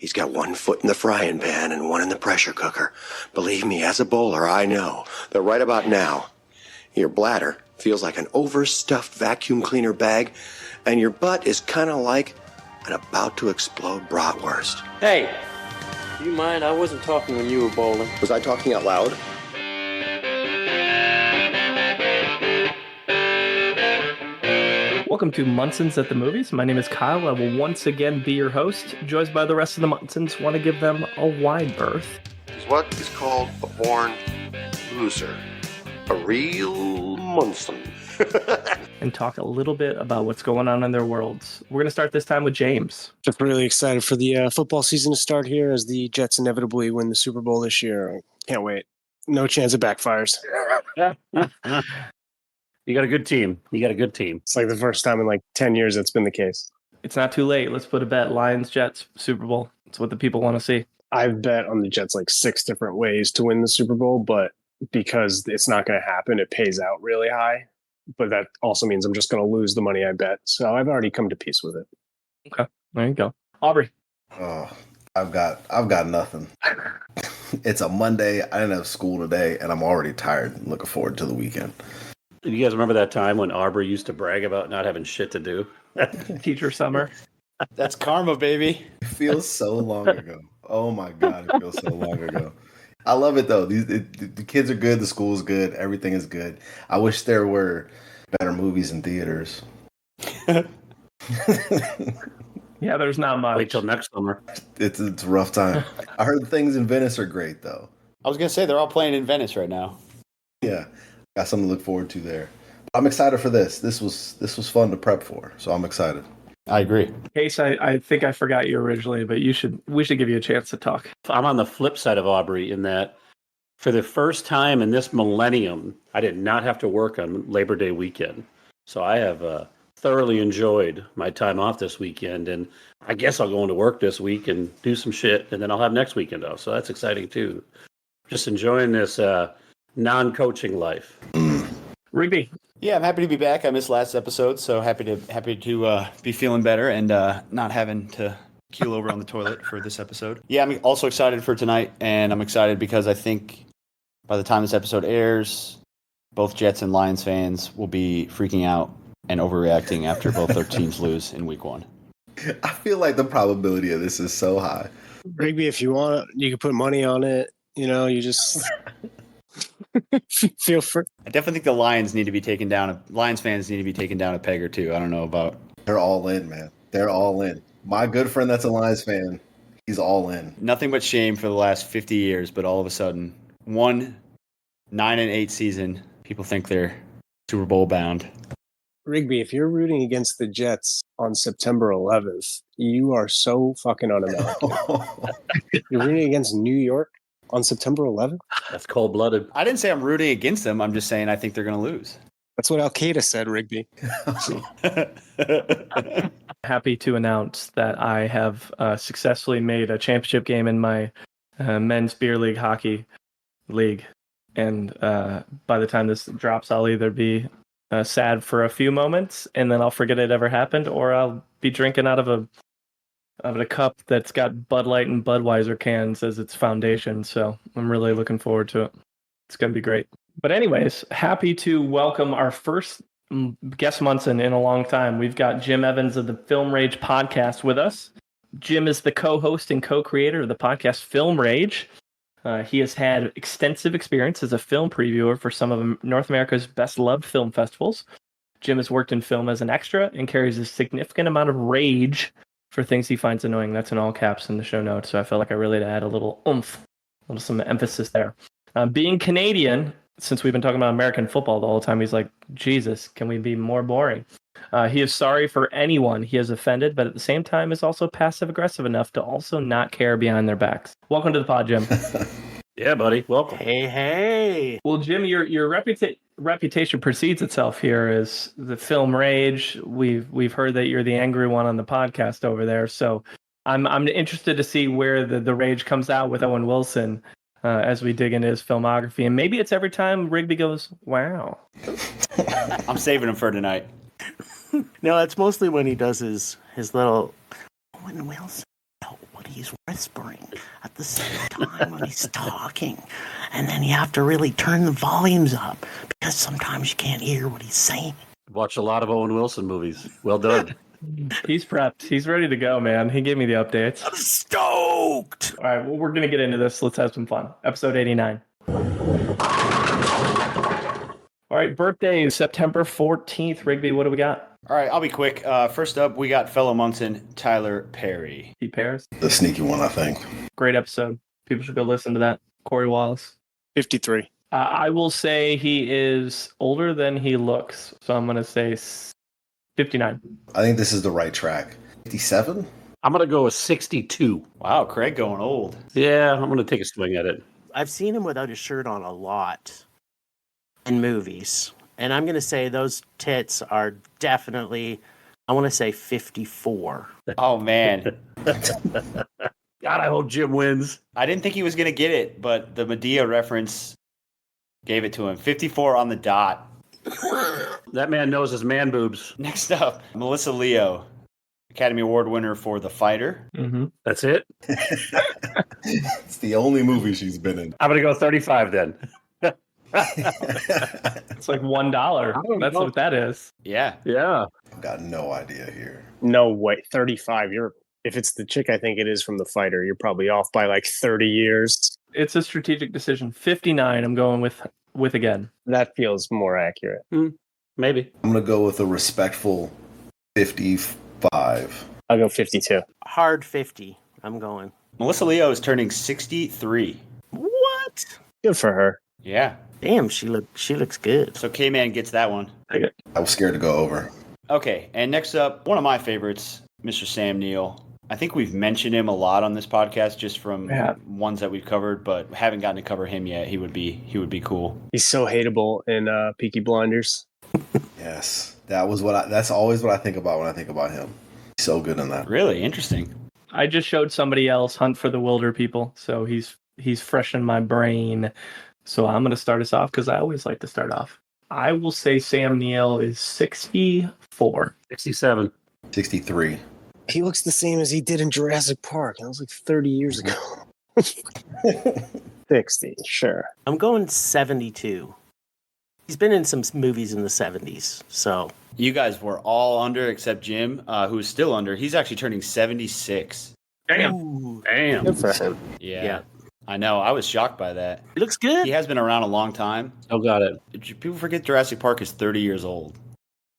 He's got one foot in the frying pan and one in the pressure cooker. Believe me, as a bowler, I know that right about now, your bladder feels like an overstuffed vacuum cleaner bag, and your butt is kind of like an about-to-explode bratwurst. Hey, do you mind? I wasn't talking when you were bowling. Was I talking out loud? Welcome to Munsons at the Movies. My name is Kyle. I will once again be your host. Joined by the rest of the Munsons, want to give them a wide berth. Is what is called a born loser. A real Munson. And talk a little bit about what's going on in their worlds. We're going to start this time with James. Just really excited for the football season to start here as the Jets inevitably win the Super Bowl this year. Can't wait. No chance it backfires. You got a good team. It's like the first time in like 10 years that's been the case. It's not too late. Let's put a bet. Lions, Jets, Super Bowl. It's what the people want to see. I've bet on the Jets like 6 different ways to win the Super Bowl, but because it's not going to happen, it pays out really high. But that also means I'm just going to lose the money I bet. So I've already come to peace with it. Okay, there you go. Aubrey. Oh, I've got nothing. It's a Monday. I didn't have school today, and I'm already tired and looking forward to the weekend. Do you guys remember that time when Aubrey used to brag about not having shit to do? Teacher summer. That's karma, baby. It feels so long ago. Oh my God, it feels so long ago. I love it though. The kids are good. The school's good. Everything is good. I wish there were better movies in theaters. Yeah, there's not much. Wait till next summer. It's a rough time. I heard things in Venice are great though. I was gonna say they're all playing in Venice right now. Yeah, got something to look forward to there. I'm excited for this. This was fun to prep for, so I'm excited. I agree. Case, I think I forgot you originally, but we should give you a chance to talk. I'm on the flip side of Aubrey in that for the first time in this millennium, I did not have to work on Labor Day weekend. So I have thoroughly enjoyed my time off this weekend, and I guess I'll go into work this week and do some shit, and then I'll have next weekend off. So that's exciting too. Just enjoying this non-coaching life. Rigby. Yeah, I'm happy to be back. I missed last episode, so happy to be feeling better and not having to keel over on the toilet for this episode. Yeah, I'm also excited for tonight, and I'm excited because I think by the time this episode airs, both Jets and Lions fans will be freaking out and overreacting after both their teams lose in week 1. I feel like the probability of this is so high. Rigby, if you want, you can put money on it. You know, you just feel free. I definitely think the Lions need to be taken down. Lions fans need to be taken down a peg or two. I don't know about. They're all in, man. They're all in. My good friend that's a Lions fan, he's all in. Nothing but shame for the last 50 years, but all of a sudden, 9-8 season, people think they're Super Bowl bound. Rigby, if you're rooting against the Jets on September 11th, you are so fucking un-American. You're rooting against New York on September 11th? That's cold-blooded. I didn't say I'm rooting against them. I'm just saying I think they're going to lose. That's what Al Qaeda said, Rigby. Happy to announce that I have successfully made a championship game in my men's beer league hockey league. And by the time this drops, I'll either be sad for a few moments and then I'll forget it ever happened, or I'll be drinking out of a cup that's got Bud Light and Budweiser cans as its foundation. So I'm really looking forward to it. It's going to be great. But anyways, happy to welcome our first guest Munson in a long time. We've got Jim Evans of the Film Rage podcast with us. Jim is the co-host and co-creator of the podcast Film Rage. He has had extensive experience as a film previewer for some of North America's best-loved film festivals. Jim has worked in film as an extra and carries a significant amount of rage for things he finds annoying. That's in all caps in the show notes, so I felt like I really had to add a little oomph, some emphasis there. Being Canadian, since we've been talking about American football the whole time, he's like, Jesus, can we be more boring? He is sorry for anyone he has offended, but at the same time is also passive-aggressive enough to also not care behind their backs. Welcome to the pod, Jim. Yeah, buddy. Welcome. Hey. Well, Jim, your reputation precedes itself here as the Film Rage. We've heard that you're the angry one on the podcast over there, so I'm interested to see where the rage comes out with Owen Wilson as we dig into his filmography. And maybe it's every time Rigby goes, wow. I'm saving him for tonight. No, it's mostly when he does his little Owen Wilson. No, what he's whispering at the same time when he's talking. And then you have to really turn the volumes up because sometimes you can't hear what he's saying. Watch a lot of Owen Wilson movies. Well done. He's prepped. He's ready to go, man. He gave me the updates. I'm stoked! All right, well, we're going to get into this. Let's have some fun. Episode 89. All right, birthdays, September 14th. Rigby, what do we got? All right, I'll be quick. First up, we got fellow Munson, Tyler Perry. He pairs. The sneaky one, I think. Great episode. People should go listen to that. Corey Wallace. 53. I will say he is older than he looks. So I'm going to say 59. I think this is the right track. 57? I'm going to go with 62. Wow, Craig going old. Yeah, I'm going to take a swing at it. I've seen him without his shirt on a lot in movies. And I'm going to say those tits are definitely, I want to say 54. Oh, man. God, I hope Jim wins. I didn't think he was going to get it, but the Medea reference gave it to him. 54 on the dot. That man knows his man boobs. Next up, Melissa Leo, Academy Award winner for The Fighter. Mm-hmm. That's it? It's the only movie she's been in. I'm going to go 35 then. It's like $1. That's what that is. Yeah. Yeah. I've got no idea here. No way. 35. If it's the chick I think it is from The Fighter, you're probably off by like 30 years. It's a strategic decision. 59, I'm going with again. That feels more accurate. Maybe. I'm going to go with a respectful 55. I'll go 52. Hard 50, I'm going. Melissa Leo is turning 63. What? Good for her. Yeah. Damn, she looks good. So K-Man gets that one. I was scared to go over. Okay, and next up, one of my favorites, Mr. Sam Neill. I think we've mentioned him a lot on this podcast just from ones that we've covered, but haven't gotten to cover him yet. He would be cool. He's so hateable in Peaky Blinders. Yes. That's always what I think about when I think about him. He's so good in that. Really interesting. I just showed somebody else Hunt for the Wilder People, so he's fresh in my brain. So I'm going to start us off because I always like to start off. I will say Sam Neill is 64. 67. 63. He looks the same as he did in Jurassic Park. That was like 30 years ago. 60, sure. I'm going 72. He's been in some movies in the 70s, so. You guys were all under except Jim, who's still under. He's actually turning 76. Damn. Ooh, Damn. Good for him. Yeah. I know. I was shocked by that. he looks good. He has been around a long time. Still got it. People forget Jurassic Park is 30 years old.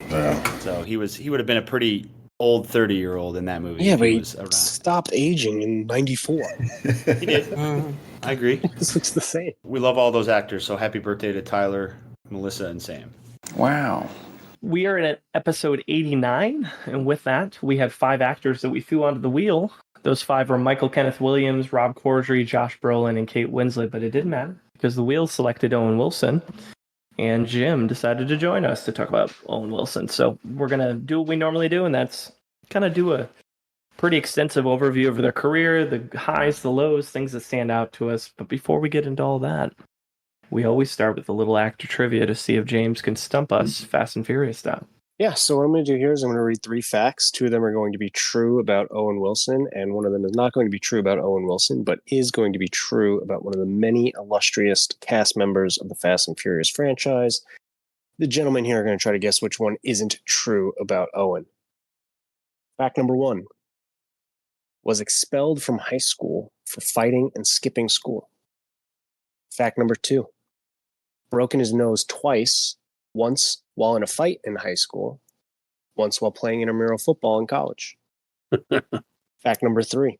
Yeah. So he would have been a pretty old 30-year-old in that movie. Yeah, but he he was around. stopped aging in 94. He did. Mhm. I agree. This looks the same. We love all those actors, so happy birthday to Tyler, Melissa, and Sam. Wow. We are at episode 89, and with that, we had 5 actors that we threw onto the wheel. Those 5 were Michael Kenneth Williams, Rob Corddry, Josh Brolin, and Kate Winslet, but it didn't matter because the wheel selected Owen Wilson, and Jim decided to join us to talk about Owen Wilson. So we're going to do what we normally do, and that's kind of do a pretty extensive overview of their career, the highs, the lows, things that stand out to us. But before we get into all that, we always start with a little actor trivia to see if James can stump us Fast and Furious style. Yeah, so what I'm going to do here is I'm going to read 3 facts. 2 of them are going to be true about Owen Wilson, and one of them is not going to be true about Owen Wilson, but is going to be true about one of the many illustrious cast members of the Fast and Furious franchise. The gentlemen here are going to try to guess which one isn't true about Owen. Fact number 1. Was expelled from high school for fighting and skipping school. Fact number 2. Broken his nose twice, once while in a fight in high school, once while playing intramural football in college. Fact number 3.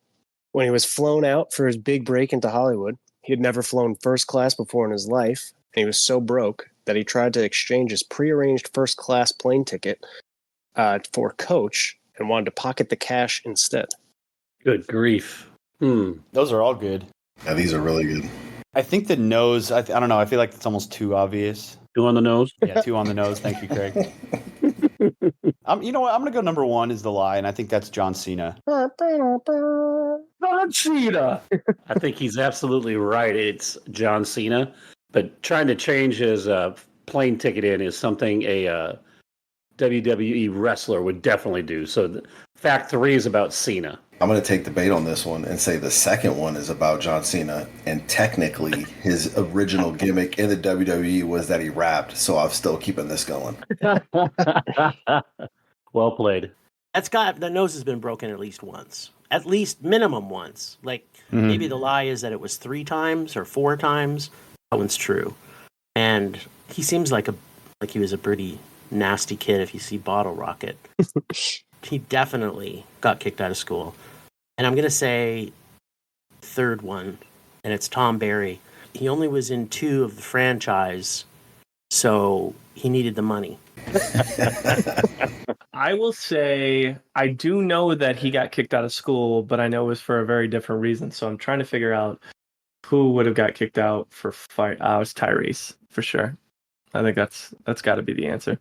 When he was flown out for his big break into Hollywood, he had never flown first class before in his life, and he was so broke that he tried to exchange his prearranged first class plane ticket for coach and wanted to pocket the cash instead. Good grief. Those are all good. Yeah, these are really good. I think the nose, I don't know, I feel like it's almost too obvious. 2 on the nose. Yeah, 2 on the nose. Thank you, Craig. You know what? I'm going to go number 1 is the lie, and I think that's John Cena. John Cena! I think he's absolutely right. It's John Cena, but trying to change his plane ticket in is something a WWE wrestler would definitely do. So fact 3 is about Cena. I'm going to take the bait on this one and say the second one is about John Cena. And technically, his original gimmick in the WWE was that he rapped. So I'm still keeping this going. Well played. The nose has been broken at least once. At least minimum once. Like, maybe the lie is that it was 3 times or 4 times. That one's true. And he seems like he was a pretty nasty kid if you see Bottle Rocket. He definitely got kicked out of school. And I'm going to say third one, and it's Tom Barry. He only was in 2 of the franchise, so he needed the money. I will say I do know that he got kicked out of school, but I know it was for a very different reason. So I'm trying to figure out who would have got kicked out for fight. It was Tyrese, for sure. I think that's got to be the answer.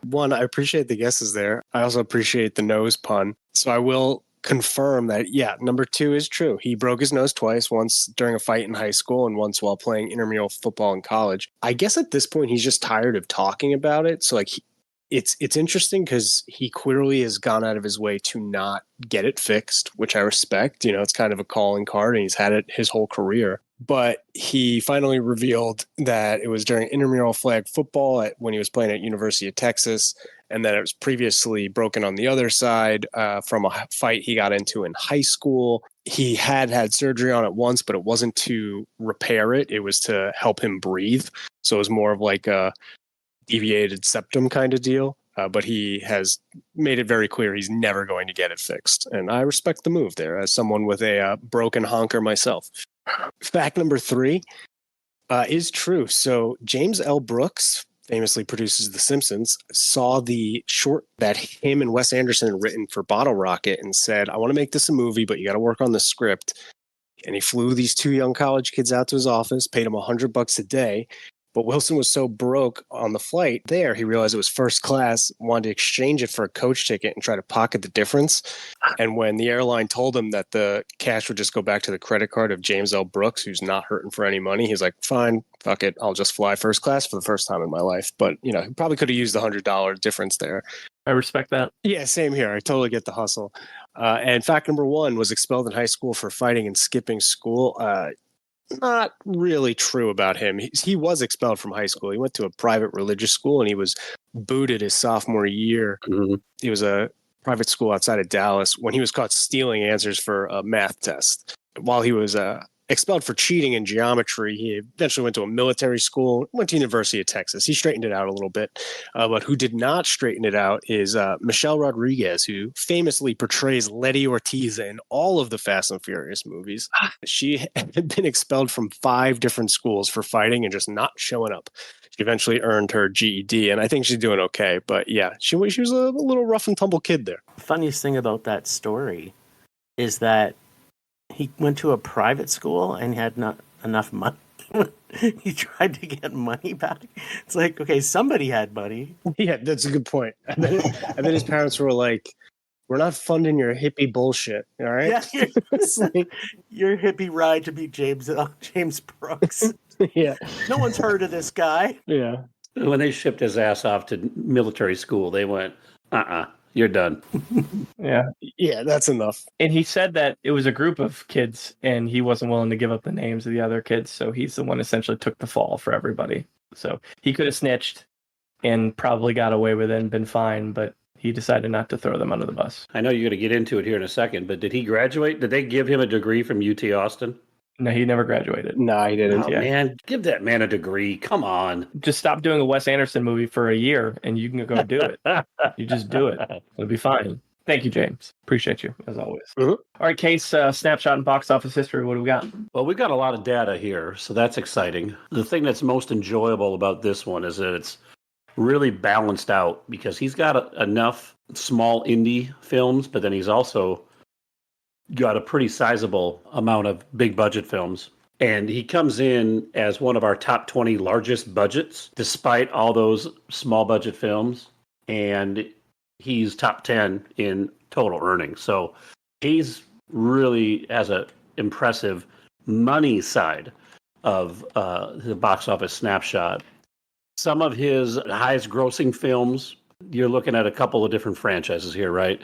One, I appreciate the guesses there. I also appreciate the nose pun. So I will confirm that, yeah, number 2 is true. He broke his nose twice, once during a fight in high school and once while playing intramural football in college. I guess at this point, he's just tired of talking about it. So like, it's interesting because he clearly has gone out of his way to not get it fixed, which I respect. You know, it's kind of a calling card and he's had it his whole career. But he finally revealed that it was during intramural flag football when he was playing at University of Texas, and that it was previously broken on the other side from a fight he got into in high school. He had surgery on it once, but it wasn't to repair it. It was to help him breathe. So it was more of like a deviated septum kind of deal. But he has made it very clear he's never going to get it fixed. And I respect the move there as someone with a broken honker myself. Fact number 3 is true. So James L. Brooks, famously produces The Simpsons, saw the short that him and Wes Anderson had written for Bottle Rocket and said, I want to make this a movie, but you got to work on the script. And he flew these 2 young college kids out to his office, paid them $100 a day. But Wilson was so broke on the flight there, he realized it was first class, wanted to exchange it for a coach ticket and try to pocket the difference. And when the airline told him that the cash would just go back to the credit card of James L. Brooks, who's not hurting for any money, he's like, fine, fuck it, I'll just fly first class for the first time in my life. But, you know, he probably could have used the $100 difference there. I respect that. Yeah, same here. I totally get the hustle. And fact number 1, was expelled in high school for fighting and skipping school. Not really true about him. He was expelled from high school. He went to a private religious school and he was booted his sophomore year. Mm-hmm. He was a private school outside of Dallas when he was caught stealing answers for a math test. While he was expelled for cheating in geometry, he eventually went to a military school, went to University of Texas. He straightened it out a little bit. But who did not straighten it out is Michelle Rodriguez, who famously portrays Letty Ortiz in all of the Fast and Furious movies. She had been expelled from 5 different schools for fighting and just not showing up. She eventually earned her GED, and I think she's doing okay. But yeah, she was a little rough and tumble kid there. The funniest thing about that story is that he went to a private school and had not enough money. He tried to get money back. It's like, okay, somebody had money. Yeah, that's a good point. And then his parents were like, we're not funding your hippie bullshit, all right? Yeah, your hippie ride to meet James Brooks. Yeah. No one's heard of this guy. Yeah. When they shipped his ass off to military school, they went, you're done. Yeah, that's enough. And he said that it was a group of kids and he wasn't willing to give up the names of the other kids. So he's the one essentially took the fall for everybody. So he could have snitched and probably got away with it and been fine, but he decided not to throw them under the bus. I know you're going to get into it here in a second, but did he graduate? Did they give him a degree from UT Austin? No, he never graduated. No, he didn't. Oh, man, give that man a degree. Come on. Just stop doing a Wes Anderson movie for a year and you can go do it. You just do it. It'll be fine. Thank you, James. Appreciate you, as always. Mm-hmm. All right, Case, snapshot and box office history. What do we got? Well, we've got a lot of data here, so that's exciting. The thing that's most enjoyable about this one is that it's really balanced out because he's got enough small indie films, but then he's also got a pretty sizable amount of big budget films. And he comes in as one of our top 20 largest budgets, despite all those small budget films. And he's top 10 in total earnings. So he's really has an impressive money side of the box office snapshot. Some of his highest grossing films, you're looking at a couple of different franchises here, right?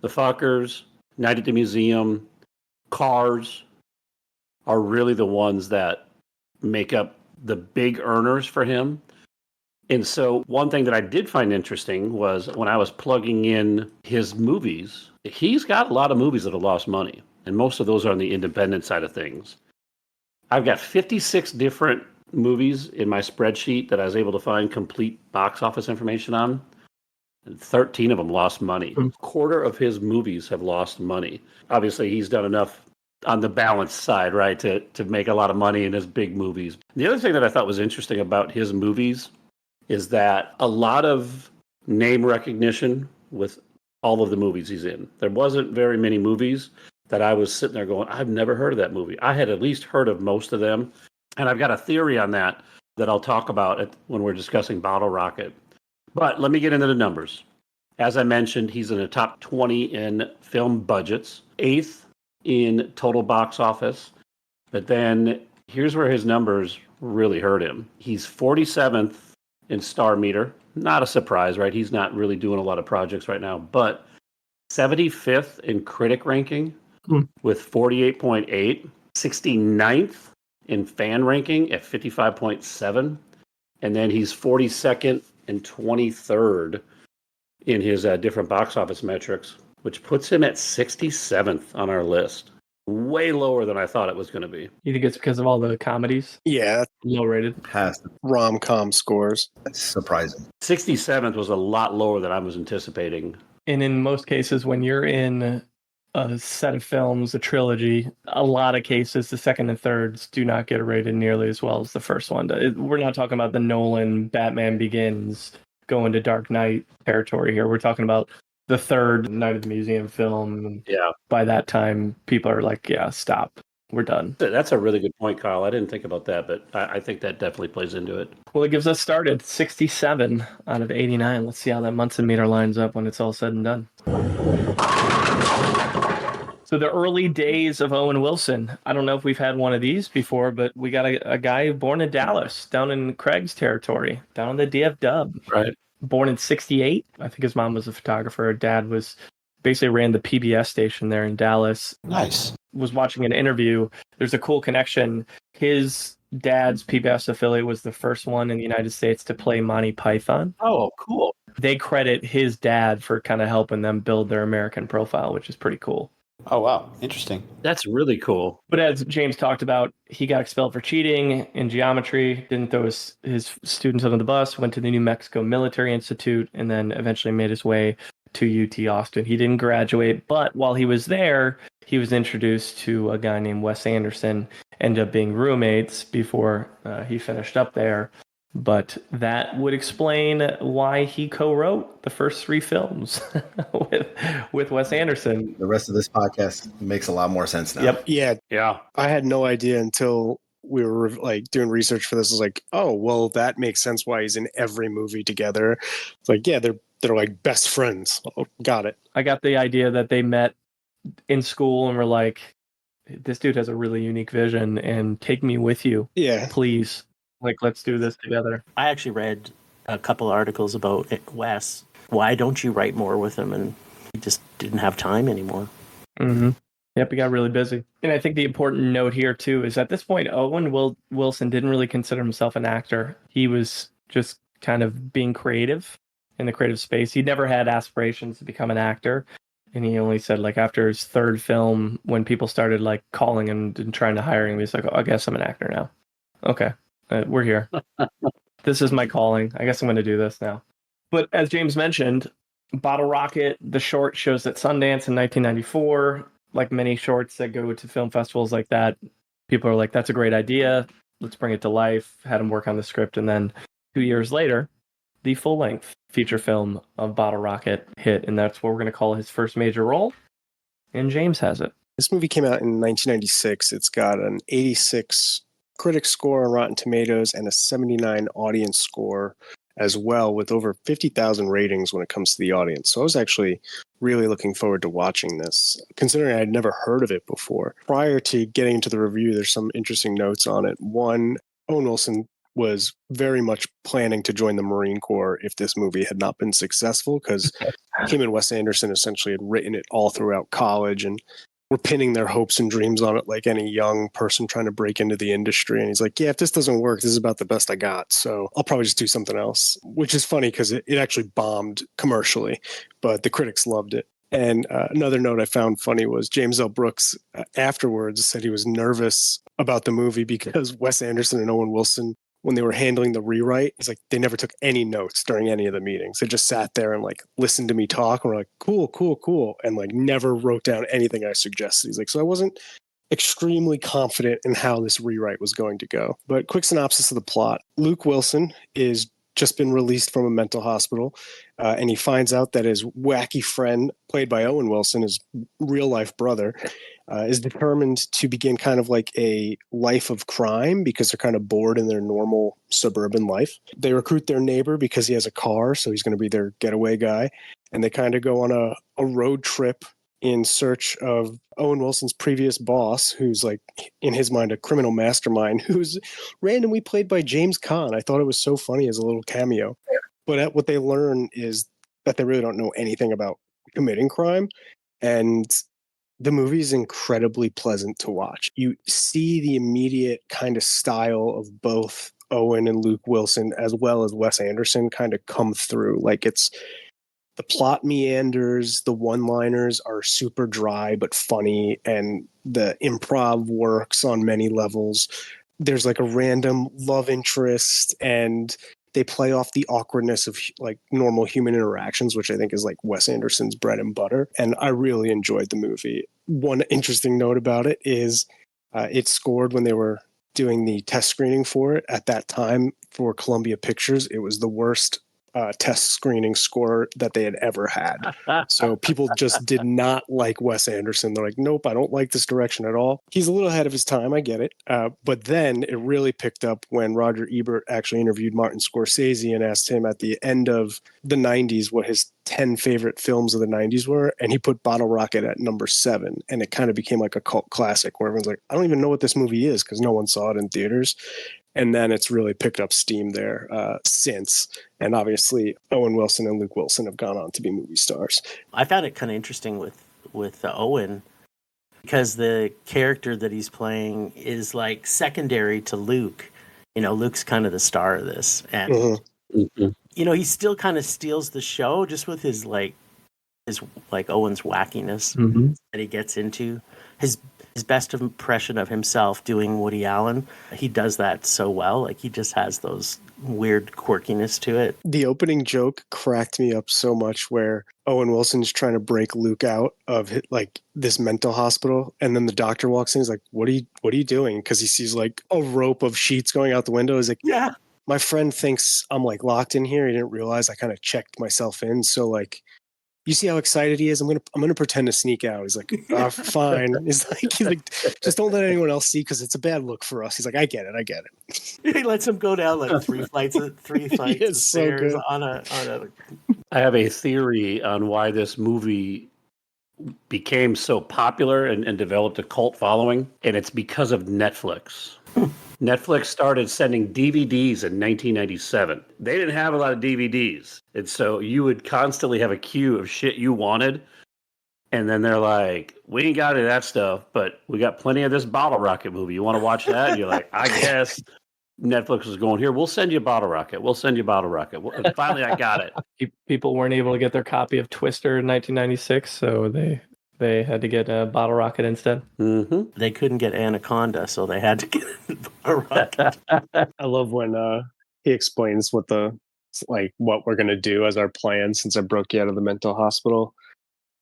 The Fockers, Night at the Museum, Cars are really the ones that make up the big earners for him. And so one thing that I did find interesting was when I was plugging in his movies, he's got a lot of movies that have lost money. And most of those are on the independent side of things. I've got 56 different movies in my spreadsheet that I was able to find complete box office information on. And 13 of them lost money. A quarter of his movies have lost money. Obviously, he's done enough on the balance side, right, to make a lot of money in his big movies. The other thing that I thought was interesting about his movies is that a lot of name recognition with all of the movies he's in. There wasn't very many movies that I was sitting there going, I've never heard of that movie. I had at least heard of most of them. And I've got a theory on that I'll talk about when we're discussing Bottle Rocket. But let me get into the numbers. As I mentioned, he's in the top 20 in film budgets, 8th in total box office. But then here's where his numbers really hurt him. He's 47th in Star Meter. Not a surprise, right? He's not really doing a lot of projects right now, but 75th in critic ranking with 48.8, 69th in fan ranking at 55.7, and then he's 42nd and 23rd in his different box office metrics, which puts him at 67th on our list. Way lower than I thought it was going to be. You think it's because of all the comedies? Yeah, Low rated? Has to. rom-com scores. That's surprising. 67th was a lot lower than I was anticipating. And in most cases, when you're in a set of films, a trilogy, a lot of cases, the second and thirds do not get rated nearly as well as the first one. We're not talking about the Nolan Batman Begins going to Dark Knight territory here. We're talking about the third Night at the Museum film. Yeah. By that time, people are like, yeah, stop. We're done. That's a really good point, Kyle. I didn't think about that, but I think that definitely plays into it. Well, it gives us started 67 out of 89. Let's see how that Munson meter lines up when it's all said and done. So the early days of Owen Wilson. I don't know if we've had one of these before, but we got a guy born in Dallas, down in Craig's territory, down in the DF Dub. Right. Born in 68. I think his mom was a photographer. Her dad was basically ran the PBS station there in Dallas. Nice. Was watching an interview. There's a cool connection. His dad's PBS affiliate was the first one in the United States to play Monty Python. Oh, cool. They credit his dad for kind of helping them build their American profile, which is pretty cool. Oh, wow. Interesting. That's really cool. But as James talked about, he got expelled for cheating in geometry, didn't throw his students under the bus, went to the New Mexico Military Institute, and then eventually made his way to UT Austin. He didn't graduate, but while he was there, he was introduced to a guy named Wes Anderson, ended up being roommates before he finished up there. But that would explain why he co-wrote the first 3 films with Wes Anderson. The rest of this podcast makes a lot more sense now. Yep. Yeah. I had no idea until we were like doing research for this. I was like, oh, well, that makes sense why he's in every movie together. It's like, yeah, they're like best friends. Oh, got it. I got the idea that they met in school and were like, this dude has a really unique vision and take me with you. Yeah. Please. Like, let's do this together. I actually read a couple articles about Wes. Why don't you write more with him? And he just didn't have time anymore. Mm-hmm. Yep, he got really busy. And I think the important note here, too, is at this point, Owen Wilson didn't really consider himself an actor. He was just kind of being creative in the creative space. He never had aspirations to become an actor. And he only said, like, after his third film, when people started, like, calling him and trying to hire him, he's like, oh, I guess I'm an actor now. Okay. We're here. This is my calling. I guess I'm going to do this now. But as James mentioned, Bottle Rocket, the short, shows at Sundance in 1994. Like many shorts that go to film festivals like that, people are like, that's a great idea. Let's bring it to life. Had him work on the script. And then 2 years later, the full-length feature film of Bottle Rocket hit. And that's what we're going to call his first major role. And James has it. This movie came out in 1996. It's got an 86 critic score on Rotten Tomatoes and a 79 audience score as well, with over 50,000 ratings when it comes to the audience. So I was actually really looking forward to watching this, considering I had never heard of it before. Prior to getting into the review, there's some interesting notes on it. One, Owen Wilson was very much planning to join the Marine Corps if this movie had not been successful, because him and Wes Anderson essentially had written it all throughout college and were pinning their hopes and dreams on it like any young person trying to break into the industry. And he's like, yeah, if this doesn't work, this is about the best I got. So I'll probably just do something else, which is funny because it actually bombed commercially, but the critics loved it. And another note I found funny was James L. Brooks afterwards said he was nervous about the movie because Wes Anderson and Owen Wilson, when they were handling the rewrite, it's like they never took any notes during any of the meetings. They just sat there and like listened to me talk and were like, cool, cool, cool. And like never wrote down anything I suggested. He's like, so I wasn't extremely confident in how this rewrite was going to go. But quick synopsis of the plot. Luke Wilson is just been released from a mental hospital, and he finds out that his wacky friend, played by Owen Wilson, his real-life brother, is determined to begin kind of like a life of crime because they're kind of bored in their normal suburban life. They recruit their neighbor because he has a car, so he's going to be their getaway guy, and they kind of go on a road trip in search of Owen Wilson's previous boss, who's like, in his mind, a criminal mastermind, who's randomly played by James Caan. I thought it was so funny as a little cameo. But what they learn is that they really don't know anything about committing crime. And the movie is incredibly pleasant to watch. You see the immediate kind of style of both Owen and Luke Wilson, as well as Wes Anderson, kind of come through. Like it's, the plot meanders, the one-liners are super dry but funny, and the improv works on many levels. There's like a random love interest, and they play off the awkwardness of like normal human interactions, which I think is like Wes Anderson's bread and butter. And I really enjoyed the movie. One interesting note about it is it scored when they were doing the test screening for it. At that time for Columbia Pictures, it was the worst test screening score that they had ever had. So people just did not like Wes Anderson. They're like, nope, I don't like this direction at all. He's a little ahead of his time, I get it. But then it really picked up when Roger Ebert actually interviewed Martin Scorsese and asked him at the end of the 90s what his 10 favorite films of the 90s were, and he put Bottle Rocket at number 7, and it kind of became like a cult classic where everyone's like, I don't even know what this movie is because no one saw it in theaters. And then it's really picked up steam there since. And obviously, Owen Wilson and Luke Wilson have gone on to be movie stars. I found it kind of interesting with Owen, because the character that he's playing is like secondary to Luke. You know, Luke's kind of the star of this. And, you know, he still kind of steals the show just with his Owen's wackiness that he gets into. His best impression of himself doing Woody Allen, he does that so well. Like, he just has those weird quirkiness to it. The opening joke cracked me up so much, where Owen Wilson's trying to break Luke out of like this mental hospital, and then the doctor walks in. He's like, what are you doing? Because he sees like a rope of sheets going out the window. He's like, yeah, my friend thinks I'm like locked in here. He didn't realize I kind of checked myself in. So like, you see how excited he is? I'm gonna pretend to sneak out. He's like, fine. He's like, just don't let anyone else see because it's a bad look for us. He's like, I get it. He lets him go down like three flights of stairs so on a. I have a theory on why this movie became so popular and developed a cult following, and it's because of Netflix. Netflix started sending DVDs in 1997. They didn't have a lot of DVDs. And so you would constantly have a queue of shit you wanted. And then they're like, we ain't got any of that stuff, but we got plenty of this Bottle Rocket movie. You want to watch that? And you're like, I guess. Netflix was going, here, we'll send you Bottle Rocket. And finally, I got it. People weren't able to get their copy of Twister in 1996, so they had to get a Bottle Rocket instead. Mm-hmm. They couldn't get Anaconda, so they had to get a rocket. I love when he explains what what we're gonna do as our plan since I broke you out of the mental hospital.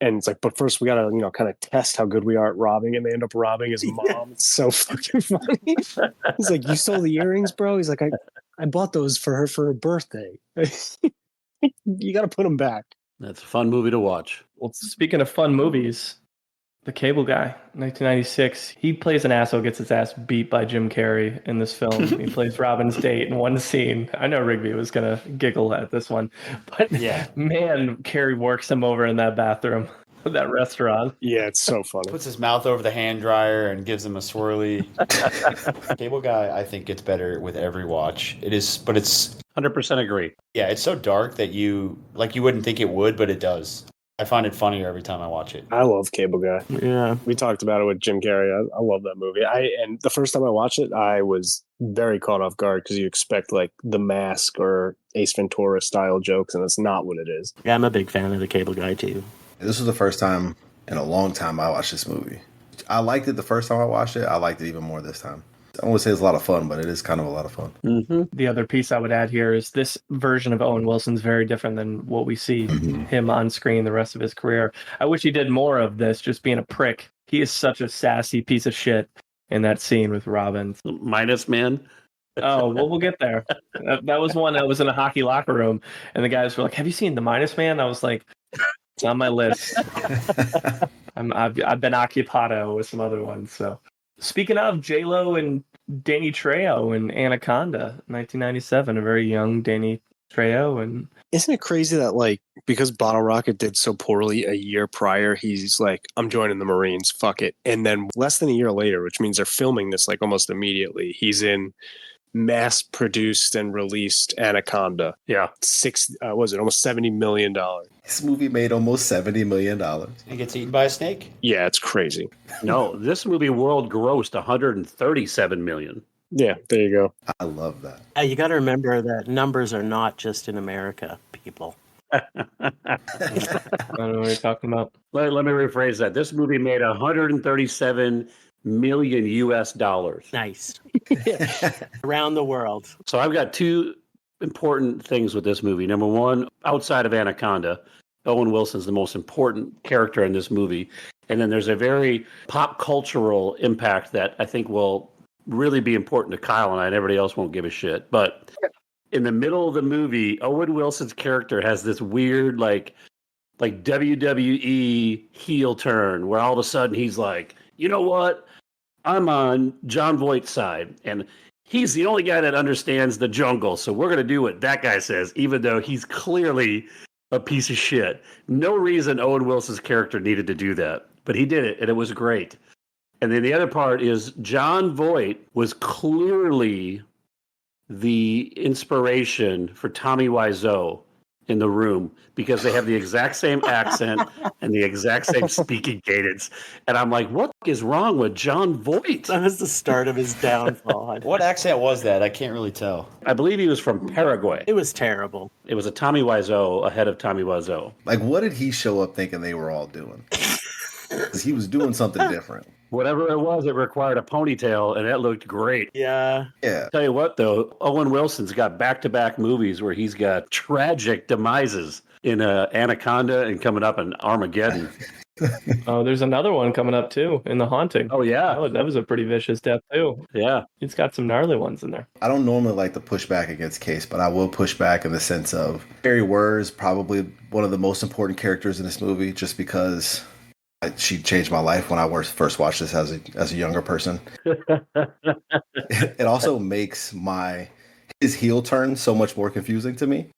And it's like, but first we gotta, kind of test how good we are at robbing, and they end up robbing his mom. Yeah. It's so fucking funny. He's like, you stole the earrings, bro? He's like, I bought those for her for her birthday. You gotta put them back. That's a fun movie to watch. Well, speaking of fun movies, The Cable Guy, 1996. He plays an asshole, gets his ass beat by Jim Carrey in this film. He plays Robin's date in one scene. I know Rigby was going to giggle at this one. But, yeah, man, Carrey works him over in that bathroom. that restaurant. Yeah, it's so funny. Puts his mouth over the hand dryer and gives him a swirly. Cable Guy, I think, gets better with every watch. It is, but it's 100% agree. yeah, it's so dark that you wouldn't think it would, but it does. I find it funnier every time I watch it. I love Cable Guy. Yeah. We talked about it with Jim Carrey. I love that movie. And the first time I watched it, I was very caught off guard because you expect like The Mask or Ace Ventura style jokes, and that's not what it is. Yeah, I'm a big fan of the Cable Guy too. This was the first time in a long time I watched this movie. I liked it the first time I watched it. I liked it even more this time. I won't say it's a lot of fun, but it is kind of a lot of fun. Mm-hmm. The other piece I would add here is this version of Owen Wilson's very different than what we see him on screen the rest of his career. I wish he did more of this, just being a prick. He is such a sassy piece of shit in that scene with Robin. Minus Man. Oh, well, we'll get there. That was one that was in a hockey locker room, and the guys were like, "Have you seen The Minus Man?" I was like, "It's on my list." I've been occupado with some other ones. So, speaking of J-Lo and Danny Trejo in Anaconda, 1997, a very young Danny Trejo, and Isn't it crazy that like because Bottle Rocket did so poorly a year prior, he's like, I'm joining the Marines, fuck it. And then less than a year later, which means they're filming this like almost immediately, he's in mass produced and released Anaconda. Yeah. Almost $70 million. This movie made almost $70 million. He gets eaten by a snake. Yeah, it's crazy. No, this movie world grossed 137 million. Yeah, there you go. I love that. You got to remember that numbers are not just in America, people. I don't know what you're talking about. Let me rephrase that. This movie made 137 million US dollars. Nice. Around the world. So I've got two important things with this movie. Number one, outside of Anaconda, Owen Wilson's the most important character in this movie. And then there's a very pop cultural impact that I think will really be important to Kyle and I, and everybody else won't give a shit. But in the middle of the movie, Owen Wilson's character has this weird like WWE heel turn where all of a sudden he's like, you know what? I'm on John Voight's side, and he's the only guy that understands the jungle, so we're going to do what that guy says, even though he's clearly a piece of shit. No reason Owen Wilson's character needed to do that, but he did it, and it was great. And then the other part is John Voight was clearly the inspiration for Tommy Wiseau in The Room because they have the exact same accent and the exact same speaking cadence. And I'm like, what is wrong with John Voight? That was the start of his downfall. What accent was that? I can't really tell. I believe he was from Paraguay. It was terrible. It was a Tommy Wiseau ahead of Tommy Wiseau. Like, what did he show up thinking they were all doing? Because he was doing something different. Whatever it was, it required a ponytail, and that looked great. Yeah. Yeah. Tell you what, though, Owen Wilson's got back-to-back movies where he's got tragic demises in Anaconda and coming up in Armageddon. Oh, there's another one coming up too in The Haunting. Oh, yeah. That was a pretty vicious death too. Yeah. It's got some gnarly ones in there. I don't normally like to push back against Case, but I will push back in the sense of Carrie Wurr is probably one of the most important characters in this movie just because she changed my life when I first watched this as a younger person. It also makes his heel turn so much more confusing to me.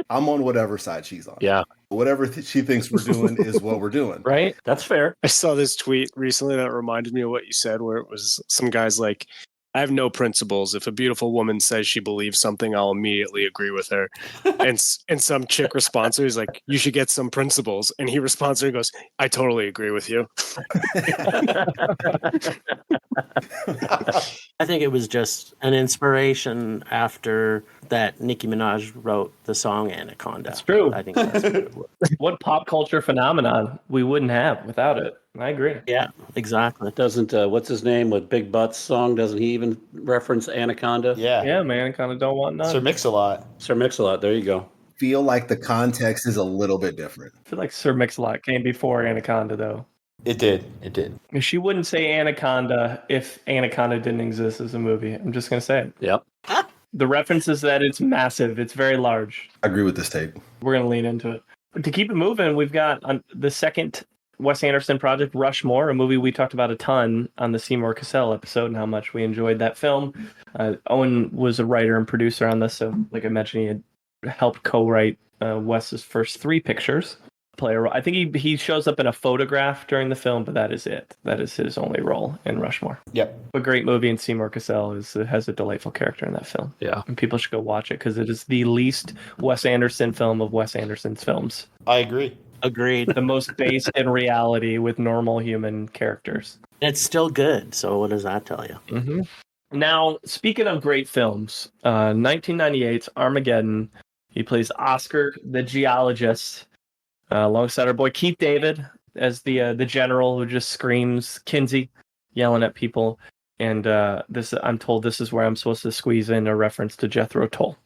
I'm on whatever side she's on. Yeah. Whatever she thinks we're doing is what we're doing. Right? That's fair. I saw this tweet recently that reminded me of what you said, where it was some guys like, I have no principles. If a beautiful woman says she believes something, I'll immediately agree with her. and some chick responds to her, he's like, you should get some principles. And he responds to her and goes, I totally agree with you. I think it was just an inspiration after that Nicki Minaj wrote the song Anaconda. That's true. I think that's what it was. What pop culture phenomenon we wouldn't have without it. I agree. Yeah, exactly. Doesn't, what's his name with Big Butts song, doesn't he even reference Anaconda? Yeah. Yeah, man. Kind of don't want none. Sir Mix-a-Lot. Sir Mix-a-Lot, there you go. Feel like the context is a little bit different. I feel like Sir Mix-a-Lot came before Anaconda, though. It did. She wouldn't say Anaconda if Anaconda didn't exist as a movie. I'm just going to say it. Yep. The reference is that it's massive. It's very large. I agree with this take. We're going to lean into it. But to keep it moving, we've got the second Wes Anderson project, Rushmore, a movie we talked about a ton on the Seymour Cassell episode and how much we enjoyed that film. Owen was a writer and producer on this, so like I mentioned, he had helped co-write Wes's first 3 pictures. play a role. I think he shows up in a photograph during the film, but that is it. That is his only role in Rushmore. Yep. A great movie, and Seymour Cassel has a delightful character in that film. Yeah. And people should go watch it because it is the least Wes Anderson film of Wes Anderson's films. I agree. Agreed. The most based in reality with normal human characters. It's still good. So what does that tell you? Mm-hmm. Now, speaking of great films, 1998's Armageddon. He plays Oscar, the geologist, alongside our boy Keith David as the general who just screams Kinsey, yelling at people. And I'm told this is where I'm supposed to squeeze in a reference to Jethro Tull,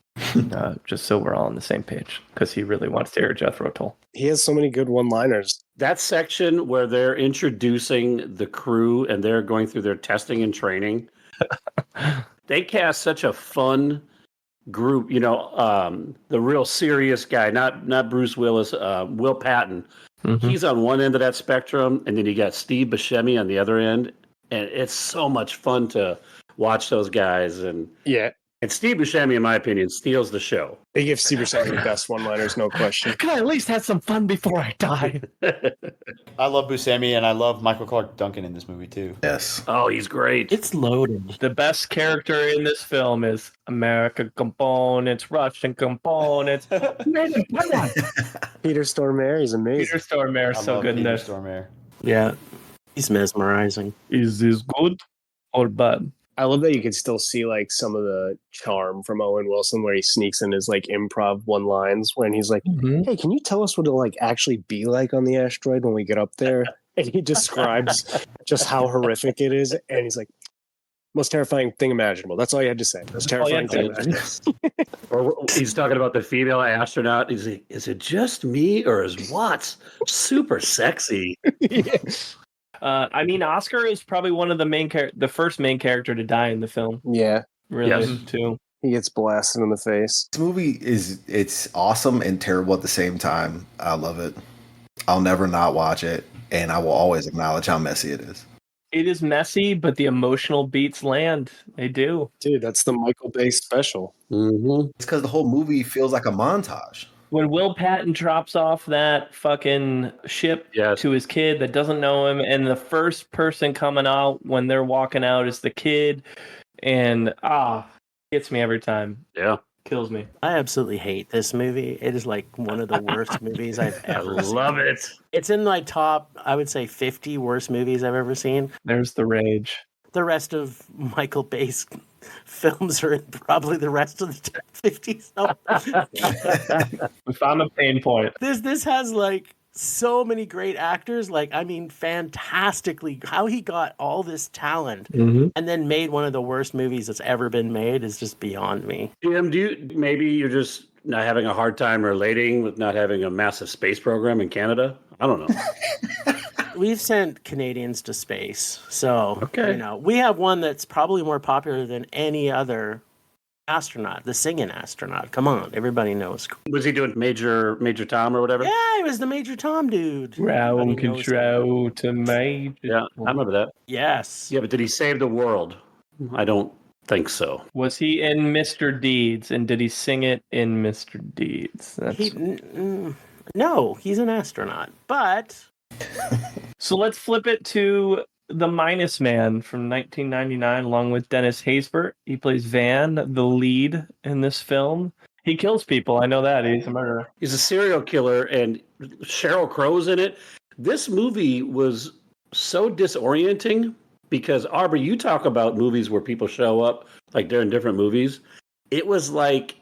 just so we're all on the same page, because he really wants to hear Jethro Tull. He has so many good one-liners. That section where they're introducing the crew and they're going through their testing and training, they cast such a fun group. You know, the real serious guy, not Bruce Willis, Will Patton. Mm-hmm. He's on one end of that spectrum, and then you got Steve Buscemi on the other end, and it's so much fun to watch those guys. And Steve Buscemi, in my opinion, steals the show. They give Steve Buscemi the best one-liners, no question. Can I at least have some fun before I die? I love Buscemi, and I love Michael Clark Duncan in this movie too. Yes. Oh, he's great. It's loaded. The best character in this film is American components, Russian components. Peter Stormare is amazing. Peter Stormare is so good in this. Stormare. Yeah. He's mesmerizing. Is this good or bad? I love that you can still see like some of the charm from Owen Wilson where he sneaks in his like improv one lines when he's like, hey, can you tell us what it'll like actually be like on the asteroid when we get up there? And he describes just how horrific it is. And he's like, most terrifying thing imaginable. That's all you had to say. Most terrifying thing imaginable. Or he's talking about the female astronaut. He's like, is it just me or is Watts super sexy? I mean, Oscar is probably one of the first main character to die in the film. Yeah. Really, Yes. too. He gets blasted in the face. This movie it's awesome and terrible at the same time. I love it. I'll never not watch it, and I will always acknowledge how messy it is. It is messy, but the emotional beats land. They do. Dude, that's the Michael Bay special. Mm-hmm. It's because the whole movie feels like a montage. When Will Patton drops off that fucking ship to his kid that doesn't know him, and the first person coming out when they're walking out is the kid, and gets me every time. Yeah. Kills me. I absolutely hate this movie. It is like one of the worst movies I've ever seen. Love it. It's in my top, I would say, 50 worst movies I've ever seen. There's the rage. The rest of Michael Bay's films are in probably the rest of the top 50. So. We found a pain point. This has like so many great actors. Like, I mean, fantastically, how he got all this talent and then made one of the worst movies that's ever been made is just beyond me. Jim, maybe you're just not having a hard time relating with not having a massive space program in Canada? I don't know. We've sent Canadians to space, so you know, we have one that's probably more popular than any other astronaut, the singing astronaut. Come on, everybody knows. Was he doing Major Tom or whatever? Yeah, he was the Major Tom dude. Ground control to Major. Yeah, I remember that. Yes. Yeah, but did he save the world? I don't think so. Was he in Mr. Deeds, and did he sing it in Mr. Deeds? No, he's an astronaut, but... So let's flip it to The Minus Man from 1999, along with Dennis Haysbert. He plays Van, the lead in this film. He kills people. I know that. He's a murderer. He's a serial killer, and Sheryl Crow's in it. This movie was so disorienting because, Aubrey, you talk about movies where people show up, like they're in different movies. It was like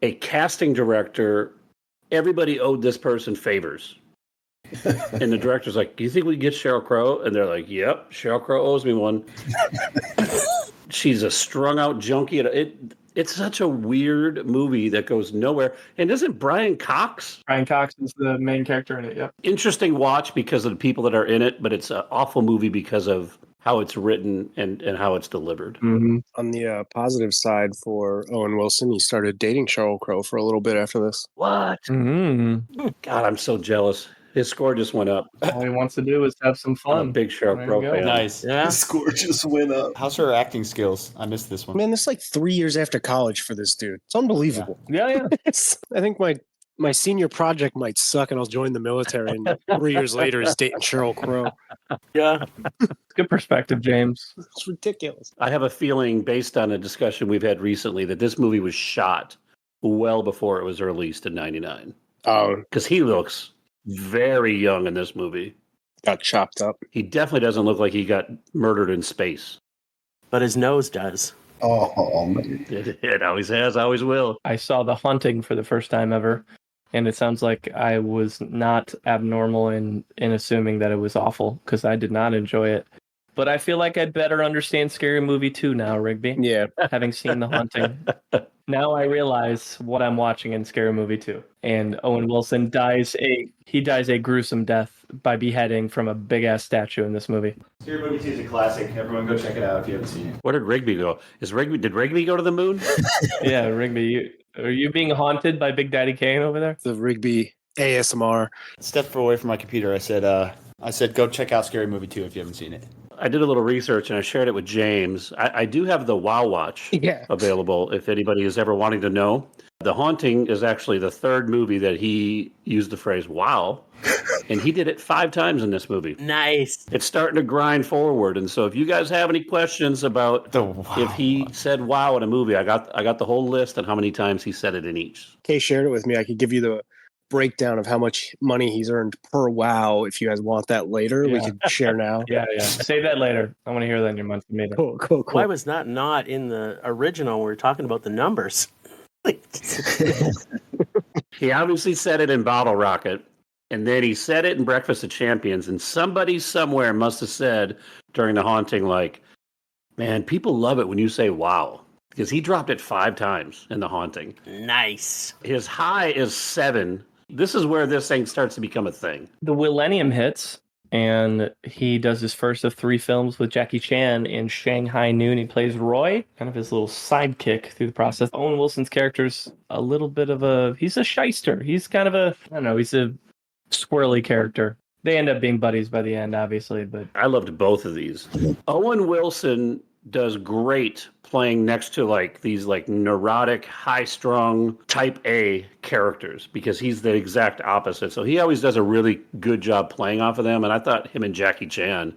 a casting director. Everybody owed this person favors. And the director's like, do you think we can get Sheryl Crow? And they're like, yep, Sheryl Crow owes me one. She's a strung out junkie. It's such a weird movie that goes nowhere. And isn't Brian Cox? Brian Cox is the main character in it, yep. Interesting watch because of the people that are in it, but it's an awful movie because of how it's written and how it's delivered. Mm-hmm. On the positive side for Owen Wilson, he started dating Sheryl Crow for a little bit after this. What? Mm-hmm. God, I'm so jealous. His score just went up. All he wants to do is have some fun. I'm a big Sheryl Crow fan. Nice. Yeah. The score just went up. How's her acting skills? I missed this one. Man, this is like 3 years after college for this dude. It's unbelievable. Yeah. I think my my senior project might suck, and I'll join the military. And 3 years later, he's dating Sheryl Crow. Yeah. Good perspective, James. It's ridiculous. I have a feeling, based on a discussion we've had recently, that this movie was shot well before it was released in '99. Oh, Because he looks very young in this movie. got chopped up. He definitely doesn't look like he got murdered in space. But his nose does. Oh man. It always has, always will. I saw The Haunting for the first time ever, and it sounds like I was not abnormal in assuming that it was awful, because I did not enjoy it. But I feel like I'd better understand Scary Movie 2 now, Rigby. Yeah. Having seen The Haunting. Now I realize what I'm watching in Scary Movie 2. And Owen Wilson dies a gruesome death by beheading from a big ass statue in this movie. Scary Movie 2 is a classic. Everyone go check it out if you haven't seen it. Where did Rigby go? Did Rigby go to the moon? Yeah, Rigby, are you being haunted by Big Daddy Kane over there? The Rigby ASMR. Stepped away from my computer. I said, go check out Scary Movie 2 if you haven't seen it. I did a little research and I shared it with James. I do have the Wow Watch available if anybody is ever wanting to know. The Haunting is actually the third movie that he used the phrase wow, and he did it 5 times in this movie. Nice. It's starting to grind forward, and so if you guys have any questions about if he said wow in a movie, I got the whole list on how many times he said it in each. Kay shared it with me. I could give you the breakdown of how much money he's earned per wow. If you guys want that later, we could share now. Yeah. Save that later. I want to hear that in your Munson Meter. Cool. Why was that not in the original? We're talking about the numbers. He obviously said it in Bottle Rocket, and then he said it in Breakfast of Champions, and somebody somewhere must have said during The Haunting, like, man, people love it when you say wow. Because he dropped it 5 times in The Haunting. Nice. His high is 7. This is where this thing starts to become a thing. The Millennium hits, and he does his first of 3 films with Jackie Chan in Shanghai Noon. He plays Roy, kind of his little sidekick through the process. Owen Wilson's character's a little bit of he's a shyster. He's kind of he's a squirrely character. They end up being buddies by the end, obviously, but I loved both of these. Owen Wilson does great playing next to like these like neurotic, high-strung type A characters because he's the exact opposite. So he always does a really good job playing off of them. And I thought him and Jackie Chan,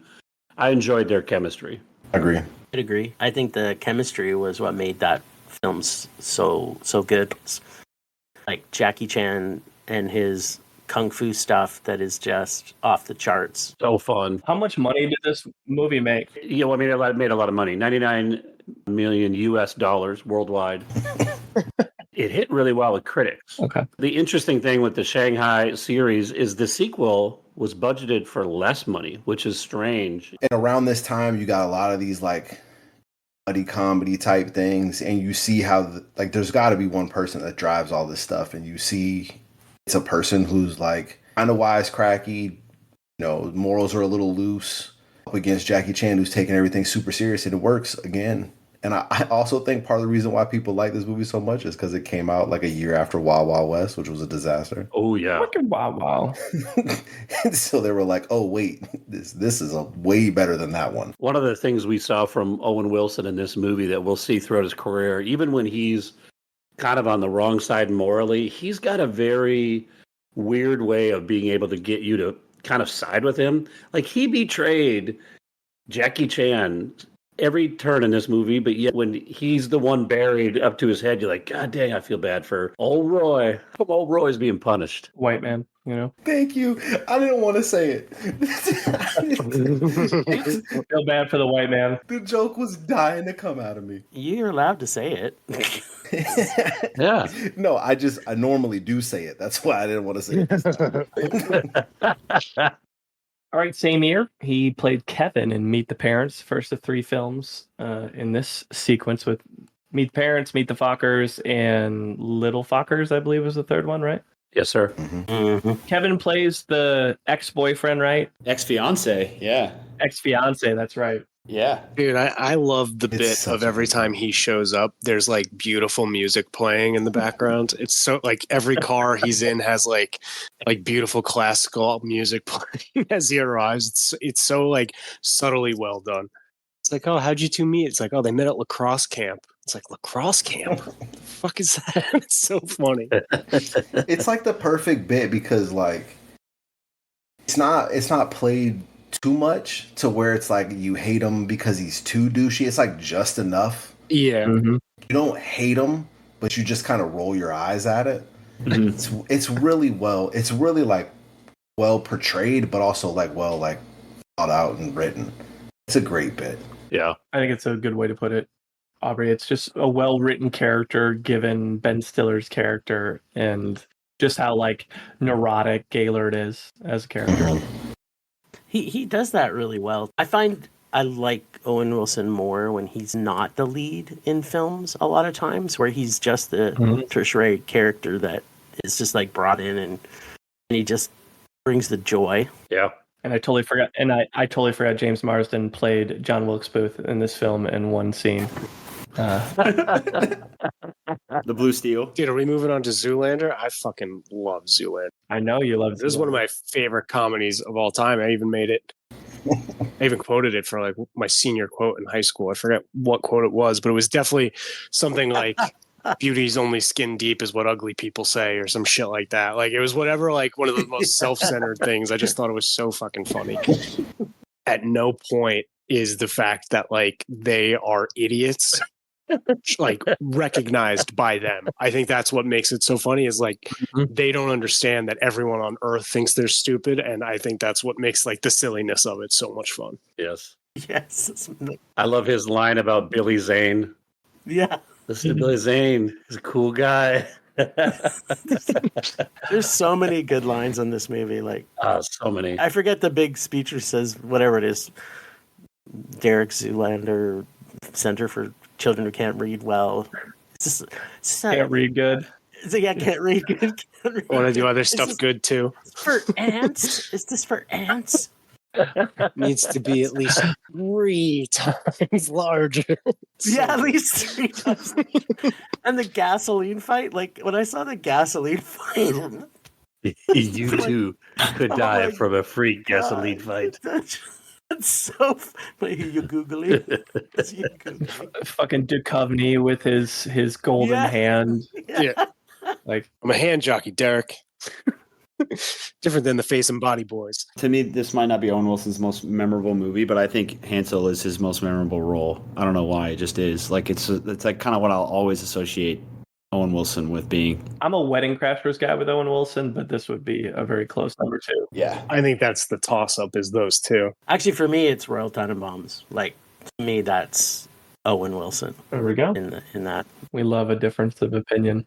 I enjoyed their chemistry. Agree. I'd agree. I think the chemistry was what made that film so good. Like Jackie Chan and his kung fu stuff that is just off the charts. So fun. how much money did this movie make? Yeah, well, I mean, it made a lot of money. $99 million US worldwide. It hit really well with critics. Okay. The interesting thing with the Shanghai series is the sequel was budgeted for less money, which is strange. And around this time, you got a lot of these like buddy comedy type things, and you see how like there's got to be one person that drives all this stuff, and you see it's a person who's like kind of wisecracky, morals are a little loose, up against Jackie Chan, who's taking everything super serious, and it works again. And I also think part of the reason why people like this movie so much is because it came out like a year after Wild Wild West, which was a disaster. Oh, yeah. Fucking wow. So they were like, oh, wait, this is a way better than that one. One of the things we saw from Owen Wilson in this movie that we'll see throughout his career, even when he's kind of on the wrong side morally, he's got a very weird way of being able to get you to kind of side with him. Like he betrayed Jackie Chan every turn in this movie, but yet when he's the one buried up to his head, you're like, God dang, I feel bad for old Roy. Old Roy's being punished. White man, Thank you. I didn't want to say it. Feel bad for the white man. The joke was dying to come out of me. You're allowed to say it. Yeah. No, I normally do say it. That's why I didn't want to say it. All right, same year, he played Kevin in Meet the Parents, first of 3 films in this sequence with Meet the Parents, Meet the Fockers, and Little Fockers, I believe was the third one, right? Yes, sir. Mm-hmm. Kevin plays the ex-boyfriend, right? Ex-fiance, yeah. Ex-fiance, that's right. Yeah. Dude, I love the It's bit such of a every good time he shows up, there's like beautiful music playing in the background. It's so like every car he's in has like beautiful classical music playing as he arrives. It's so like subtly well done. It's like, oh, how'd you two meet? It's like, oh, they met at lacrosse camp. It's like lacrosse camp. What the fuck is that? It's so funny. It's like the perfect bit because like it's not played too much to where it's like you hate him because he's too douchey. It's like just enough. Yeah. Mm-hmm. You don't hate him, but you just kind of roll your eyes at it. Mm-hmm. It's really like well portrayed, but also like well like thought out and written. It's a great bit. Yeah. I think it's a good way to put it, Aubrey. It's just a well-written character given Ben Stiller's character and just how like neurotic Gaylord is as a character. He does that really well. I find I like Owen Wilson more when he's not the lead in films a lot of times, where he's just the tertiary character that is just like brought in and he just brings the joy. Yeah. And I totally forgot. And I totally forgot James Marsden played John Wilkes Booth in this film in one scene. The Blue Steel. Dude, are we moving on to Zoolander? I fucking love Zoolander. I know you love This is one of my favorite comedies of all time. I even made it. I even quoted it for like my senior quote in high school. I forget what quote it was, but it was definitely something like "Beauty's only skin deep is what ugly people say," or some shit like that. Like it was whatever, like one of the most self-centered things. I just thought it was so fucking funny. At no point is the fact that like they are idiots like recognized by them. I think that's what makes it so funny is like they don't understand that everyone on earth thinks they're stupid, and I think that's what makes like the silliness of it so much fun. Yes. Yes. I love his line about Billy Zane. Yeah. Listen to Billy Zane. He's a cool guy. There's so many good lines in this movie. Like, so many. I forget the big speech that says whatever it is. Derek Zoolander Center for Children Who Can't Read Well. It's just Can't read good. Can't read good. Want to do other stuff good too? For ants? Is this for ants? Needs to be at least 3 times larger. Yeah, at least 3 times. And the gasoline fight, like when I saw the gasoline fight, You too could die from a freak gasoline fight. That's so. You Google it. Fucking Duchovny with his golden hand. Yeah. Like I'm a hand jockey, Derek. Different than the Face and Body Boys. To me, this might not be Owen Wilson's most memorable movie, but I think Hansel is his most memorable role. I don't know why, it just is. Like it's like kind of what I'll always associate Owen Wilson with being. I'm a Wedding Crashers guy with Owen Wilson, but this would be a very close number 2. Yeah. I think that's the toss-up is those two. Actually, for me, it's Royal Tenenbaums. Like to me, that's Owen Wilson. There we go. In that, We love a difference of opinion.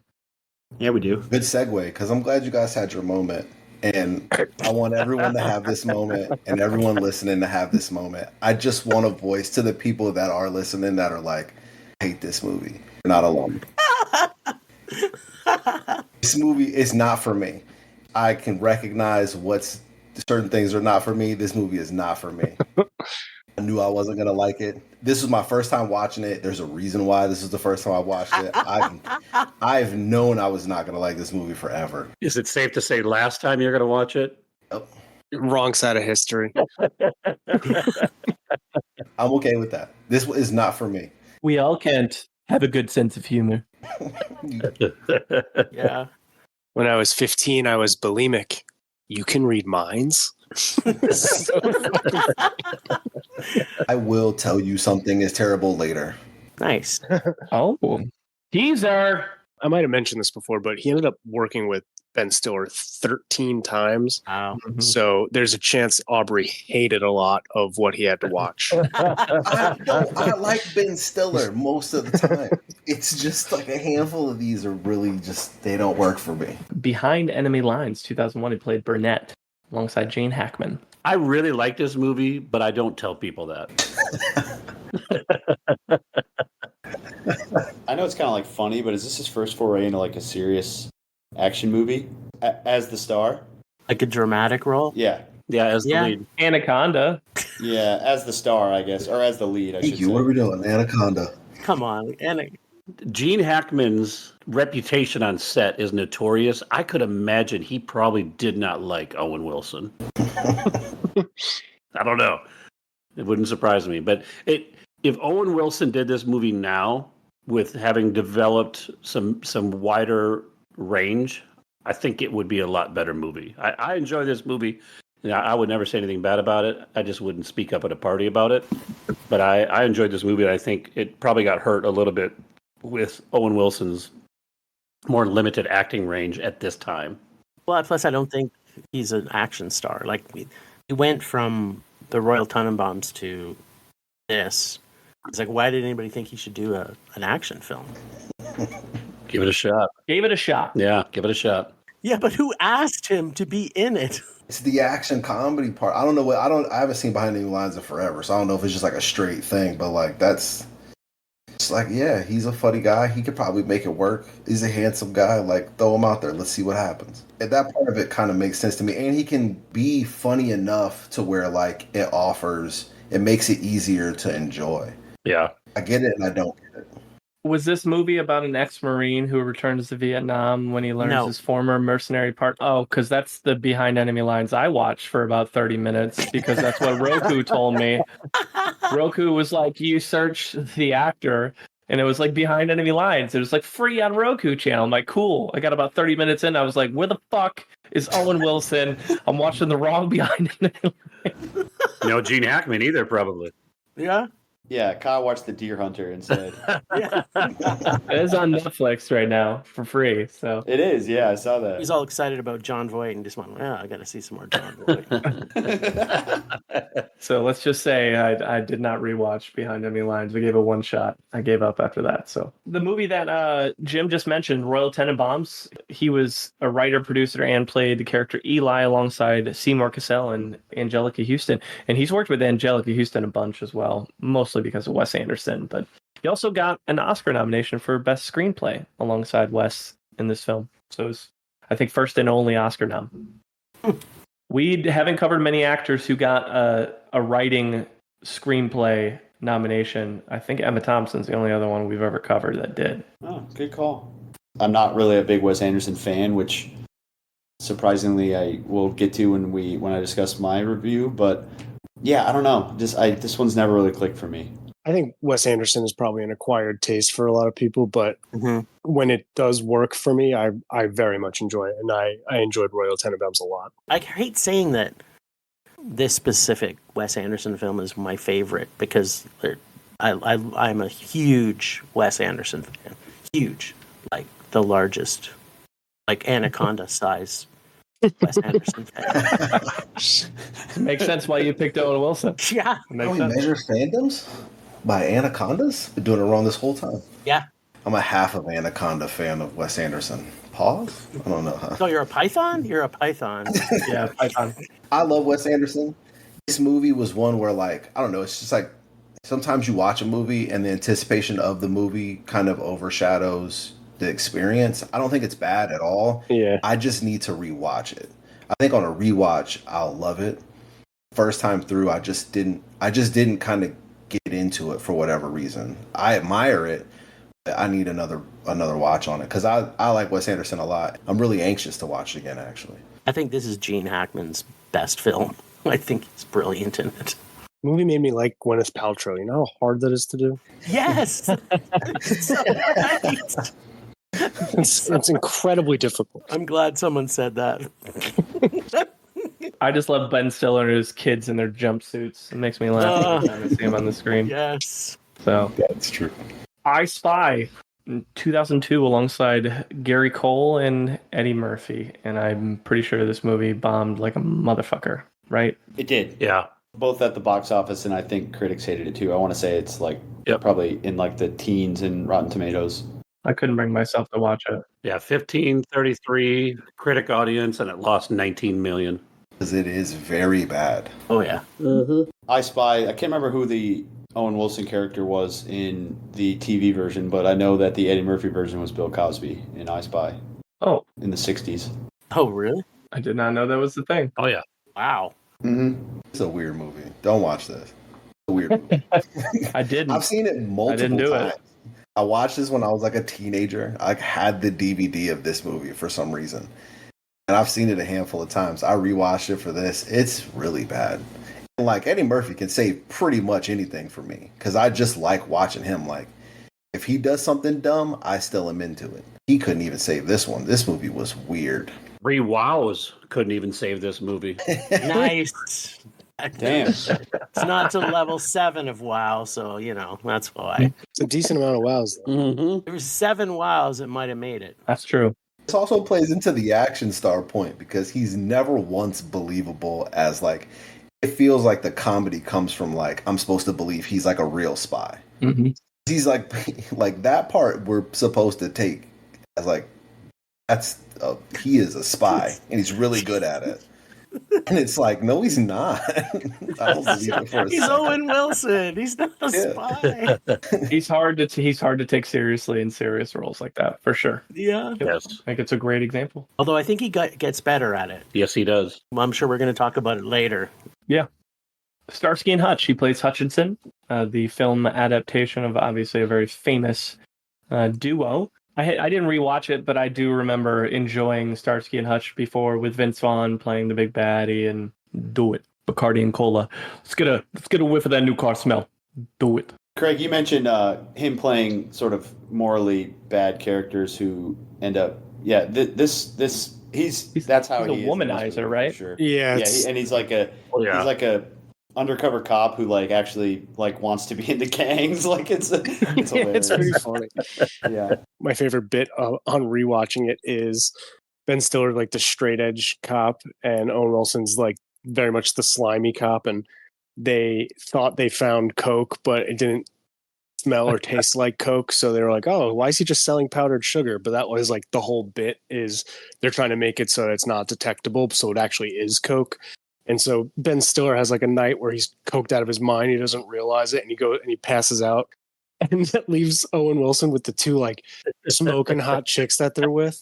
Yeah, we do. Good segue, because I'm glad you guys had your moment. And I want everyone to have this moment and everyone listening to have this moment. I just want a voice to the people that are listening that are like, I hate this movie. You're not alone. This movie is not for me. I can recognize what's certain things are not for me. This movie is not for me. I knew I wasn't going to like it. This was my first time watching it. There's a reason why this is the first time I watched it. I've known I was not going to like this movie forever. Is it safe to say last time you're going to watch it? Yep. Wrong side of history. I'm okay with that. This is not for me. We all can't have a good sense of humor. yeah. When I was 15, I was bulimic. You can read minds? I will tell you something is terrible later. Nice. Oh, teaser. I might have mentioned this before, but he ended up working with Ben Stiller 13 times. Wow. So there's a chance Aubrey hated a lot of what he had to watch. I like Ben Stiller most of the time. It's just like a handful of these are really just, they don't work for me. Behind Enemy Lines, 2001, he played Burnett alongside Gene Hackman. I really like this movie, but I don't tell people that. I know it's kind of like funny, but is this his first foray into like a serious action movie as the star? Like a dramatic role? Yeah. Yeah, as the lead. Anaconda. Yeah, as the star, I guess, or as the lead, I should say. What are we doing? Anaconda. Come on. Gene Hackman's reputation on set is notorious. I could imagine he probably did not like Owen Wilson. I don't know. It wouldn't surprise me. But if Owen Wilson did this movie now, with having developed some wider range, I think it would be a lot better movie. I enjoy this movie. I would never say anything bad about it. I just wouldn't speak up at a party about it. But I enjoyed this movie. And I think it probably got hurt a little bit with Owen Wilson's more limited acting range at this time. Well, plus I don't think he's an action star. Like we went from the Royal Tenenbaums to this. It's like, why did anybody think he should do an action film? Give it a shot. Gave it a shot. Yeah, give it a shot. Yeah, but who asked him to be in it? It's the action comedy part. I don't know I haven't seen Behind Enemy Lines in forever, so I don't know if it's just like a straight thing, but like it's like, yeah, he's a funny guy. He could probably make it work. He's a handsome guy. Like, throw him out there. Let's see what happens. And that part of it kind of makes sense to me. And he can be funny enough to where like it makes it easier to enjoy. Yeah. I get it and I don't get it. Was this movie about an ex-Marine who returns to Vietnam when he learns his former mercenary part? Oh, because that's the Behind Enemy Lines I watched for about 30 minutes because that's what Roku told me. Roku was like, you search the actor, and it was like Behind Enemy Lines. It was like free on Roku channel. I'm like, cool. I got about 30 minutes in. I was like, where the fuck is Owen Wilson? I'm watching the wrong Behind Enemy Lines. No Gene Hackman either, probably. Yeah. Yeah, Kyle watched The Deer Hunter instead. Yeah. It is on Netflix right now for free. So It is, yeah, I saw that. He's all excited about John Voight and just went, I got to see some more John Voight. So let's just say I did not rewatch Behind Enemy Lines. We gave it one shot. I gave up after that. So the movie that Jim just mentioned, Royal Tenenbaums, he was a writer, producer, and played the character Eli alongside Seymour Cassell and Angelica Houston. And he's worked with Angelica Houston a bunch as well, mostly because of Wes Anderson. But he also got an Oscar nomination for Best Screenplay alongside Wes in this film. So it was, I think, first and only Oscar nom. We haven't covered many actors who got a writing screenplay nomination. I think Emma Thompson's the only other one we've ever covered that did. Oh, good call. I'm not really a big Wes Anderson fan, which surprisingly I will get to when I discuss my review. But yeah, I don't know. This one's never really clicked for me. I think Wes Anderson is probably an acquired taste for a lot of people, but when it does work for me, I very much enjoy it, and I enjoyed Royal Tenenbaums a lot. I hate saying that this specific Wes Anderson film is my favorite because I'm a huge Wes Anderson fan. Huge. Like the largest, like Anaconda size Wes Anderson fan. Makes sense why you picked Owen Wilson. Yeah. How we measure fandoms? By Anacondas? Been doing it wrong this whole time. Yeah. I'm a half of Anaconda fan of Wes Anderson. Pause? I don't know. Huh? So you're a Python? You're a Python. Yeah, Python. I love Wes Anderson. This movie was one where, like, I don't know, it's just like sometimes you watch a movie and the anticipation of the movie kind of overshadows the experience. I don't think it's bad at all. Yeah. I just need to rewatch it. I think on a rewatch, I'll love it. First time through, I just didn't kind of get into it for whatever reason. I admire it, but I need another watch on it because I like Wes Anderson a lot. I'm really anxious to watch it again, actually. I think this is Gene Hackman's best film. I think he's brilliant in it. The movie made me like Gwyneth Paltrow. You know how hard that is to do? Yes! It's so right. It's incredibly difficult. I'm glad someone said that. I just love Ben Stiller and his kids in their jumpsuits. It makes me laugh every time I see him on the screen. Yes. So That's true. I Spy in 2002 alongside Gary Cole and Eddie Murphy. And I'm pretty sure this movie bombed like a motherfucker, right? It did. Yeah. Both at the box office, and I think critics hated it too. I want to say it's like probably in like the teens in Rotten Tomatoes. I couldn't bring myself to watch it. Yeah, 1533 critic audience, and it lost 19 million. Because it is very bad. Oh, yeah. I Spy, I can't remember who the Owen Wilson character was in the TV version, but I know that the Eddie Murphy version was Bill Cosby in I Spy. Oh. In the 60s. Oh, really? I did not know that was the thing. Oh, yeah. Wow. It's a weird movie. Don't watch this. It's a weird movie. I didn't. I've seen it multiple times. I watched this when I was like a teenager. I had the DVD of this movie for some reason. And I've seen it a handful of times. I rewatched it for this. It's really bad. And like Eddie Murphy can say pretty much anything for me. Because I just like watching him. Like, if he does something dumb, I still am into it. He couldn't even save this one. This movie was weird. 3 wows couldn't even save this movie. Nice. Damn. It's not to level 7 of WoW, so that's why. It's a decent amount of wows, though. Mm-hmm. There was 7 WoWs that might have made it. That's true. This also plays into the action star point because he's never once believable as like, it feels like the comedy comes from like, I'm supposed to believe he's like a real spy. Mm-hmm. He's like that part we're supposed to take as like, he is a spy and he's really good at it. And it's like, no, he's not. I don't believe it for a He's second. Owen Wilson. He's not a spy. He's hard to take seriously in serious roles like that, for sure. Yeah. Yes. I think it's a great example. Although I think he gets better at it. Yes, he does. Well, I'm sure we're going to talk about it later. Yeah. Starsky and Hutch. He plays Hutchinson, the film adaptation of obviously a very famous duo. I didn't rewatch it, but I do remember enjoying Starsky and Hutch before with Vince Vaughn playing the big baddie and do it. Bacardi and cola. Let's get a whiff of that new car smell. Do it. Craig, you mentioned him playing sort of morally bad characters who end up. Yeah, that's how he's he a is. womanizer, right? Sure. Yeah, And he's like a undercover cop who like actually like wants to be in the gangs. Like it's hilarious. it's pretty funny. Yeah. My favorite bit on rewatching it is Ben Stiller, like the straight edge cop, and Owen Wilson's like very much the slimy cop, and they thought they found Coke, but it didn't smell or taste like Coke, so they were like, "Oh, why is he just selling powdered sugar?" But that was like the whole bit is they're trying to make it so it's not detectable, so it actually is Coke. And so Ben Stiller has like a night where he's coked out of his mind. He doesn't realize it. And he passes out. And that leaves Owen Wilson with the 2 like smoking hot chicks that they're with.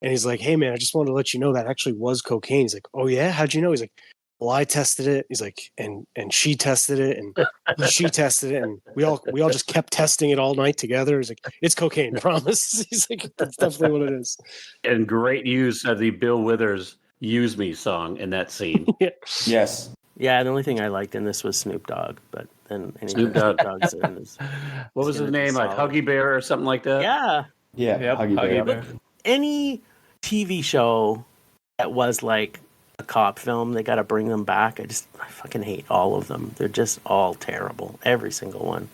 And he's like, "Hey man, I just wanted to let you know that actually was cocaine." He's like, "Oh yeah? How'd you know?" He's like, "Well, I tested it." He's like, and she tested it, and she tested it, and we all just kept testing it all night together. He's like, "It's cocaine, promise." He's like, "That's definitely what it is." And great use of the Bill Withers "Use Me" song in that scene. Yeah. Yes. Yeah, the only thing I liked in this was Snoop Dogg, but then Snoop Dogg. Dogg's in is What was his name? Like solid. Huggy Bear or something like that? Yeah. Yeah. Yep, Huggy Huggy Bear. Bear. Any TV show that was like a cop film, they got to bring them back. I fucking hate all of them. They're just all terrible. Every single one.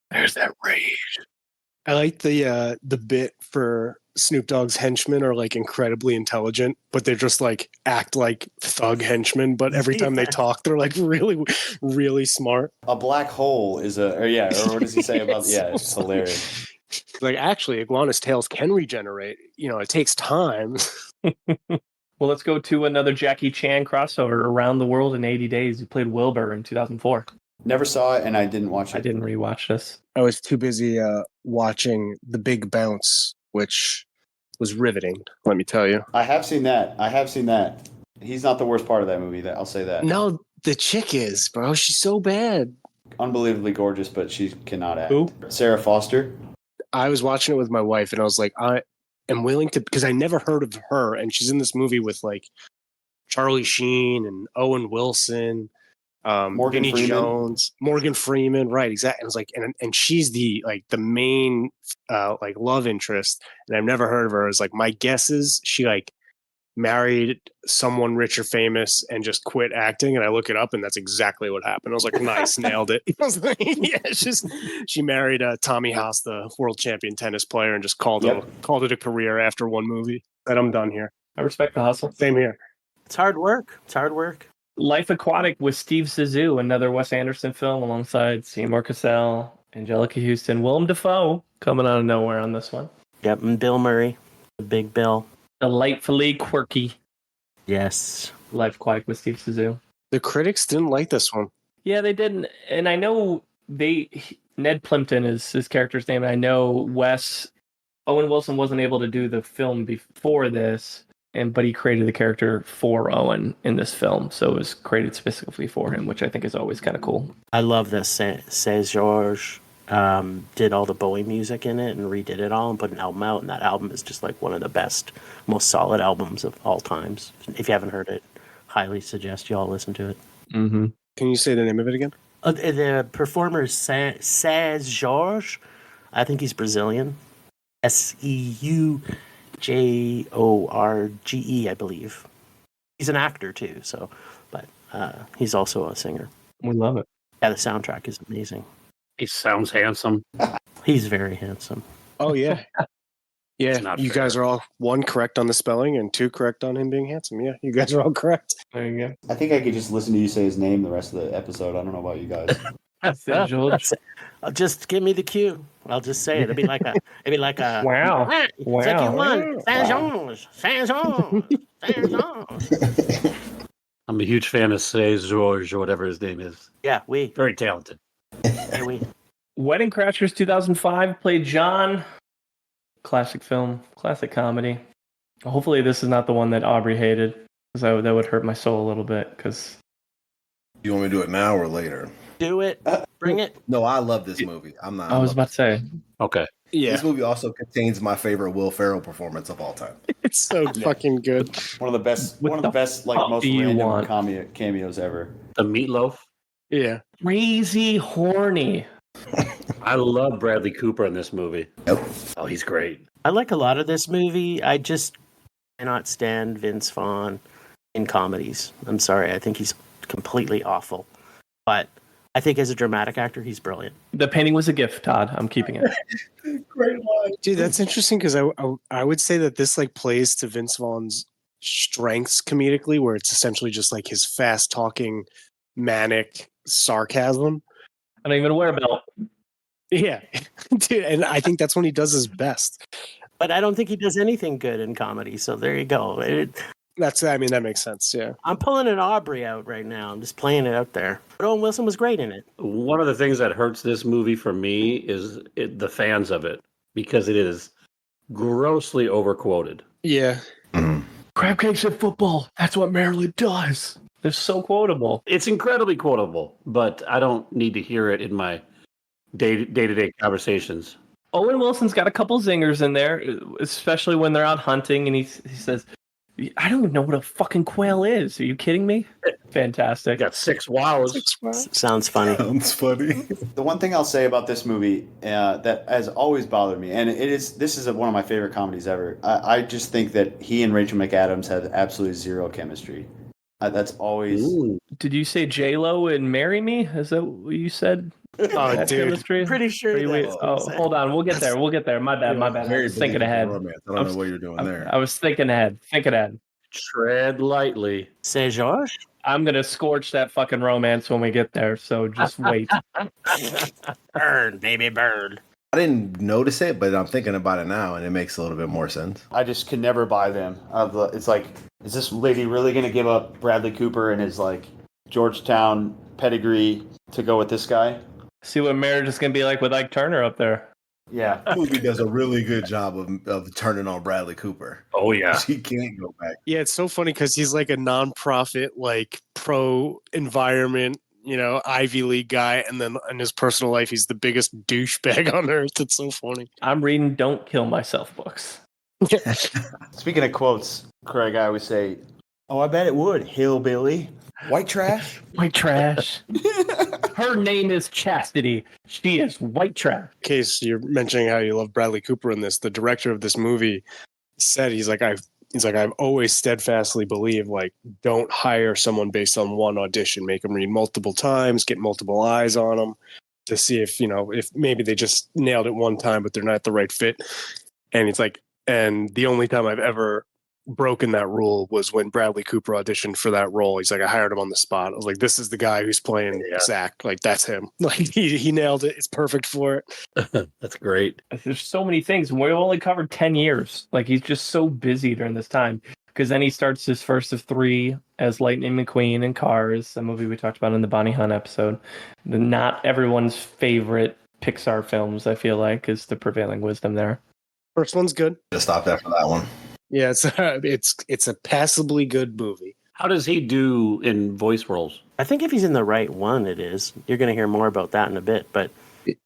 There's that rage. I like the bit for Snoop Dogg's henchmen are like incredibly intelligent, but they're just like act like thug henchmen. But every time they talk, they're like really, really smart. A black hole is or what does he say about? Yeah, it's hilarious. Like actually, iguanas' tails can regenerate. It takes time. Well, let's go to another Jackie Chan crossover, Around the World in 80 Days. He played Wilbur in 2004. Never saw it, and I didn't watch it. I didn't rewatch this. I was too busy watching The Big Bounce, which was riveting. Let me tell you. I have seen that. He's not the worst part of that movie. I'll say that. No, the chick is, bro. She's so bad. Unbelievably gorgeous, but she cannot act. Who? Sarah Foster. I was watching it with my wife, and I was like, I am willing to, because I never heard of her, and she's in this movie with like Charlie Sheen and Owen Wilson, Morgan Vinnie Freeman. Jones, Morgan Freeman, right? Exactly. And I was like, and she's the main like love interest, and I've never heard of her. It's like my guess is she like married someone rich or famous and just quit acting. And I look it up, and that's exactly what happened. I was like, nice, nailed it. I was like, yeah, she married Tommy Haas, the world champion tennis player, and just called it a career after one movie. And I'm done here. I respect the hustle. Same here. It's hard work. Life Aquatic with Steve Zissou, another Wes Anderson film alongside Seymour Cassell, Angelica Houston, Willem Dafoe coming out of nowhere on this one. Yep, and Bill Murray, the big Bill. Delightfully quirky. Yes. Life Aquatic with Steve Zissou. The critics didn't like this one. Yeah, they didn't. And I know Ned Plimpton is his character's name. And I know Owen Wilson wasn't able to do the film before this, but he created the character for Owen in this film. So it was created specifically for him, which I think is always kind of cool. I love this. Says George did all the Bowie music in it and redid it all and put an album out. And that album is just like one of the best, most solid albums of all times. If you haven't heard it, highly suggest you all listen to it. Mm-hmm. Can you say the name of it again? The performer Says George. I think he's Brazilian. Seujorge, I believe. He's an actor too, but he's also a singer. We love it. Yeah, the soundtrack is amazing. He sounds handsome. He's very handsome. Oh yeah. Yeah, not you fair. guys are all 1 correct on the spelling and 2 correct on him being handsome. Yeah, you guys are all correct. There you go. I think I could just listen to you say his name the rest of the episode. I don't know about you guys. George. Just give me the cue. I'll just say it. It'd be like a. Wow. It's like you won. Saint-Georges. I'm a huge fan of George or whatever his name is. Yeah, we. Very talented. Yeah, we. Wedding Crashers 2005 played John. Classic film, classic comedy. Hopefully this is not the one that Aubrey hated, because that would hurt my soul a little bit. Because You want me to do it now or later? Do it. Bring it. No, I love this movie. I'm not. I was about to say, Okay. Yeah, This movie also contains my favorite Will Ferrell performance of all time. it's so fucking good. One of the best, What one of the the best, like fuck most do you random want? cameos ever. The Meatloaf. Yeah. crazy horny. I love Bradley Cooper in this movie. Yep. Oh, he's great. I like a lot of this movie. I just cannot stand Vince Vaughn in comedies. I'm sorry. I think he's completely awful. But I think as a dramatic actor, he's brilliant. The painting was a gift, Todd. I'm keeping it. Great line. Dude, that's interesting because I would say that this like plays to Vince Vaughn's strengths comedically, where it's essentially just like his fast talking, manic sarcasm. I don't even wear a belt. Yeah. Dude, and I think that's when he does his best. But I don't think he does anything good in comedy. So there you go. That makes sense. Yeah. I'm pulling an Aubrey out right now. I'm just playing it out there. But Owen Wilson was great in it. One of the things that hurts this movie for me is the fans of it, because it is grossly overquoted. Yeah. Crab cakes and football. That's what Maryland does. They're so quotable. It's incredibly quotable, but I don't need to hear it in my day-to-day conversations. Owen Wilson's got a couple zingers in there, especially when they're out hunting, and he says, I don't even know what a fucking quail is. Are you kidding me? Fantastic. Got 6 wows. Sounds funny. Sounds funny. The one thing I'll say about this movie that has always bothered me, and this is one of my favorite comedies ever. I just think that he and Rachel McAdams had absolutely zero chemistry. That's always. Ooh. Did you say J-Lo and Marry Me? Is that what you said? Oh, That dude. chemistry? Pretty sure Wait, that's what oh, I said. hold on. We'll get there. My bad. I was thinking ahead. Romance. I don't know what you're doing there. I was thinking ahead. Tread lightly. Saint George? I'm going to scorch that fucking romance when we get there, so just wait. Burn, baby, burn. I didn't notice it, but I'm thinking about it now, and it makes a little bit more sense. I just can never buy them. It's like, is this lady really going to give up Bradley Cooper and his like Georgetown pedigree to go with this guy? See what marriage is going to be like with Ike Turner up there. Yeah. The movie does a really good job of turning on Bradley Cooper. Oh, yeah. He can't go back. Yeah, it's so funny because he's like a nonprofit, like pro environment, Ivy League guy, and then in his personal life, he's the biggest douchebag on earth. It's so funny. I'm reading Don't Kill Myself books. Speaking of quotes, Craig, I always say, "Oh, I bet it would, hillbilly, white trash." White trash. Her name is Chastity. She is white trash. In case you're mentioning how you love Bradley Cooper in this, the director of this movie said I've always steadfastly believed, like, don't hire someone based on one audition. Make them read multiple times, get multiple eyes on them to see if maybe they just nailed it one time, but they're not the right fit. And it's like, and the only time I've ever broken that rule was when Bradley Cooper auditioned for that role. He's like, I hired him on the spot. I was like, this is the guy who's playing Zach. Like, that's him. Like, he nailed it. It's perfect for it. That's great. There's so many things. We've only covered 10 years. Like, he's just so busy during this time. Because then he starts his first of 3 as Lightning McQueen in Cars, a movie we talked about in the Bonnie Hunt episode. Not everyone's favorite Pixar films, I feel like, is the prevailing wisdom there. First one's good. Just stopped after that one. Yeah, it's a passably good movie. How does he do in voice roles? I think if he's in the right one, it is. You're going to hear more about that in a bit. But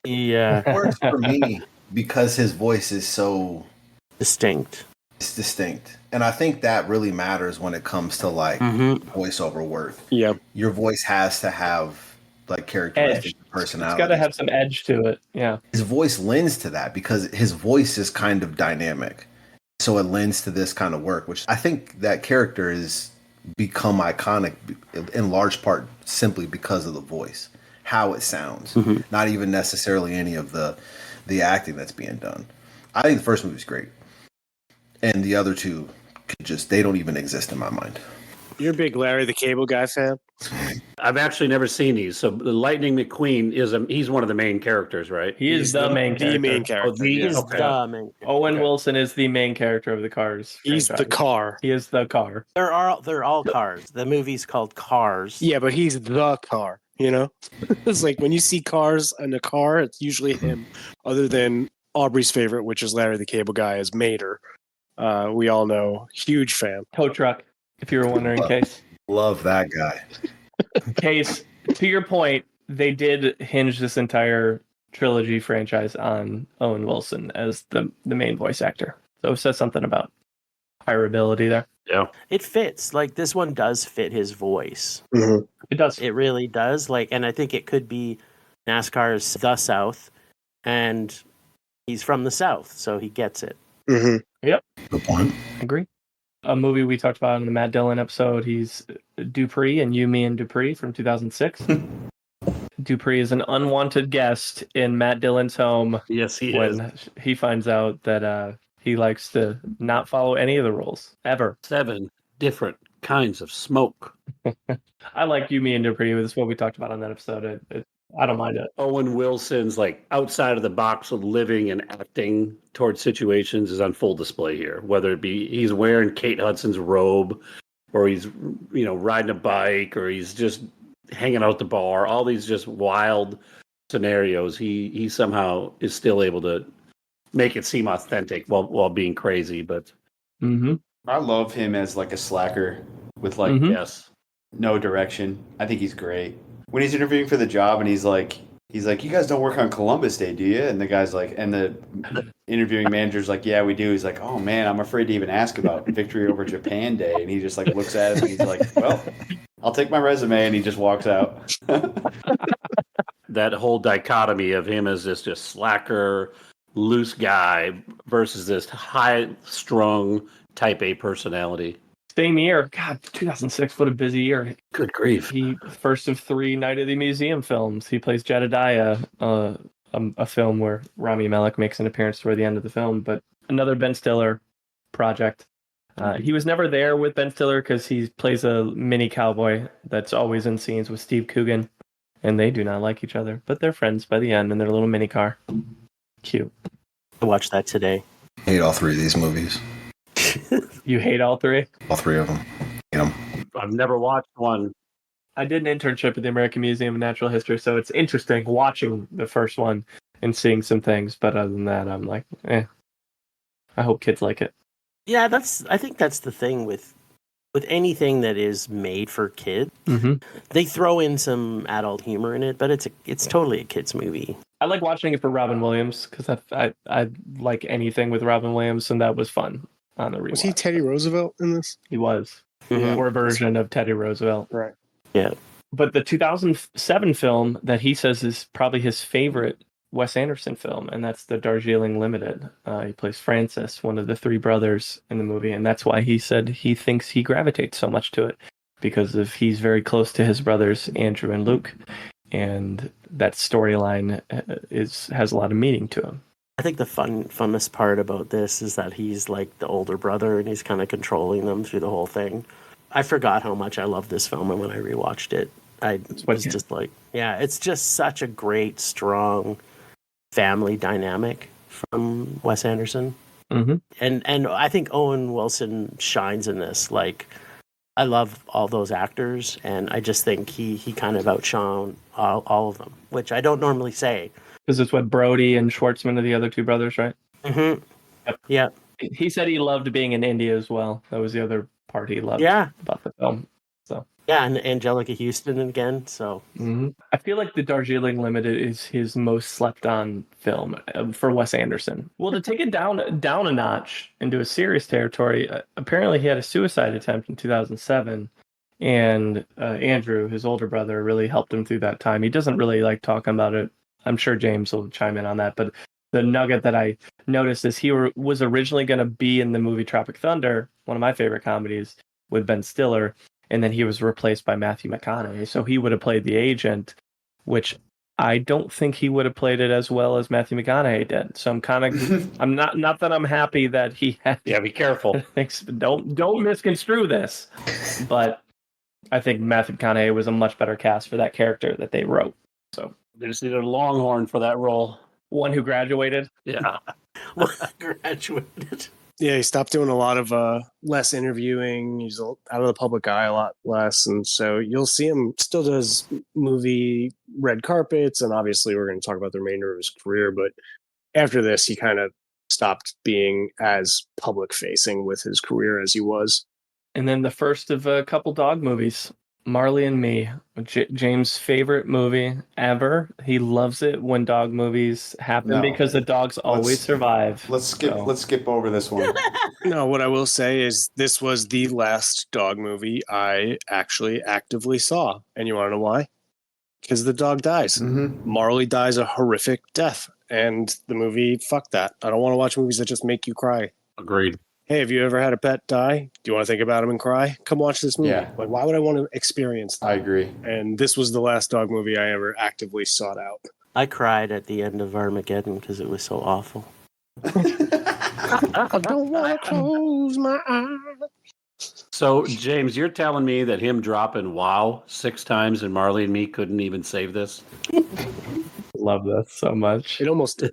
It works for me because his voice is so distinct. it's distinct. And I think that really matters when it comes to like voiceover work. Yeah. Your voice has to have like characteristics, Edge. personality. It's got to have some edge to it. Yeah. His voice lends to that because his voice is kind of dynamic. So it lends to this kind of work, which I think that character has become iconic in large part simply because of the voice, how it sounds, not even necessarily any of the acting that's being done. I think the first movie's great. And the other two they don't even exist in my mind. You're a big Larry the Cable Guy fan? I've actually never seen these. So the Lightning McQueen he's one of the main characters, right? He is the main character. The main character. He's Okay. the main character. Owen Wilson is the main character of the Cars. He's franchise. the car. He is the car. They're all Cars. The movie's called Cars. Yeah, but he's the car, you know? It's like when you see Cars in a car, it's usually him, other than Aubrey's favorite, which is Larry the Cable Guy, is Mater. We all know, huge fan. Tow truck, if you were wondering, Case. Love that guy. Case, to your point, they did hinge this entire trilogy franchise on Owen Wilson as the main voice actor. So it says something about hireability there. Yeah. It fits. Like, this one does fit his voice. Mm-hmm. It does. It really does. Like, and I think it could be NASCAR's the South, and he's from the South, so he gets it. Mm-hmm. Good point. Agree. A movie we talked about in the Matt Dillon episode, he's Dupree and You, Me, and Dupree from 2006. Dupree is an unwanted guest in Matt Dillon's home. Yes, he is. When he finds out that he likes to not follow any of the rules, ever. 7 different kinds of smoke. I like You, Me, and Dupree. This is what we talked about on that episode. I don't mind it. Owen Wilson's like outside of the box of living and acting towards situations is on full display here. Whether it be he's wearing Kate Hudson's robe, or he's riding a bike, or he's just hanging out at the bar. All these just wild scenarios. He somehow is still able to make it seem authentic while being crazy. But I love him as like a slacker with like yes, no direction. I think he's great. When he's interviewing for the job and he's like, you guys don't work on Columbus Day, do you? And the guy's like, and the interviewing manager's like, yeah, we do. He's like, oh man, I'm afraid to even ask about victory over Japan Day. And he just like looks at him and he's like, well, I'll take my resume, and he just walks out. that whole dichotomy of him as this just slacker, loose guy versus this high-strung Type A personality. Same year. God, 2006, what a busy year. Good grief. He first of 3 Night at the Museum films. He plays Jedediah, a film where Rami Malek makes an appearance toward the end of the film, but another Ben Stiller project. He was never there with Ben Stiller because he plays a mini cowboy that's always in scenes with Steve Coogan, and they do not like each other, but they're friends by the end in their little mini car. Cute. I watched that today. I hate all 3 of these movies. You hate all 3? All 3 of them. Hate them. I've never watched one. I did an internship at the American Museum of Natural History, so it's interesting watching the first one and seeing some things, but other than that, I'm like, I hope kids like it. Yeah, I think that's the thing with anything that is made for kids. Mm-hmm. They throw in some adult humor in it, but it's totally a kids movie. I like watching it for Robin Williams because I like anything with Robin Williams, and that was fun on the rewatch. Was he Teddy Roosevelt in this? He was. Mhm. Or a version of Teddy Roosevelt. Right. Yeah. But the 2007 film that he says is probably his favorite Wes Anderson film, and that's the Darjeeling Limited. He plays Francis, one of the 3 brothers in the movie, and that's why he said he thinks he gravitates so much to it, because he's very close to his brothers, Andrew and Luke, and that storyline has a lot of meaning to him. I think the funnest part about this is that he's like the older brother, and he's kind of controlling them through the whole thing. I forgot how much I loved this film, and when I rewatched it, I was just like, yeah, it's just such a great, strong family dynamic from Wes Anderson. Mm-hmm. And I think Owen Wilson shines in this. Like, I love all those actors, and I just think he kind of outshone all of them, which I don't normally say. Because it's what Brody and Schwartzman are the other 2 brothers, right? Mm-hmm. Yep. Yeah. He said he loved being in India as well. That was the other part he loved about the film. So yeah, and Angelica Houston again. So I feel like the Darjeeling Limited is his most slept on film for Wes Anderson. Well, to take it down a notch into a serious territory, apparently he had a suicide attempt in 2007, And Andrew, his older brother, really helped him through that time. He doesn't really like talking about it. I'm sure James will chime in on that. But the nugget that I noticed is he was originally going to be in the movie Tropic Thunder, one of my favorite comedies, with Ben Stiller. And then he was replaced by Matthew McConaughey. So he would have played the agent, which I don't think he would have played it as well as Matthew McConaughey did. So I'm kind of, I'm not that I'm happy that he had. Yeah, be careful. Don't misconstrue this. But I think Matthew McConaughey was a much better cast for that character that they wrote. So They just needed a Longhorn for that role. one who graduated. Yeah. Graduated. Yeah, he stopped doing a lot of less interviewing. He's out of the public eye a lot less, and so you'll see him still does movie red carpets, and obviously we're going to talk about the remainder of his career. But after this, he kind of stopped being as public facing with his career as he was. And then the first of a couple dog movies, Marley and Me, James' favorite movie ever. He loves it when dog movies happen because the dogs always survive. Let's skip over this one. No, what I will say is this was the last dog movie I actually actively saw, and you want to know why? Because the dog dies. Mm-hmm. Marley dies a horrific death, and the movie, fuck that. I don't want to watch movies that just make you cry. Agreed. Hey, have you ever had a pet die? Do you want to think about him and cry? Come watch this movie. Yeah. Like, why would I want to experience that? I agree. And this was the last dog movie I ever actively sought out. I cried at the end of Armageddon because it was so awful. I don't want to close my eyes. So, James, you're telling me that him dropping "wow" 6 times and Marley and Me couldn't even save this? Love that so much. It almost,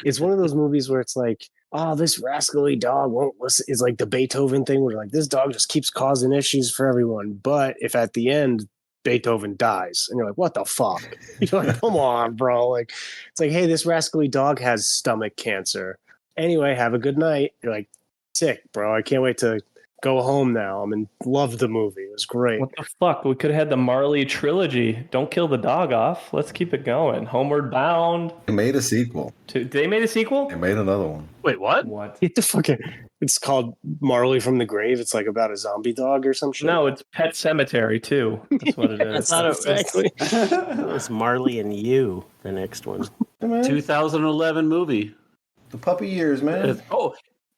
it's one of those movies where it's like, oh, this rascally dog won't listen. It's like the Beethoven thing where like this dog just keeps causing issues for everyone. But if at the end Beethoven dies and you're like, what the fuck? You're like, come on, bro. Like, it's like, hey, this rascally dog has stomach cancer. Anyway, have a good night. You're like, sick, bro. I can't wait to go home now. Love the movie. It was great. What the fuck? We could have had the Marley trilogy. Don't kill the dog off. Let's keep it going. Homeward Bound. They made a sequel. They made a sequel? They made another one. Wait, what? What? Get the fucking. It's called Marley from the Grave. It's like about a zombie dog or some shit. No, it's Pet Cemetery too. That's what it is. That's not exactly. It was Marley and You, the next one. 2011 movie. The puppy years, man.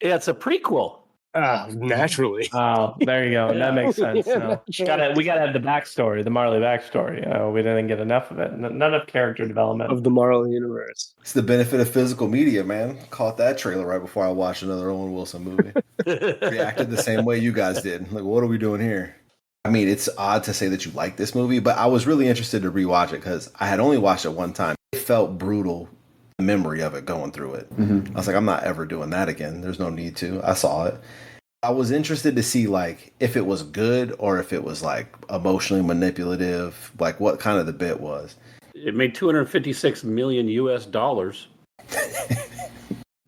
It's a prequel. Naturally. Oh, there you go. That makes sense. Yeah, No. naturally. We gotta have the backstory, the Marley backstory. We didn't get enough of it. Not enough character development. Of the Marley universe. It's the benefit of physical media, man. Caught that trailer right before I watched another Owen Wilson movie. Reacted the same way you guys did. Like, what are we doing here? I mean, it's odd to say that you like this movie, but I was really interested to rewatch it because I had only watched it one time. It felt brutal, the memory of it going through it. Mm-hmm. I was like, I'm not ever doing that again. There's no need to. I saw it. I was interested to see like if it was good or if it was like emotionally manipulative, like what kind of the bit was. It made $256 million US.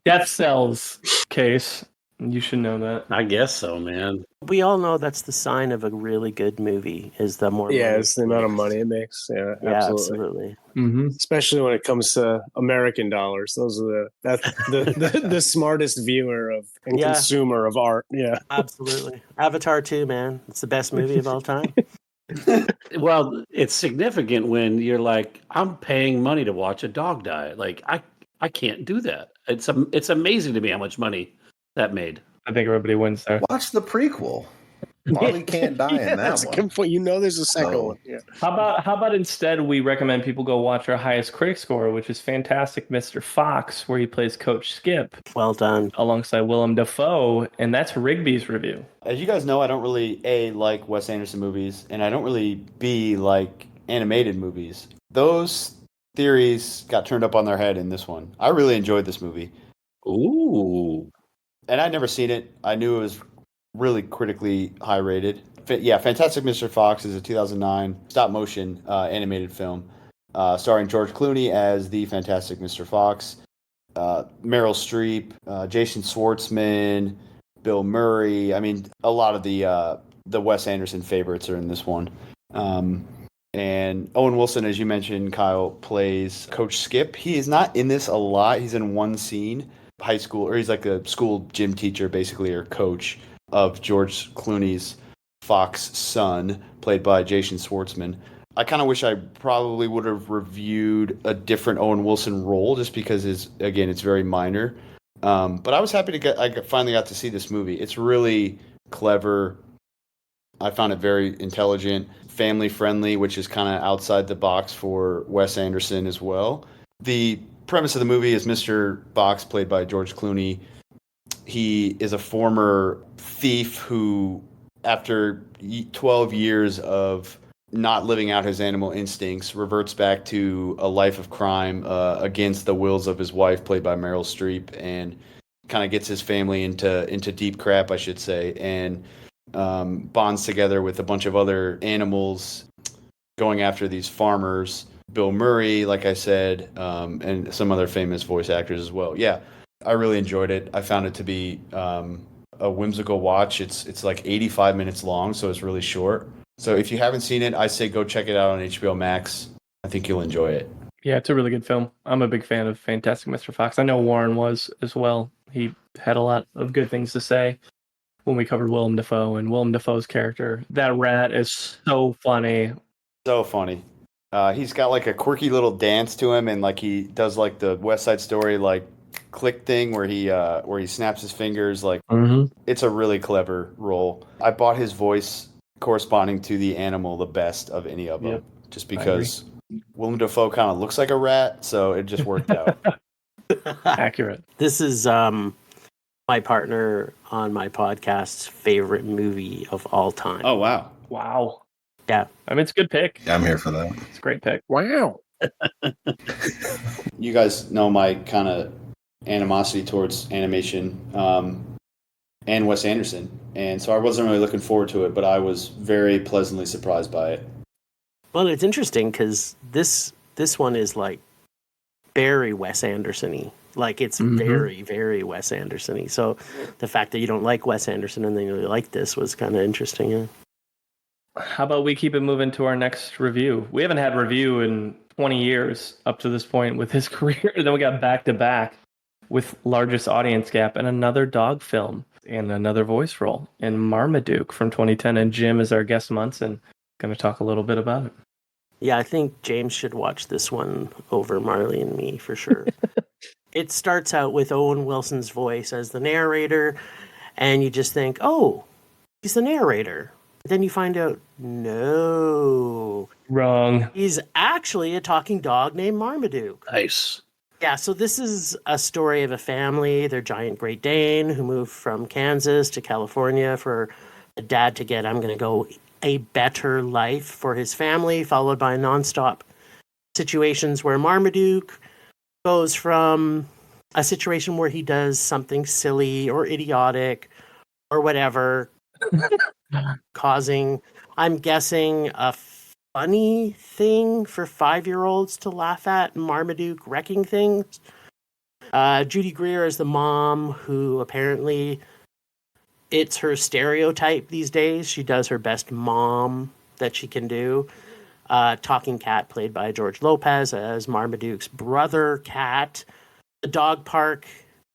Death Cells case. You should know that. I guess so, man. We all know that's the sign of a really good movie is the more Yeah, money it's the amount of money it makes. Yeah, Yeah, absolutely. absolutely. Mm-hmm. Especially when it comes to American dollars. Those are the smartest viewer of and Yeah. consumer of art. Yeah. Absolutely. Avatar 2, man. It's the best movie of all time. Well, it's significant when you're like, I'm paying money to watch a dog die. Like, I can't do that. It's amazing to me how much money that made. I think everybody wins there. Watch the prequel. Marley can't die in that That's a one. good point. You know there's a second So- one. Yeah. How about instead we recommend people go watch our highest critic score, which is Fantastic Mr. Fox, where he plays Coach Skip Well done. alongside Willem Dafoe, and that's Rigby's review. As you guys know, I don't really like Wes Anderson movies, and I don't really like animated movies. Those theories got turned up on their head in this one. I really enjoyed this movie, Ooh. and I'd never seen it. I knew it was really critically high rated. Yeah, Fantastic Mr. Fox is a 2009 stop motion animated film starring George Clooney as the Fantastic Mr. Fox, Meryl Streep, Jason Schwartzman, Bill Murray. I mean, a lot of the Wes Anderson favorites are in this one. And Owen Wilson, as you mentioned, Kyle, plays Coach Skip. He is not in this a lot. He's in one scene, high school, or he's like a school gym teacher, basically, or coach of George Clooney's Fox's son, played by Jason Schwartzman. I kind of wish I probably would have reviewed a different Owen Wilson role, just because it's very minor. But I was happy I finally got to see this movie. It's really clever. I found it very intelligent, family friendly, which is kind of outside the box for Wes Anderson as well. The premise of the movie is Mr. Fox, played by George Clooney. He is a former thief who, after 12 years of not living out his animal instincts, reverts back to a life of crime against the wills of his wife, played by Meryl Streep, and kind of gets his family into deep crap, I should say, and bonds together with a bunch of other animals going after these farmers. Bill Murray, like I said, and some other famous voice actors as well. Yeah, I really enjoyed it. I found it to be a whimsical watch. It's like 85 minutes long, so it's really short. So if you haven't seen it, I say go check it out on HBO Max. I think you'll enjoy it. Yeah, it's a really good film. I'm a big fan of Fantastic Mr. Fox. I know Warren was as well. He had a lot of good things to say when we covered Willem Dafoe and Willem Dafoe's character. That rat is so funny. So funny. He's got like a quirky little dance to him, and like he does like the West Side Story like click thing where he snaps his fingers. Like It's a really clever role. I bought his voice corresponding to the animal the best of any of them, just because Willem Dafoe kind of looks like a rat, so it just worked out. Accurate. This is my partner on my podcast's favorite movie of all time. Oh, wow. Wow. Yeah. I mean, it's a good pick. Yeah, I'm here for that. It's a great pick. Wow. You guys know my kind of animosity towards animation and Wes Anderson, and so I wasn't really looking forward to it, but I was very pleasantly surprised by it. Well, it's interesting because this one is like very Wes Anderson-y. Like it's very, very Wes Anderson-y. So the fact that you don't like Wes Anderson and then you really like this was kind of interesting. Yeah. How about we keep it moving to our next review? We haven't had a review in 20 years up to this point with his career. Then we got back to back with largest audience gap and another dog film and another voice role in Marmaduke from 2010. And Jim is our guest Munson. Going to talk a little bit about it. Yeah, I think James should watch this one over Marley and me for sure. It starts out with Owen Wilson's voice as the narrator, and you just think, oh, he's the narrator. But then you find out, no. Wrong. He's actually a talking dog named Marmaduke. Nice. Yeah, so this is a story of a family, their giant Great Dane, who moved from Kansas to California for a dad to get, I'm going to go, a better life for his family, followed by nonstop situations where Marmaduke goes from a situation where he does something silly or idiotic or whatever, causing, I'm guessing, a funny thing for 5-year-olds to laugh at, Marmaduke wrecking things. Judy Greer is the mom who apparently it's her stereotype these days. She does her best mom that she can do. Talking Cat, played by George Lopez as Marmaduke's brother cat. The dog park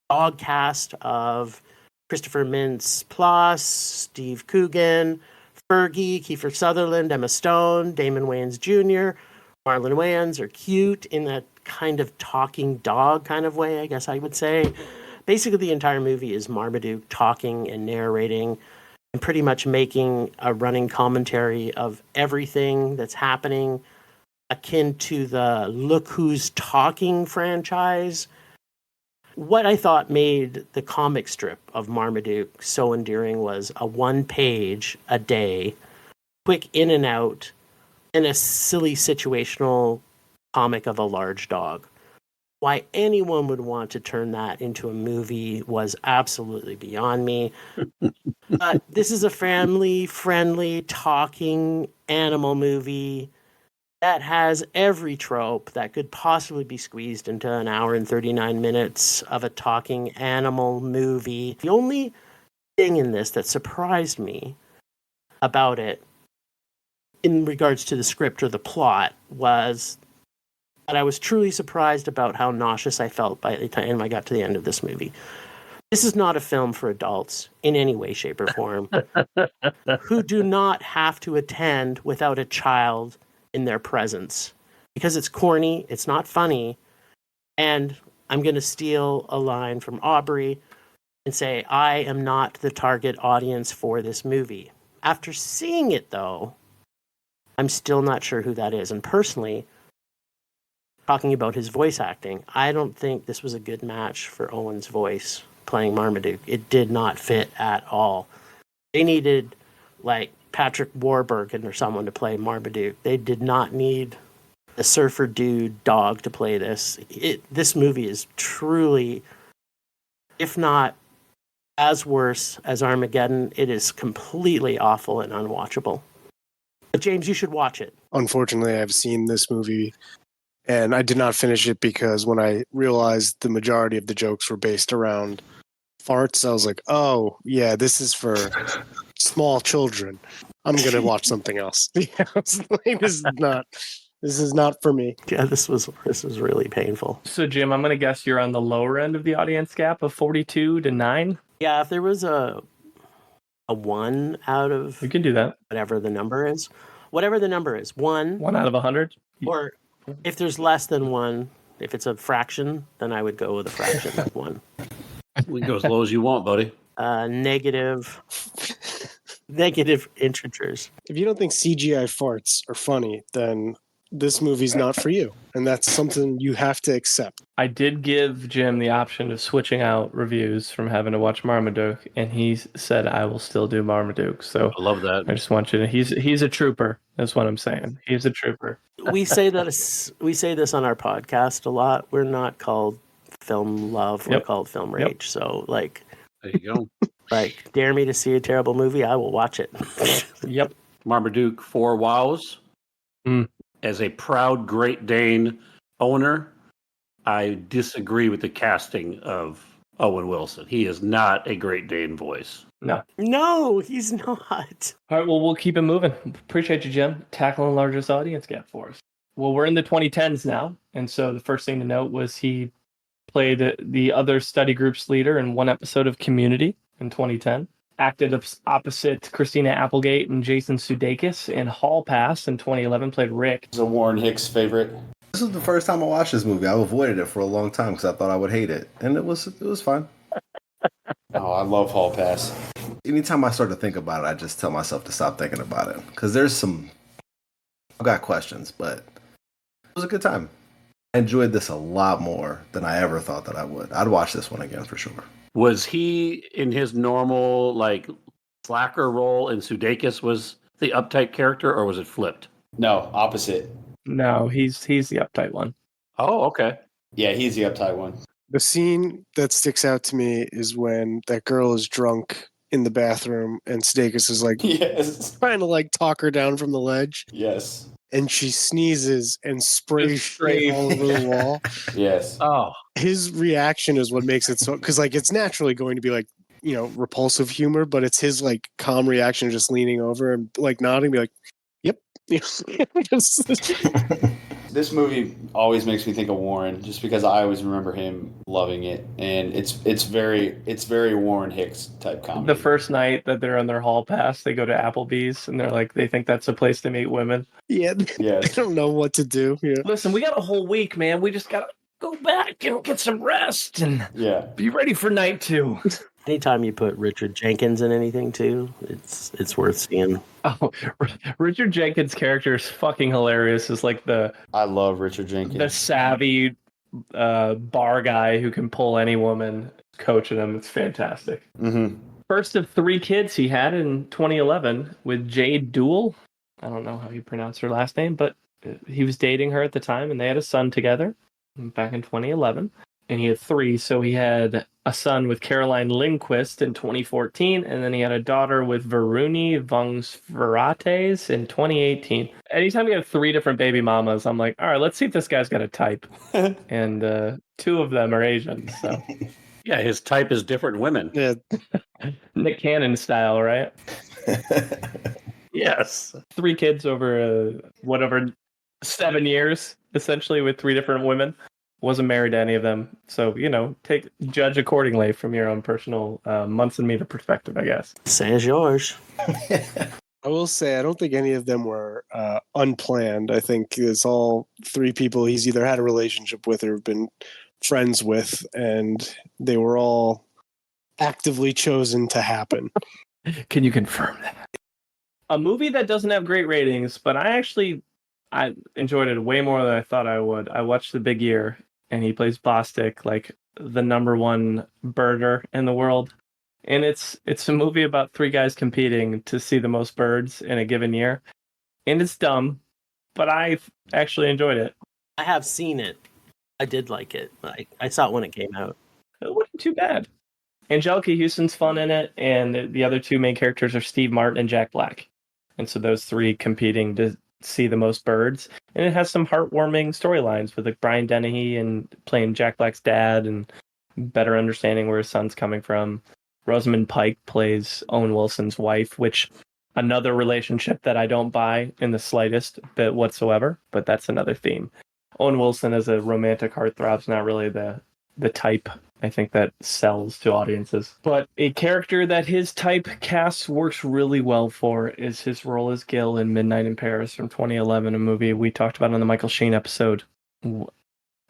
dog cast of Christopher Mintz-Plasse, Steve Coogan, Fergie, Kiefer Sutherland, Emma Stone, Damon Wayans Jr., Marlon Wayans are cute in that kind of talking dog kind of way, I guess I would say. Basically, the entire movie is Marmaduke talking and narrating and pretty much making a running commentary of everything that's happening, akin to the Look Who's Talking franchise. What I thought made the comic strip of Marmaduke so endearing was a 1-page a day, quick in and out, and a silly situational comic of a large dog. Why anyone would want to turn that into a movie was absolutely beyond me. But this is a family-friendly, talking animal movie that has every trope that could possibly be squeezed into an hour and 39 minutes of a talking animal movie. The only thing in this that surprised me about it, in regards to the script or the plot, was that I was truly surprised about how nauseous I felt by the time I got to the end of this movie. This is not a film for adults in any way, shape, or form who do not have to attend without a child in their presence because it's corny, it's not funny, and I'm going to steal a line from Aubrey and say, I am not the target audience for this movie. After seeing it, though, I'm still not sure who that is. And personally, talking about his voice acting, I don't think this was a good match for Owen's voice playing Marmaduke. It did not fit at all. They needed, like, Patrick Warburton or someone to play Marmaduke. They did not need a surfer dude dog to play this. This movie is truly, if not as worse as Armageddon, it is completely awful and unwatchable. But James, you should watch it. Unfortunately, I've seen this movie, and I did not finish it because when I realized the majority of the jokes were based around farts, I was like, oh, yeah, this is for small children. I'm going to watch something else. This is not for me. Yeah, this was really painful. So, Jim, I'm going to guess you're on the lower end of the audience gap of 42 to 9. Yeah, if there was a 1 out of... You can do that. Whatever the number is. Whatever the number is. 1. 1 out of 100? Or if there's less than 1, if it's a fraction, then I would go with a fraction of 1. We can go as low as you want, buddy. Negative integers. If you don't think CGI farts are funny, then this movie's not for you. And that's something you have to accept. I did give Jim the option of switching out reviews from having to watch Marmaduke, and he said I will still do Marmaduke. So I love that. I just want you to. He's a trooper. That's what I'm saying. He's a trooper. We say this on our podcast a lot. We're not called Film Love. We're called Film Rage. Yep. So like, there you go. Like, dare me to see a terrible movie, I will watch it. Yep. Marmaduke 4 wows. As a proud Great Dane owner, I disagree with the casting of Owen Wilson. He is not a Great Dane voice. No, he's not. All right, well, we'll keep it moving. Appreciate you, Jim. Tackling the largest audience gap for us. Well, we're in the 2010s now, and so the first thing to note was he played the other study group's leader in one episode of Community in 2010. Acted opposite Christina Applegate and Jason Sudeikis in Hall Pass in 2011. Played Rick. It's a Warren Hicks favorite. This was the first time I watched this movie. I avoided it for a long time because I thought I would hate it, and it was fun. Oh, I love Hall Pass. Anytime I start to think about it, I just tell myself to stop thinking about it because I've got questions, but it was a good time. I enjoyed this a lot more than I ever thought that I would. I'd watch this one again for sure. Was he in his normal, like, slacker role and Sudeikis was the uptight character, or was it flipped? No, opposite. No, he's the uptight one. Oh, okay. Yeah, he's the uptight one. The scene that sticks out to me is when that girl is drunk in the bathroom and Sudeikis is like trying to like talk her down from the ledge. Yes. And she sneezes and sprays shit all over the wall. Yes. Oh. His reaction is what makes it so, because like it's naturally going to be like, you know, repulsive humor, but it's his like calm reaction, just leaning over and like nodding, be like, "Yep." This movie always makes me think of Warren, just because I always remember him loving it, and it's very Warren Hicks type comedy. The first night that they're on their hall pass, they go to Applebee's, and they're like, they think that's a place to meet women. Yeah, they don't know what to do. Yeah. Listen, we got a whole week, man. We just gotta go back and get some rest and be ready for night 2. Anytime you put Richard Jenkins in anything too, it's worth seeing. Oh, Richard Jenkins' character is fucking hilarious. Is like I love Richard Jenkins, the savvy bar guy who can pull any woman, coaching them. It's fantastic. Mm-hmm. First of 3 kids he had in 2011 with Jade Duell. I don't know how you pronounce her last name, but he was dating her at the time, and they had a son together back in 2011. And he had 3, so he had a son with Caroline Lindquist in 2014, and then he had a daughter with Veruni Vangsverates in 2018. Anytime you have 3 different baby mamas, I'm like, all right, let's see if this guy's got a type. And 2 of them are Asian, so. Yeah, his type is different women. Yeah. Nick Cannon style, right? Yes. 3 kids over 7 years, essentially, with 3 different women. Wasn't married to any of them. So, judge accordingly from your own personal Munson Meter perspective, I guess. Say as yours. I will say, I don't think any of them were unplanned. I think it's all three people he's either had a relationship with or been friends with, and they were all actively chosen to happen. Can you confirm that? A movie that doesn't have great ratings, but I enjoyed it way more than I thought I would. I watched The Big Year, and he plays Bostic, like the number one birder in the world. And it's a movie about three guys competing to see the most birds in a given year. And it's dumb, but I actually enjoyed it. I have seen it. I did like it. I saw it when it came out. It wasn't too bad. Angelica Houston's fun in it, and the other two main characters are Steve Martin and Jack Black. And so those three competing to see the most birds. And it has some heartwarming storylines with like Brian Dennehy and playing Jack Black's dad and better understanding where his son's coming from. Rosamund Pike plays Owen Wilson's wife, which another relationship that I don't buy in the slightest bit whatsoever, but that's another theme. Owen Wilson as a romantic heartthrob's not really the type I think that sells to audiences. But a character that his type cast works really well for is his role as Gil in Midnight in Paris from 2011, a movie we talked about on the Michael Sheen episode.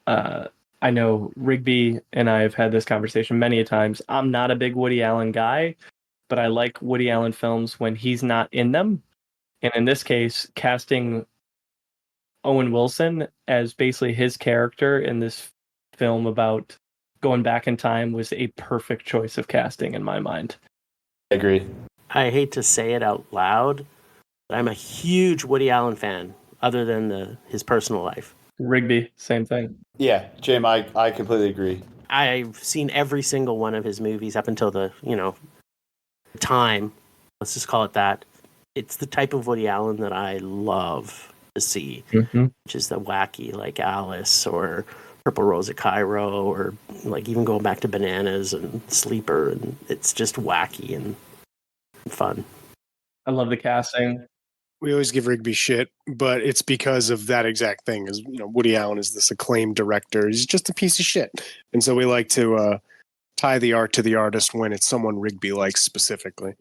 I know Rigby and I have had this conversation many a times. I'm not a big Woody Allen guy, but I like Woody Allen films when he's not in them. And in this case, casting Owen Wilson as basically his character in this film about going back in time was a perfect choice of casting in my mind. I agree. I hate to say it out loud, but I'm a huge Woody Allen fan, other than his personal life. Rigby, same thing. Yeah, Jim, I completely agree. I've seen every single one of his movies up until the time. Let's just call it that. It's the type of Woody Allen that I love to see, which is the wacky, like Alice or Purple Rose of Cairo, or like even going back to Bananas and Sleeper, and it's just wacky and fun. I love the casting. We always give Rigby shit, but it's because of that exact thing. Is Woody Allen is this acclaimed director. He's just a piece of shit, and so we like to tie the art to the artist when it's someone Rigby likes specifically.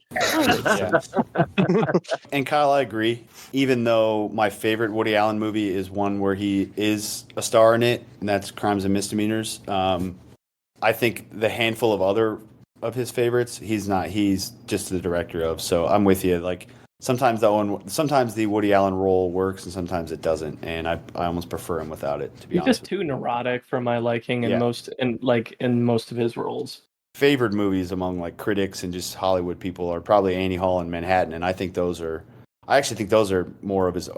And Kyle, I agree. Even though my favorite Woody Allen movie is one where he is a star in it, and that's Crimes and Misdemeanors. I think the handful of other of his favorites, he's not. He's just the director of. So I'm with you. Like sometimes the Woody Allen role works, and sometimes it doesn't. And I almost prefer him without it. To be honest, he's just too neurotic for my liking in most of his roles. Favorite movies among like critics and just Hollywood people are probably Annie Hall and Manhattan, and I actually think those are more of his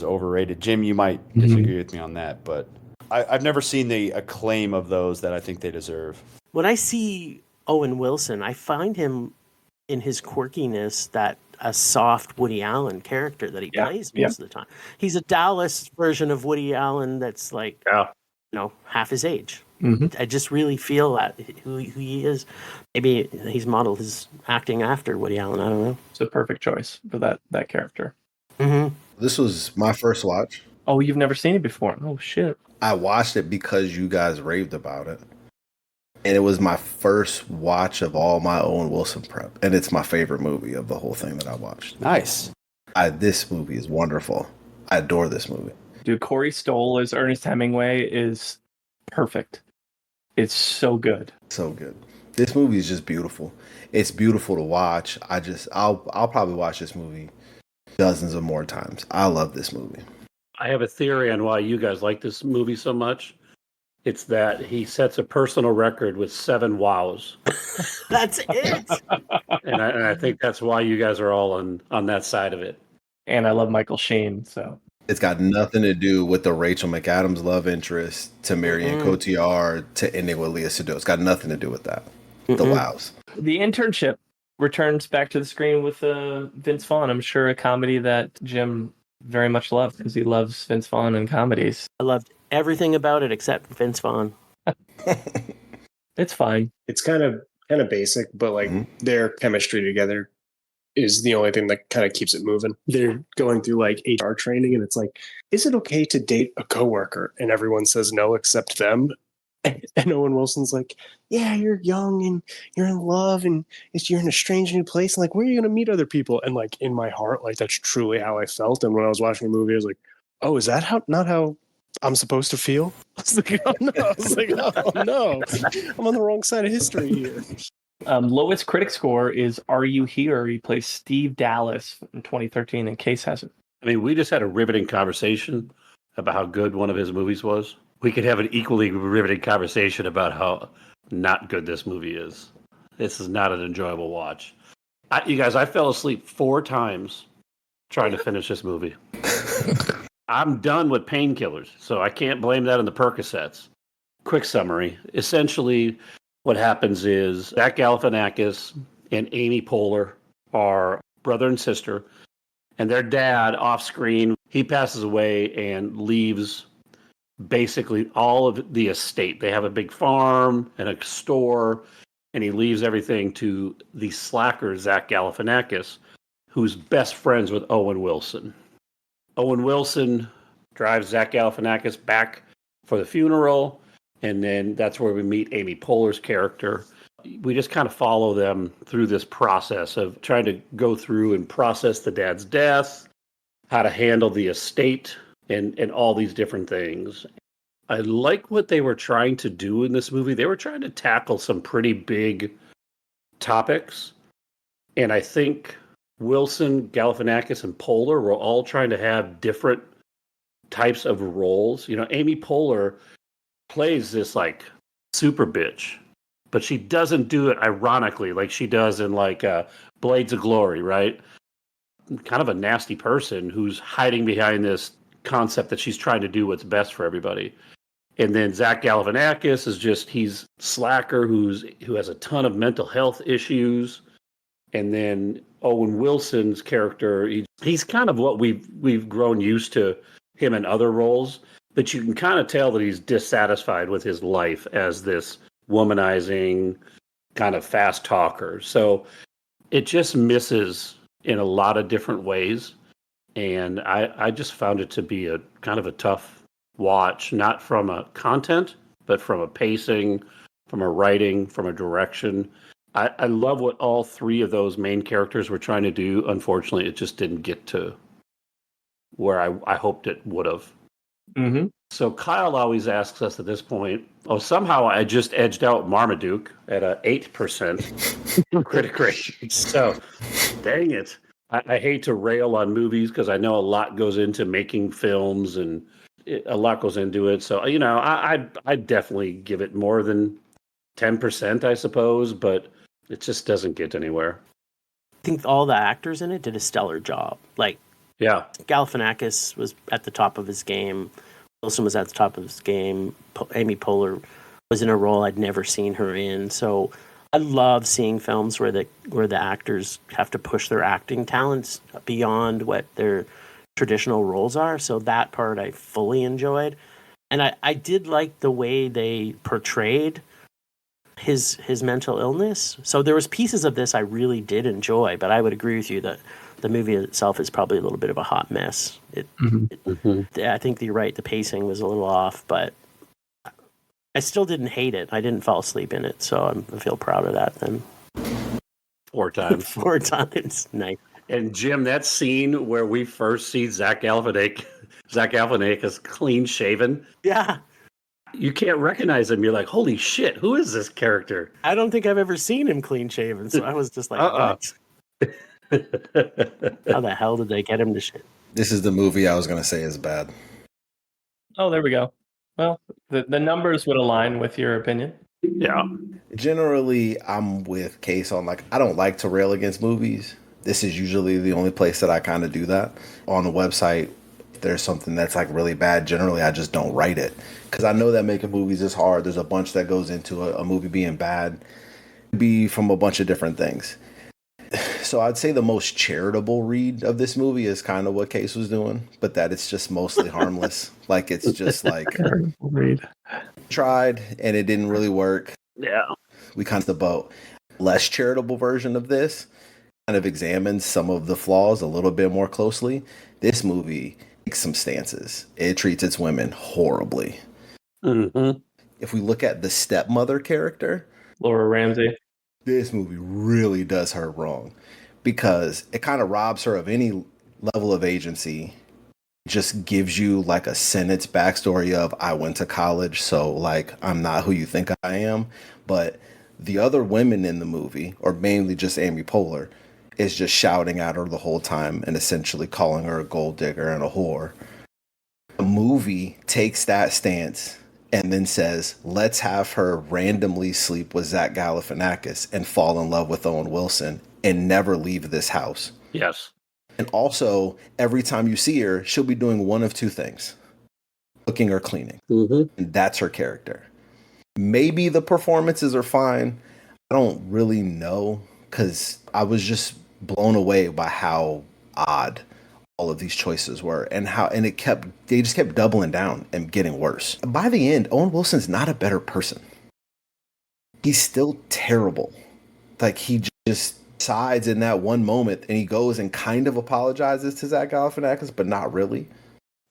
overrated. Jim, you might disagree with me on that, but I've never seen the acclaim of those that I think they deserve. When I see Owen Wilson, I find him in his quirkiness that a soft Woody Allen character that he plays most of the time. He's a Dallas version of Woody Allen that's like, half his age. I just really feel that who he is. Maybe he's modeled his acting after Woody Allen. I don't know. It's a perfect choice for that character. This was my first watch. Oh, you've never seen it before? Oh, shit. I watched it because you guys raved about it. And it was my first watch of all my Owen Wilson prep. And it's my favorite movie of the whole thing that I watched. Nice. This movie is wonderful. I adore this movie. Dude, Corey Stoll as Ernest Hemingway is perfect. It's so good. So good. This movie is just beautiful. It's beautiful to watch. I'll probably watch this movie dozens of more times. I love this movie. I have a theory on why you guys like this movie so much. It's that he sets a personal record with 7 wows. That's it. and I think that's why you guys are all on that side of it. And I love Michael Sheen, so. It's got nothing to do with the Rachel McAdams love interest to Marion Cotillard to ending with Leah Seydoux. It's got nothing to do with that. The wows. The Internship returns back to the screen with Vince Vaughn. I'm sure a comedy that Jim very much loved because he loves Vince Vaughn and comedies. I loved everything about it except Vince Vaughn. It's fine. It's kind of basic, but like their chemistry together is the only thing that kind of keeps it moving. They're going through like HR training, and it's like, is it okay to date a coworker? And everyone says no except them. And Owen Wilson's like, yeah, you're young and you're in love and you're in a strange new place. And like, where are you going to meet other people? And like in my heart, like that's truly how I felt. And when I was watching the movie, I was like, oh, is that not how I'm supposed to feel? I was like, oh no. I'm on the wrong side of history here. Lowest critic score is Are You Here? He plays Steve Dallas in 2013, and Case has it. I mean, we just had a riveting conversation about how good one of his movies was. We could have an equally riveting conversation about how not good this movie is. This is not an enjoyable watch. You guys, I fell asleep 4 times trying to finish this movie. I'm done with painkillers, so I can't blame that on the Percocets. Quick summary. Essentially, what happens is Zach Galifianakis and Amy Poehler are brother and sister, and their dad, off screen, he passes away and leaves basically all of the estate. They have a big farm and a store, and he leaves everything to the slacker, Zach Galifianakis, who's best friends with Owen Wilson. Owen Wilson drives Zach Galifianakis back for the funeral, and then that's where we meet Amy Poehler's character. We just kind of follow them through this process of trying to go through and process the dad's death, how to handle the estate, and all these different things. I like what they were trying to do in this movie. They were trying to tackle some pretty big topics, and I think Wilson, Galifianakis, and Poehler were all trying to have different types of roles. You know, Amy Poehler plays this like super bitch, but she doesn't do it ironically like she does in like Blades of Glory, right? Kind of a nasty person who's hiding behind this concept that she's trying to do what's best for everybody. And then Zach Galifianakis is just, he's slacker who has a ton of mental health issues. And then Owen Wilson's character, he's kind of what we've grown used to him in other roles, but you can kind of tell that he's dissatisfied with his life as this womanizing kind of fast talker. So it just misses in a lot of different ways. And I just found it to be a kind of a tough watch, not from a content, but from a pacing, from a writing, from a direction. I love what all 3 of those main characters were trying to do. Unfortunately, it just didn't get to where I hoped it would have. Mm-hmm. So Kyle always asks us at this point, somehow I just edged out Marmaduke at a 8% critic rating. So, dang it. I hate to rail on movies because I know a lot goes into making films and a lot goes into it. So, you know, I'd definitely give it more than 10%, I suppose, but it just doesn't get anywhere. I think all the actors in it did a stellar job. Like, yeah, Galifianakis was at the top of his game. Wilson was at the top of his game. Amy Poehler was in a role I'd never seen her in. So I love seeing films where the actors have to push their acting talents beyond what their traditional roles are. So that part I fully enjoyed. And I did like the way they portrayed his mental illness. So there was pieces of this I really did enjoy, but I would agree with you that the movie itself is probably a little bit of a hot mess. I think you're right. The pacing was a little off, but I still didn't hate it. I didn't fall asleep in it, so I feel proud of that then. 4 times. 4 times. Nice. And Jim, that scene where we first see Zach Galifianakis clean shaven. Yeah. You can't recognize him. You're like, holy shit, who is this character? I don't think I've ever seen him clean shaven, so I was just like, what? How the hell did they get him to shit? This is the movie I was going to say is bad. Oh, there we go. Well, the numbers would align with your opinion. Yeah. Generally, I'm with Case on I don't like to rail against movies. This is usually the only place that I kind of do that. On the website, if there's something that's really bad, generally I just don't write it. Because I know that making movies is hard. There's a bunch that goes into a movie being bad. It could be from a bunch of different things. So I'd say the most charitable read of this movie is kind of what Case was doing, but that it's just mostly harmless. It's just read. Tried and it didn't really work. Yeah. We kind of the boat. Less charitable version of this kind of examines some of the flaws a little bit more closely, this movie takes some stances. It treats its women horribly. Mm-hmm. If we look at the stepmother character, Laura Ramsey. this movie really does her wrong because it kind of robs her of any level of agency. Just gives you like a sentence backstory of I went to college, so like I'm not who you think I am. But the other women in the movie, or mainly just Amy Poehler, is just shouting at her the whole time and essentially calling her a gold digger and a whore. The movie takes that stance and then says, let's have her randomly sleep with Zach Galifianakis and fall in love with Owen Wilson and never leave this house. Yes. And also, every time you see her, she'll be doing one of two things: cooking or cleaning. Mm-hmm. And that's her character. Maybe the performances are fine. I don't really know, because I was just blown away by how odd all of these choices were and they just kept doubling down and getting worse. By the end, Owen Wilson's not a better person. He's still terrible. Like, he just sides in that one moment and he goes and kind of apologizes to Zach Galifianakis, but not really.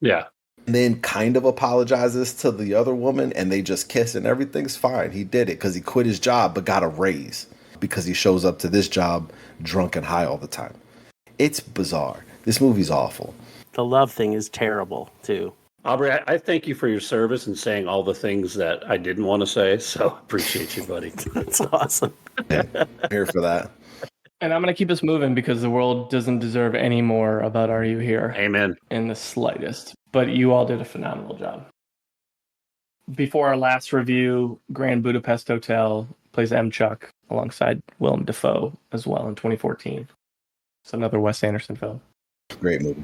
Yeah. And then kind of apologizes to the other woman and they just kiss and everything's fine. He did it because he quit his job but got a raise because he shows up to this job drunk and high all the time. It's bizarre. This movie's awful. The love thing is terrible, too. Aubrey, I thank you for your service and saying all the things that I didn't want to say, so appreciate you, buddy. That's awesome. Yeah, I'm here for that. And I'm going to keep us moving because the world doesn't deserve any more about Are You Here? Amen. In the slightest. But you all did a phenomenal job. Before our last review, Grand Budapest Hotel plays M. Chuck alongside Willem Dafoe as well in 2014. It's another Wes Anderson film. Great movie.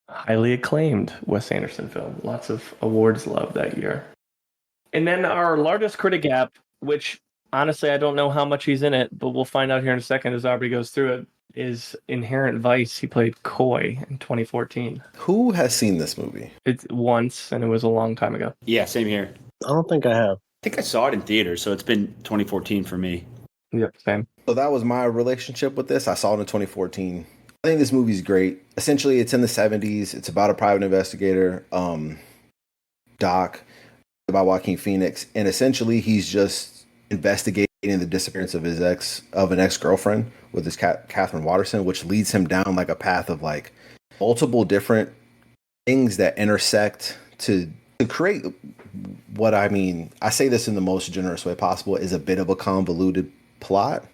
Highly acclaimed Wes Anderson film. Lots of awards love that year. And then our largest critic gap, which honestly I don't know how much he's in it, but we'll find out here in a second as Aubrey goes through it, is Inherent Vice. He played Coy in 2014. Who has seen this movie? It's once, and it was a long time ago. Yeah, same here. I don't think I have. I think I saw it in theater, so it's been 2014 for me. Yep, same. So that was my relationship with this. I saw it in 2014. I think this movie's great. Essentially, it's in the 70s. It's about a private investigator, Doc, about Joaquin Phoenix, and essentially he's just investigating the disappearance of an ex-girlfriend with his Catherine Watterson, which leads him down like a path of like multiple different things that intersect to create what I say this in the most generous way possible, is a bit of a convoluted plot.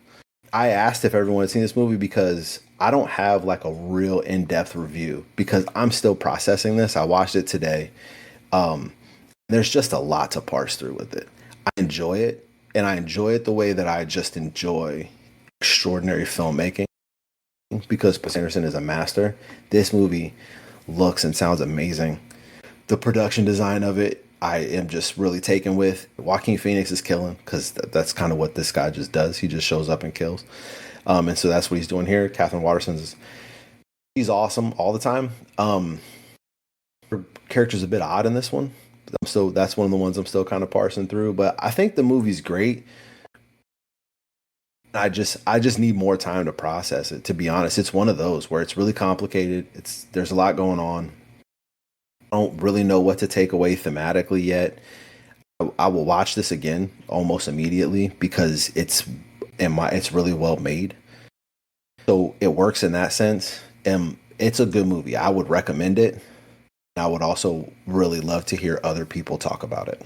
I asked if everyone had seen this movie because I don't have like a real in-depth review because I'm still processing this. I watched it today. There's just a lot to parse through with it. I enjoy it, and I enjoy it the way that I just enjoy extraordinary filmmaking because Wes Anderson is a master. This movie looks and sounds amazing. The production design of it, I am just really taken with. Joaquin Phoenix is killing because that's kind of what this guy just does. He just shows up and kills. And so that's what he's doing here. Catherine Watterson's, she's awesome all the time. Her character's a bit odd in this one. So that's one of the ones I'm still kind of parsing through. But I think the movie's great. I just need more time to process it, to be honest. It's one of those where it's really complicated. There's a lot going on. I don't really know what to take away thematically yet. I will watch this again almost immediately because it's really well made. So it works in that sense. And it's a good movie. I would recommend it. I would also really love to hear other people talk about it.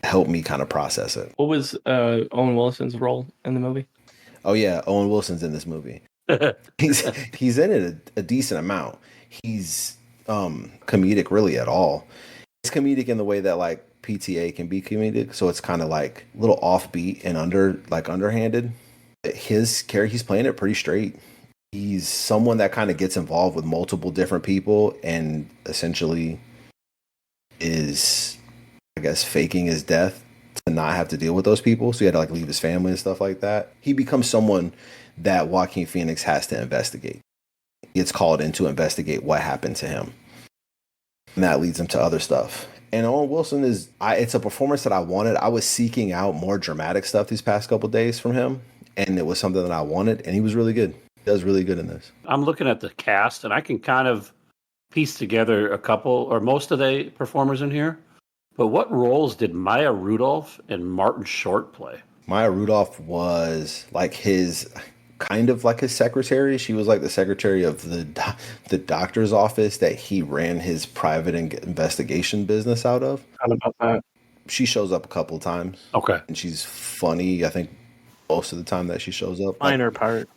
Help me kind of process it. What was Owen Wilson's role in the movie? Oh yeah, Owen Wilson's in this movie. He's in it a decent amount. He's comedic really at all. It's comedic in the way that like PTA can be comedic, so it's kind of like a little offbeat and underhanded. His character, he's playing it pretty straight. He's someone that kind of gets involved with multiple different people and essentially is, I guess, faking his death to not have to deal with those people. So he had to like leave his family and stuff like that. He becomes someone that Joaquin Phoenix has to investigate. He gets called in to investigate what happened to him. And that leads him to other stuff. And Owen Wilson it's a performance that I wanted. I was seeking out more dramatic stuff these past couple of days from him. and it was something that I wanted, and he was really good. He does really good in this. I'm looking at the cast, and I can kind of piece together a couple or most of the performers in here. But what roles did Maya Rudolph and Martin Short play? Maya Rudolph was like his secretary. She was like the secretary of the doctor's office that he ran his private investigation business out of. How about that? She shows up a couple times. Okay. And she's funny, I think, most of the time that she shows up. Minor part.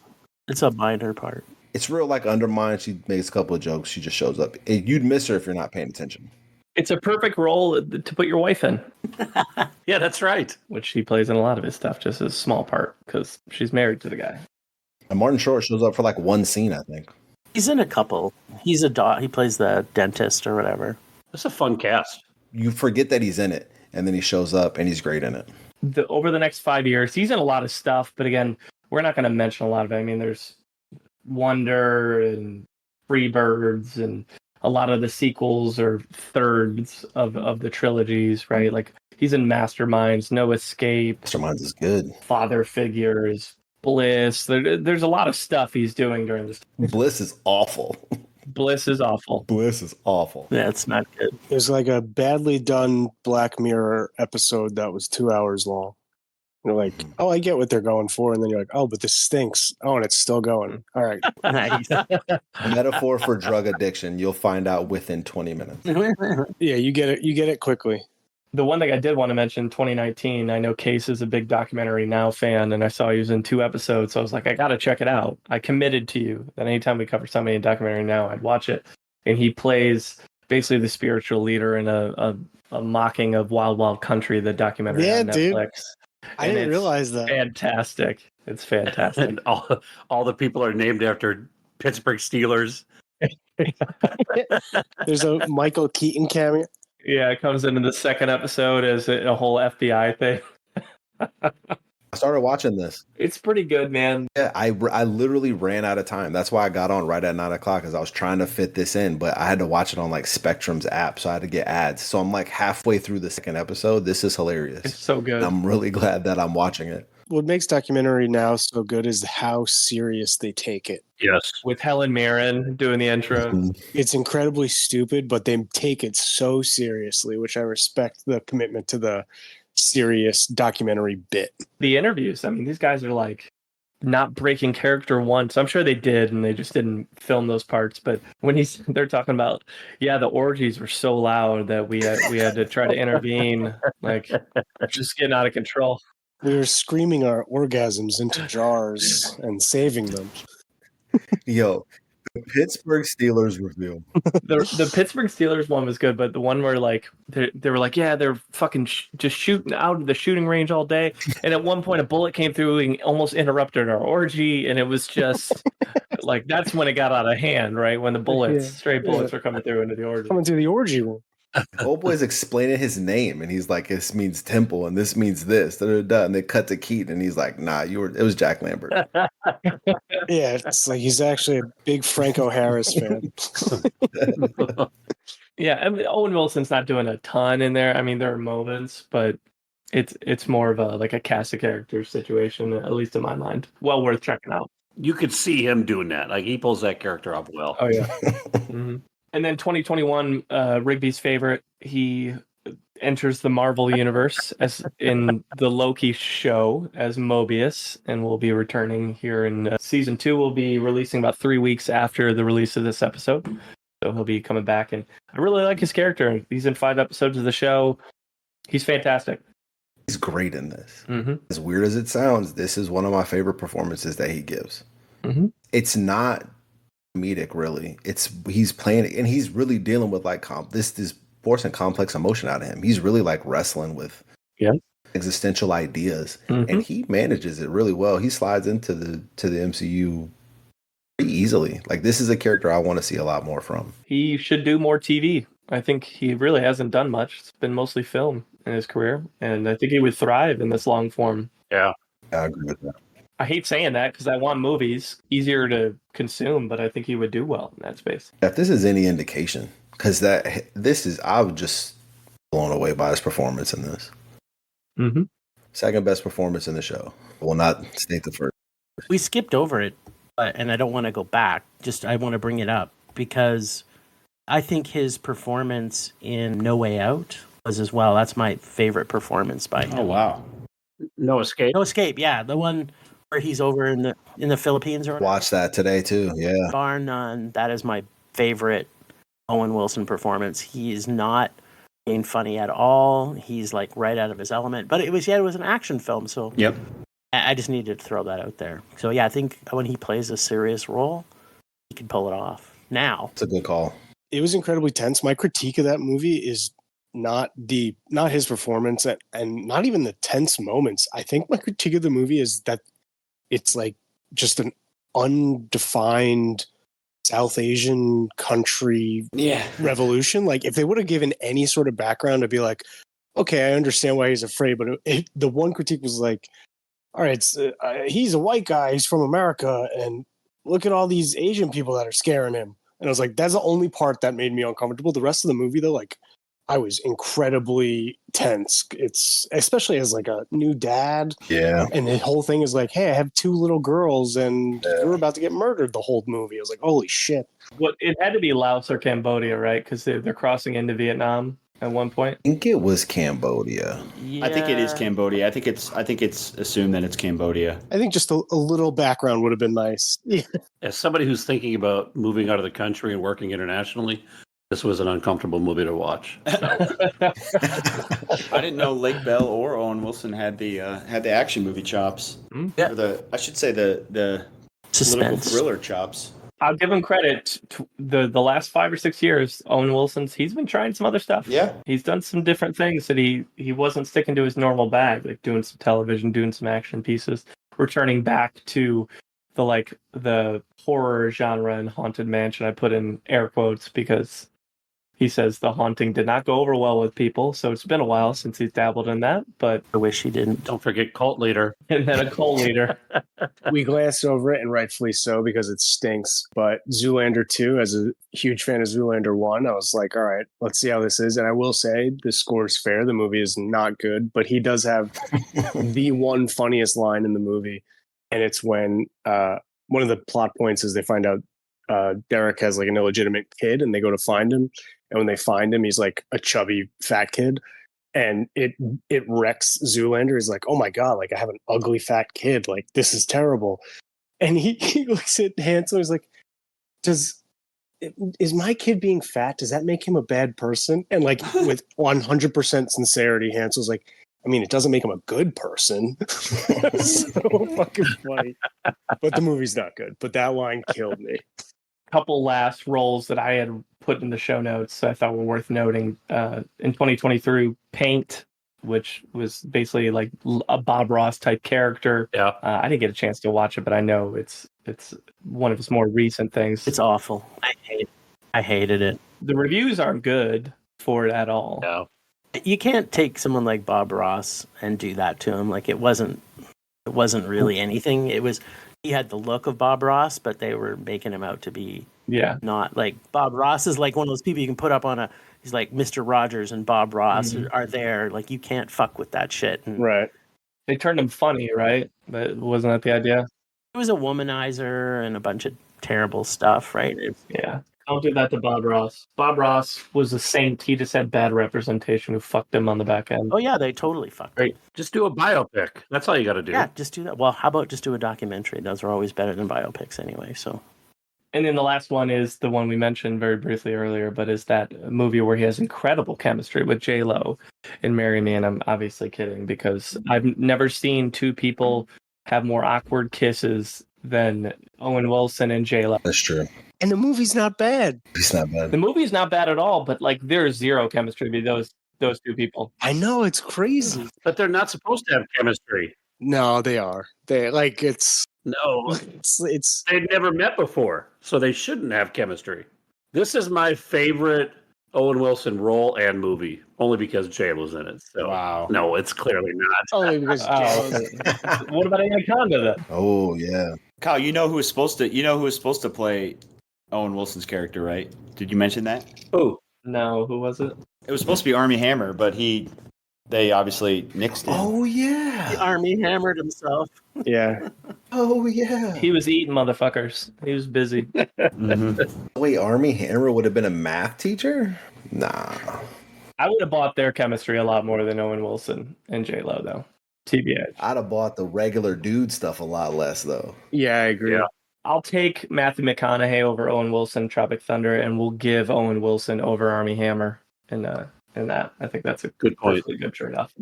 It's a minor part. It's real like undermined. She makes a couple of jokes. She just shows up. You'd miss her if you're not paying attention. It's a perfect role to put your wife in. Yeah, that's right. Which she plays in a lot of his stuff, just a small part, because she's married to the guy. And Martin Short shows up for like one scene, I think. He's in a couple. He plays the dentist or whatever. That's a fun cast. You forget that he's in it, and then he shows up, and he's great in it. Over the next 5 years, he's in a lot of stuff, but again, we're not going to mention a lot of it. I mean, there's Wonder and Freebirds, and a lot of the sequels are thirds of the trilogies, right? Like, he's in Masterminds, No Escape. Masterminds is good. Father Figures, Bliss. There's a lot of stuff he's doing during this. Bliss is awful. Bliss is awful. Bliss is awful. Yeah, it's not good. There's like a badly done Black Mirror episode that was 2 hours long. You're like, oh, I get what they're going for. And then you're like, oh, but this stinks. Oh, and it's still going. All right. Nice. Metaphor for drug addiction. You'll find out within 20 minutes. Yeah, you get it. You get it quickly. The one thing I did want to mention, 2019, I know Case is a big Documentary Now fan, and I saw he was in 2 episodes, so I was like, I got to check it out. I committed to you that anytime we cover somebody in Documentary Now, I'd watch it. And he plays basically the spiritual leader in a mocking of Wild Wild Country, the documentary on Netflix. Dude. I didn't realize that. Fantastic. It's fantastic. And all the people are named after Pittsburgh Steelers. There's a Michael Keaton cameo. Yeah, it comes into the second episode as a whole FBI thing. I started watching this. It's pretty good, man. Yeah, I literally ran out of time. That's why I got on right at 9 o'clock, because I was trying to fit this in, but I had to watch it on like Spectrum's app, so I had to get ads. So I'm like halfway through the second episode. This is hilarious. It's so good. I'm really glad that I'm watching it. What makes Documentary Now so good is how serious they take it. Yes. With Helen Mirren doing the intro. It's incredibly stupid, but they take it so seriously, which I respect the commitment to the serious documentary bit. The interviews, I mean, these guys are like not breaking character once. I'm sure they did, and they just didn't film those parts. But when they're talking about, yeah, the orgies were so loud that we had to try to intervene, like just getting out of control. We were screaming our orgasms into jars and saving them. Yo, the Pittsburgh Steelers review. The Pittsburgh Steelers one was good, but the one where like they were like, yeah, they're fucking just shooting out of the shooting range all day, and at one point a bullet came through and almost interrupted our orgy, and it was just like that's when it got out of hand, right? When the stray bullets were coming through into the orgy. Coming through the orgy room. Old boy's explaining his name, and he's like, "This means temple, and this means this." Da, da, da. And they cut to Keaton, and he's like, "Nah, it was Jack Lambert." Yeah, it's like he's actually a big Franco Harris fan. Yeah, I mean, Owen Wilson's not doing a ton in there. I mean, there are moments, but it's more of a cast of characters situation, at least in my mind. Well worth checking out. You could see him doing that. Like, he pulls that character off well. Oh, yeah. Mm-hmm. And then 2021, Rigby's favorite, he enters the Marvel Universe as in the Loki show as Mobius, and will be returning here in season 2. Will be releasing about 3 weeks after the release of this episode. So he'll be coming back, and I really like his character. He's in 5 episodes of the show. He's fantastic. He's great in this. Mm-hmm. As weird as it sounds, this is one of my favorite performances that he gives. Mm-hmm. It's not comedic, really. He's playing it, and he's really dealing with like this forcing complex emotion out of him. He's really like wrestling with existential ideas, and he manages it really well. He slides into the MCU pretty easily. Like, this is a character I want to see a lot more from. He should do more TV. I think he really hasn't done much. It's been mostly film in his career, and I think he would thrive in this long form. Yeah, I agree with that. I hate saying that because I want movies easier to consume, but I think he would do well in that space. If this is any indication, because I was just blown away by his performance in this. Mm-hmm. Second best performance in the show. I will not state the first. We skipped over it, and I don't want to go back. Just I want to bring it up because I think his performance in No Way Out was as well. That's my favorite performance by him. Oh wow. No Escape. No Escape, yeah, the one where he's over in the Philippines or whatever. Watch that today too. Yeah. Bar none, that is my favorite Owen Wilson performance. He is not being funny at all. He's like right out of his element. But it was an action film, so Yep. I just needed to throw that out there. So yeah, I think when he plays a serious role, he can pull it off. Now, It's a good call. It was incredibly tense. My critique of that movie is not his performance and not even the tense moments. I think my critique of the movie is that it's like just an undefined South Asian country revolution. Like if they would have given any sort of background to be like, okay, I understand why he's afraid, but the one critique was like, all right, he's a white guy, he's from America, and look at all these Asian people that are scaring him. And I was like, that's the only part that made me uncomfortable. The rest of the movie, though, like I was incredibly tense. It's especially as like a new dad. Yeah. And the whole thing is like, hey, I have 2 little girls and you're about to get murdered the whole movie. I was like, holy shit. What it had to be Laos or Cambodia, right? Because they're crossing into Vietnam at one point. I think it was Cambodia. I think it is Cambodia. I think it's assumed that it's Cambodia. I think just a little background would have been nice. Yeah. As somebody who's thinking about moving out of the country and working internationally, this was an uncomfortable movie to watch. I didn't know Lake Bell or Owen Wilson had the action movie chops. Yeah. Or I should say the political Suspense. thriller chops. I'll give him credit. The last 5 or 6 years, Owen Wilson's, he's been trying some other stuff. Yeah. He's done some different things that he wasn't sticking to his normal bag, like doing some television, doing some action pieces, returning back to the horror genre and Haunted Mansion. I put in air quotes because he says The Haunting did not go over well with people, so it's been a while since he's dabbled in that, but I wish he didn't. Don't forget Cult Leader. and then a cult leader. We glanced over it, and rightfully so, because it stinks. But Zoolander 2, as a huge fan of Zoolander 1, I was like, all right, let's see how this is. And I will say, the score is fair. The movie is not good, but he does have the one funniest line in the movie. And it's when one of the plot points is they find out Derek has like an illegitimate kid, and they go to find him. And when they find him, he's like a chubby fat kid. And it wrecks Zoolander. He's like, oh my God, like I have an ugly fat kid. Like this is terrible. And he looks at Hansel. He's like, is my kid being fat? Does that make him a bad person? And like with 100% sincerity, Hansel's like, I mean, it doesn't make him a good person. So fucking funny. But the movie's not good. But that line killed me. Couple last roles that I had put in the show notes I thought were worth noting. In 2023, Paint, which was basically like a Bob Ross type character. Yeah. I didn't get a chance to watch it, but I know it's one of his more recent things. It's awful. I hated it. The reviews aren't good for it at all. No. You can't take someone like Bob Ross and do that to him. Like it wasn't really anything. He had the look of Bob Ross, but they were making him out to be not like Bob Ross is like one of those people you can put up on he's like Mr. Rogers and Bob Ross are there. Like you can't fuck with that shit. And Right. They turned him funny, right? But wasn't that the idea? It was a womanizer and a bunch of terrible stuff, right? Yeah. Don't do that to Bob Ross. Bob Ross was a saint. He just had bad representation who fucked him on the back end. Oh yeah, they totally fucked. Great. Just do a biopic. That's all you got to do. Yeah, just do that. Well, how about just do a documentary? Those are always better than biopics anyway. So. And then the last one is the one we mentioned very briefly earlier, but is that movie where he has incredible chemistry with J-Lo and Marry Me. And I'm obviously kidding because I've never seen two people have more awkward kisses than Owen Wilson and J-Lo. That's true. And the movie's not bad. It's not bad. The movie is not bad at all, but like there's zero chemistry between those two people. I know, it's crazy. But they're not supposed to have chemistry. No, they are. They like it's No. it's They've never met before, so they shouldn't have chemistry. This is my favorite Owen Wilson role and movie, only because Jay was in it. So Wow. no, it's clearly not. only because What about Anaconda then? Oh yeah. Kyle, you know who was supposed to play Owen Wilson's character, right? Did you mention that? Oh, No, who was it? It was supposed to be Armie Hammer, but he They obviously nixed him. Oh The yeah. Army hammered himself. Yeah. Oh yeah. He was eating motherfuckers. He was busy. Mm-hmm. Wait, Army Hammer would have been a math teacher? Nah. I would have bought their chemistry a lot more than Owen Wilson and J-Lo, though. TBH. I'd have bought the regular dude stuff a lot less though. Yeah, I agree. Yeah. I'll take Matthew McConaughey over Owen Wilson, Tropic Thunder, and we'll give Owen Wilson over Army Hammer in that. I think that's a Good point. perfectly good trade-off.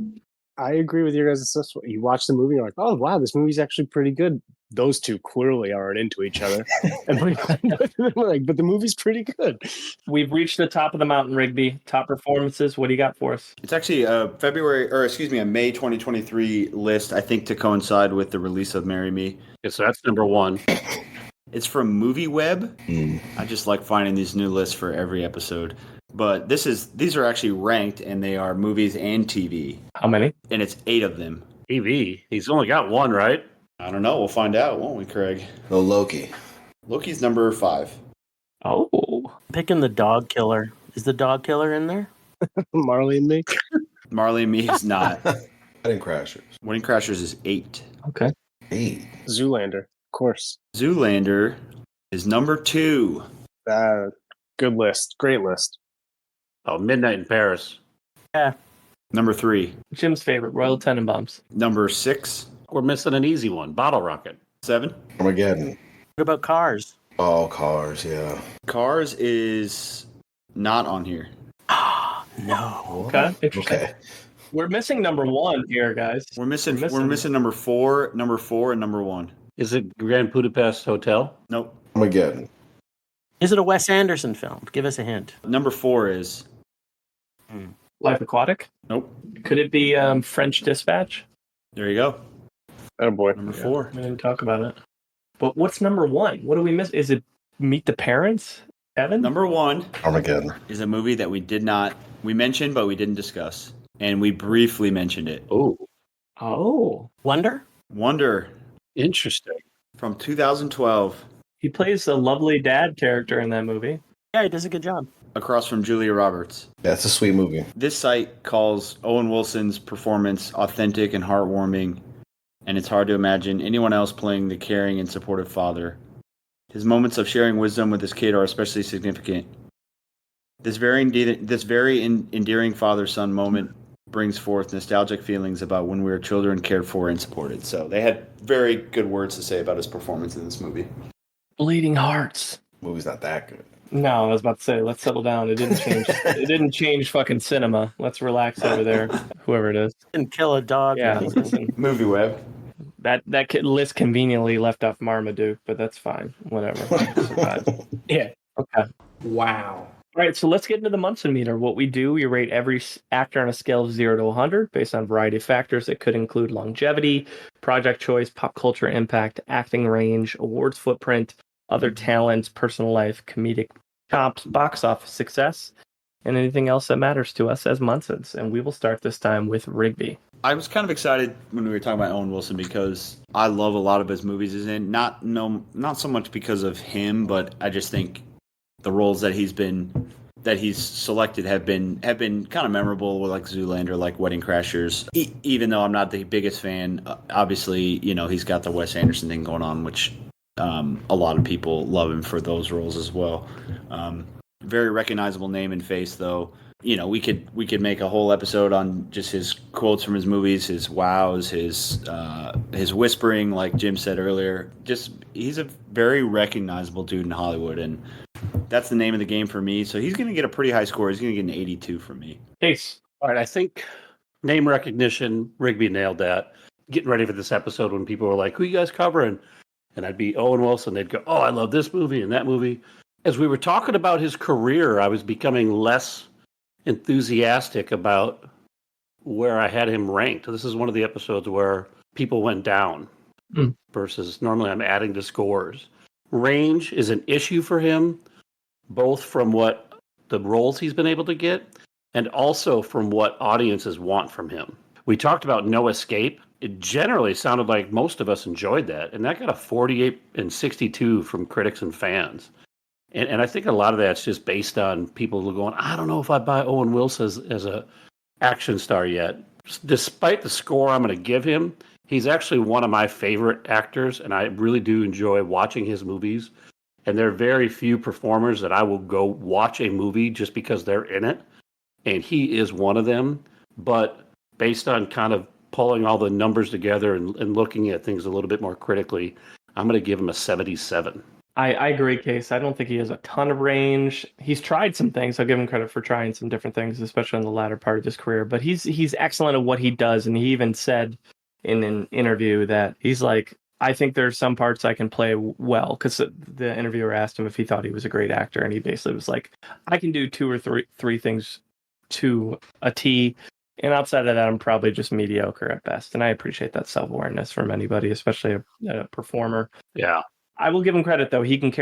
I agree with your guys' assessment. You watch the movie, you're like, oh wow, this movie's actually pretty good. Those two clearly aren't into each other. And but the movie's pretty good. We've reached the top of the mountain, Rigby. Top performances. What do you got for us? It's actually a May 2023 list, I think, to coincide with the release of Marry Me. Yeah, so that's number one. It's from MovieWeb. I just like finding these new lists for every episode. But these are actually ranked, and they are movies and TV. How many? And it's 8 of them. TV. He's only got one, right? I don't know. We'll find out, won't we, Craig? No Loki. Loki's number 5. Oh. Picking the dog killer. Is the dog killer in there? Marley and me. Marley and Me is not. Wedding Crashers. Wedding Crashers is 8. Okay. 8. Zoolander, of course. Zoolander is number 2. Good list. Great list. Oh, Midnight in Paris. Number 3. Jim's favorite, Royal Tenenbaums. Number 6. We're missing an easy one. Bottle Rocket. 7. Armageddon. What about Cars? Oh, Cars, yeah. Cars is not on here. No. Okay. Interesting. Okay. We're missing number 1 here, guys. We're missing number 4, and number 1. Is it Grand Budapest Hotel? Nope. Armageddon. Is it a Wes Anderson film? Give us a hint. Number 4 is Life Aquatic? nope. Could it be French Dispatch? There you go. Oh boy. Number 4. We didn't talk about it. But what's number 1? What do we miss? Is it Meet the Parents? Evan? Number 1 Armageddon. is a movie that we mentioned, but we didn't discuss. And we briefly mentioned it. Oh. Wonder? Wonder Interesting. from 2012, He plays a lovely dad character in that movie. Yeah, he does a good job. across from Julia Roberts. That's a sweet movie. This site calls Owen Wilson's performance authentic and heartwarming, and it's hard to imagine anyone else playing the caring and supportive father. His moments of sharing wisdom with his kid are especially significant. This very endearing father-son moment brings forth nostalgic feelings about when we were children cared for and supported. So they had very good words to say about his performance in this movie. Bleeding Hearts. Movie's not that good. No, I was about to say, let's settle down. It didn't change. It didn't change fucking cinema. Let's relax over there, whoever it is. And kill a dog. Yeah, listen, Movie Web. that list conveniently left off Marmaduke, but that's fine. Whatever. Yeah. Okay. Wow. All right, so let's get into the Munson Meter. What we do, we rate every actor on a scale of 0 to 100 based on a variety of factors that could include longevity, project choice, pop culture impact, acting range, awards footprint, other talents, personal life, comedic chops, box office success, and anything else that matters to us as Munsons. And we will start this time with Rigby. I was kind of excited when we were talking about Owen Wilson because I love a lot of his movies he's in. Not so much because of him, but I just think the roles that he's selected have been kind of memorable, with like Zoolander, like Wedding Crashers. Even though I'm not the biggest fan, obviously, he's got the Wes Anderson thing going on, which a lot of people love him for those roles as well. Very recognizable name and face, though. We could make a whole episode on just his quotes from his movies, his wows, his whispering, like Jim said earlier. Just he's a very recognizable dude in Hollywood, and that's the name of the game for me. So he's going to get a pretty high score. He's going to get an 82 from me. Case. All right, I think name recognition, Rigby nailed that. Getting ready for this episode when people were like, who you guys covering? And I'd be Owen Wilson. They'd go, oh, I love this movie and that movie. As we were talking about his career, I was becoming less enthusiastic about where I had him ranked. This is one of the episodes where people went down versus normally I'm adding to scores. Range is an issue for him, both from what the roles he's been able to get and also from what audiences want from him. We talked about No Escape. It generally sounded like most of us enjoyed that, and that got a 48 and 62 from critics and fans. And I think a lot of that's just based on people who are going, I don't know if I buy Owen Wilson as a action star yet. despite the score I'm going to give him, he's actually one of my favorite actors, and I really do enjoy watching his movies. And there are very few performers that I will go watch a movie just because they're in it. And he is one of them. But based on kind of pulling all the numbers together and looking at things a little bit more critically, I'm going to give him a 77. I agree, Case. I don't think he has a ton of range. He's tried some things. I'll give him credit for trying some different things, especially in the latter part of his career. But he's excellent at what he does. And he even said in an interview that he's like, I think there's some parts I can play well, because the interviewer asked him if he thought he was a great actor. And he basically was like, I can do two or three things to a T. And outside of that, I'm probably just mediocre at best. And I appreciate that self-awareness from anybody, especially a performer. Yeah. I will give him credit though. He can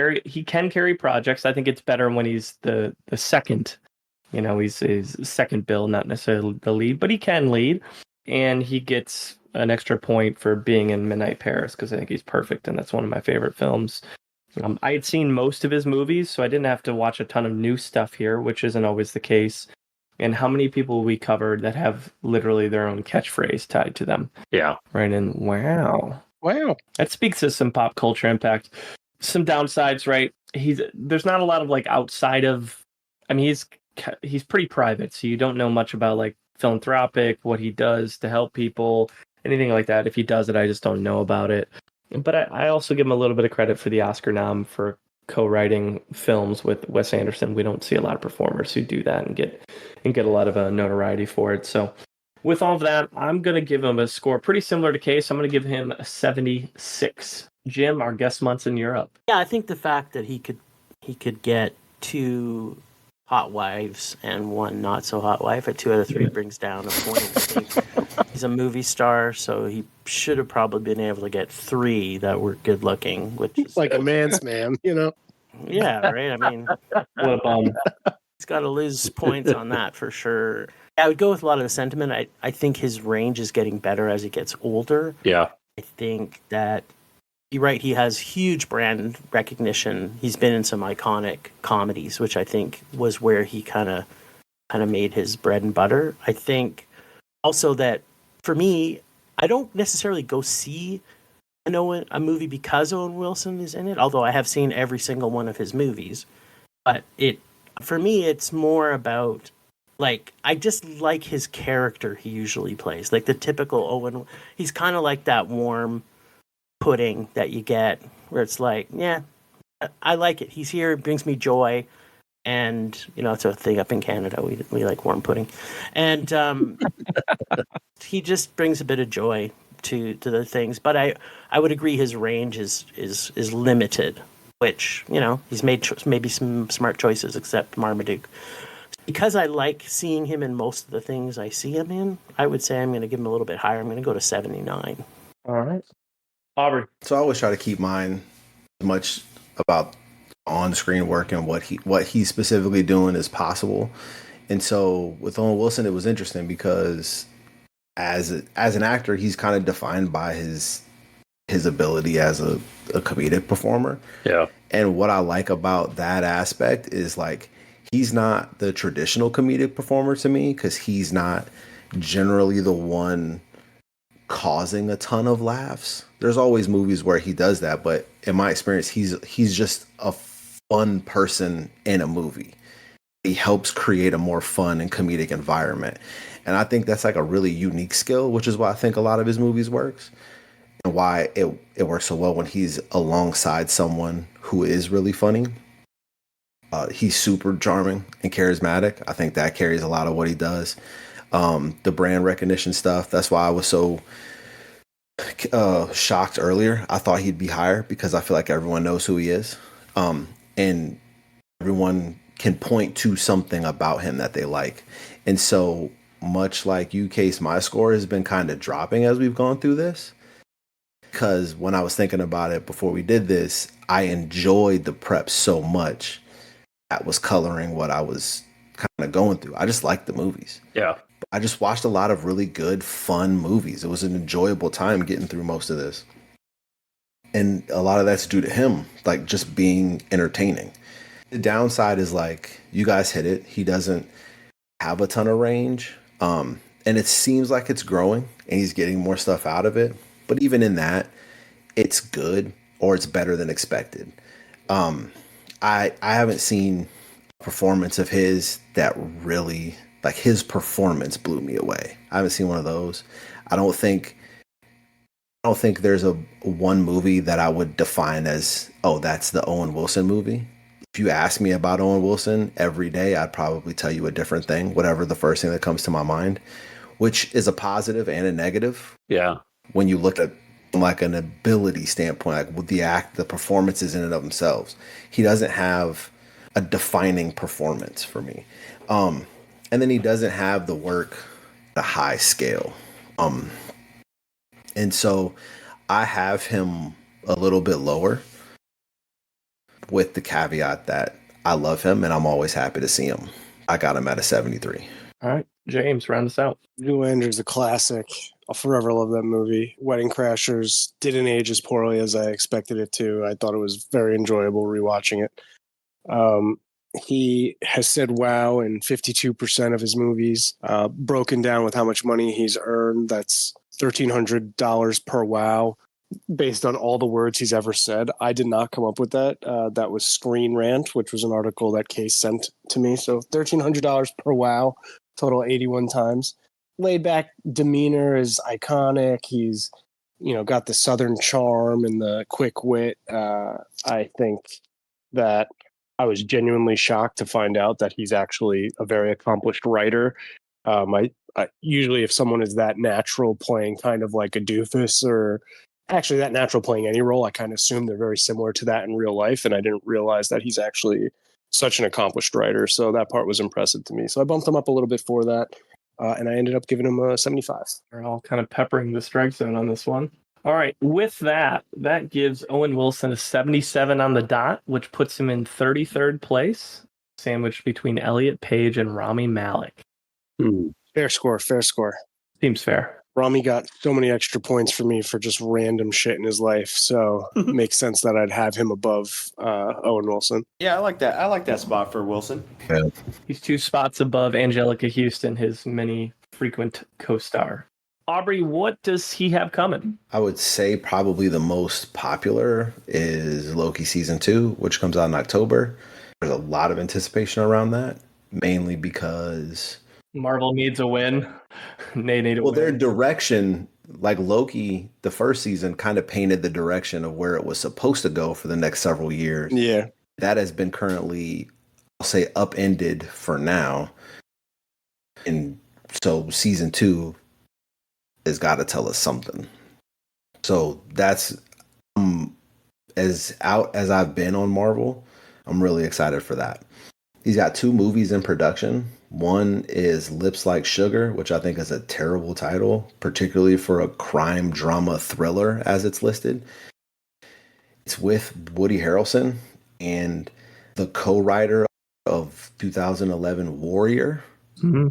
carry projects. I think it's better when he's the second. He's second bill, not necessarily the lead, but he can lead, and he gets an extra point for being in Midnight Paris because I think he's perfect, and that's one of my favorite films. I had seen most of his movies, so I didn't have to watch a ton of new stuff here, which isn't always the case. And how many people we covered that have literally their own catchphrase tied to them? Yeah. Right. And wow. That speaks to some pop culture impact. Some downsides, right? There's not a lot of like outside of. I mean, he's pretty private, so you don't know much about like philanthropic, what he does to help people, anything like that. If he does it, I just don't know about it. But I also give him a little bit of credit for the Oscar nom for co-writing films with Wes Anderson. We don't see a lot of performers who do that and get a lot of notoriety for it. So with all of that, I'm going to give him a score pretty similar to Case. I'm going to give him a 76. Jim, our guest Munson, you're up. Yeah, I think the fact that he could get 2 hot wives and 1 not so hot wife at 2 out of 3 brings down a point. I think he's a movie star, so he should have probably been able to get 3 that were good looking, which is Like a man's man, Yeah, right. I mean, What a bum. he's got to lose points on that for sure. I would go with a lot of the sentiment. I think his range is getting better as he gets older. Yeah. I think that you're right. He has huge brand recognition. He's been in some iconic comedies, which I think was where he kind of made his bread and butter. I think also that for me, I don't necessarily go see a movie because Owen Wilson is in it, although I have seen every single one of his movies. But for me, it's more about, like, I just like his character he usually plays. Like the typical Owen, he's kind of like that warm pudding that you get where it's like, yeah, I like it. He's here, it brings me joy. And, it's a thing up in Canada. We like warm pudding. And he just brings a bit of joy to the things. But I would agree his range is limited, which, he's made maybe some smart choices, except Marmaduke. Because I like seeing him in most of the things I see him in, I would say I'm going to give him a little bit higher. I'm going to go to 79. All right. Aubrey. So I always try to keep mine as much about on-screen work and what he's specifically doing as possible. And so with Owen Wilson, it was interesting because as an actor, he's kind of defined by his ability as a comedic performer. Yeah. And what I like about that aspect is, like, he's not the traditional comedic performer to me, because he's not generally the one causing a ton of laughs. There's always movies where he does that, but in my experience, he's just a fun person in a movie. He helps create a more fun and comedic environment. And I think that's like a really unique skill, which is why I think a lot of his movies works, and why it works so well when he's alongside someone who is really funny. He's super charming and charismatic. I think that carries a lot of what he does. The brand recognition stuff, that's why I was so shocked earlier. I thought he'd be higher because I feel like everyone knows who he is. And everyone can point to something about him that they like. And so much like you, Case, my score has been kind of dropping as we've gone through this. Because when I was thinking about it before we did this, I enjoyed the prep so much. That was coloring what I was kind of going through. I just liked the movies. Yeah. I just watched a lot of really good, fun movies. It was an enjoyable time getting through most of this. And a lot of that's due to him, like, just being entertaining. The downside is, like, you guys hit it. He doesn't have a ton of range. And it seems like it's growing and he's getting more stuff out of it. But even in that, it's good or it's better than expected. I haven't seen a performance of his that really, like, his performance blew me away. I haven't seen one of those. I don't think there's a one movie that I would define as, oh, that's the Owen Wilson movie. If you ask me about Owen Wilson every day, I'd probably tell you a different thing, whatever the first thing that comes to my mind, which is a positive and a negative. Yeah. When you look at like an ability standpoint, like with the performances in and of themselves, he doesn't have a defining performance for me. And then he doesn't have the work at a high scale. And so I have him a little bit lower, with the caveat that I love him and I'm always happy to see him. I got him at a 73. All right, James, round us out. Zoolander's a classic. I'll forever love that movie. Wedding Crashers didn't age as poorly as I expected it to. I thought it was very enjoyable rewatching it. He has said wow in 52% of his movies. Broken down with how much money he's earned, that's $1,300 per wow, based on all the words he's ever said. I did not come up with that. That was Screen Rant, which was an article that Case sent to me. So $1,300 per wow, total 81 times. Laid back demeanor is iconic. He's, got the Southern charm and the quick wit. I think that I was genuinely shocked to find out that he's actually a very accomplished writer. Usually if someone is that natural playing kind of like a doofus, or actually that natural playing any role, I kind of assume they're very similar to that in real life. And I didn't realize that he's actually such an accomplished writer. So that part was impressive to me. So I bumped him up a little bit for that. And I ended up giving him a 75. We're all kind of peppering the strike zone on this one. All right. With that gives Owen Wilson a 77 on the dot, which puts him in 33rd place, sandwiched between Elliot Page and Rami Malek. Fair score. Seems fair. Rami got so many extra points for me for just random shit in his life. So it makes sense that I'd have him above Owen Wilson. Yeah, I like that. I like that spot for Wilson. Yeah. He's 2 spots above Angelica Houston, his many frequent co-star. Aubrey, what does he have coming? I would say probably the most popular is Loki Season 2, which comes out in October. There's a lot of anticipation around that, mainly because Marvel needs a win. They need a win. Their direction, like Loki, the first season kind of painted the direction of where it was supposed to go for the next several years. Yeah. That has been currently, I'll say, upended for now. And so season 2 has got to tell us something. So that's, as out as I've been on Marvel, I'm really excited for that. He's got 2 movies in production. One is Lips Like Sugar, which I think is a terrible title, particularly for a crime drama thriller as it's listed. It's with Woody Harrelson and the co-writer of 2011 Warrior. Mm-hmm.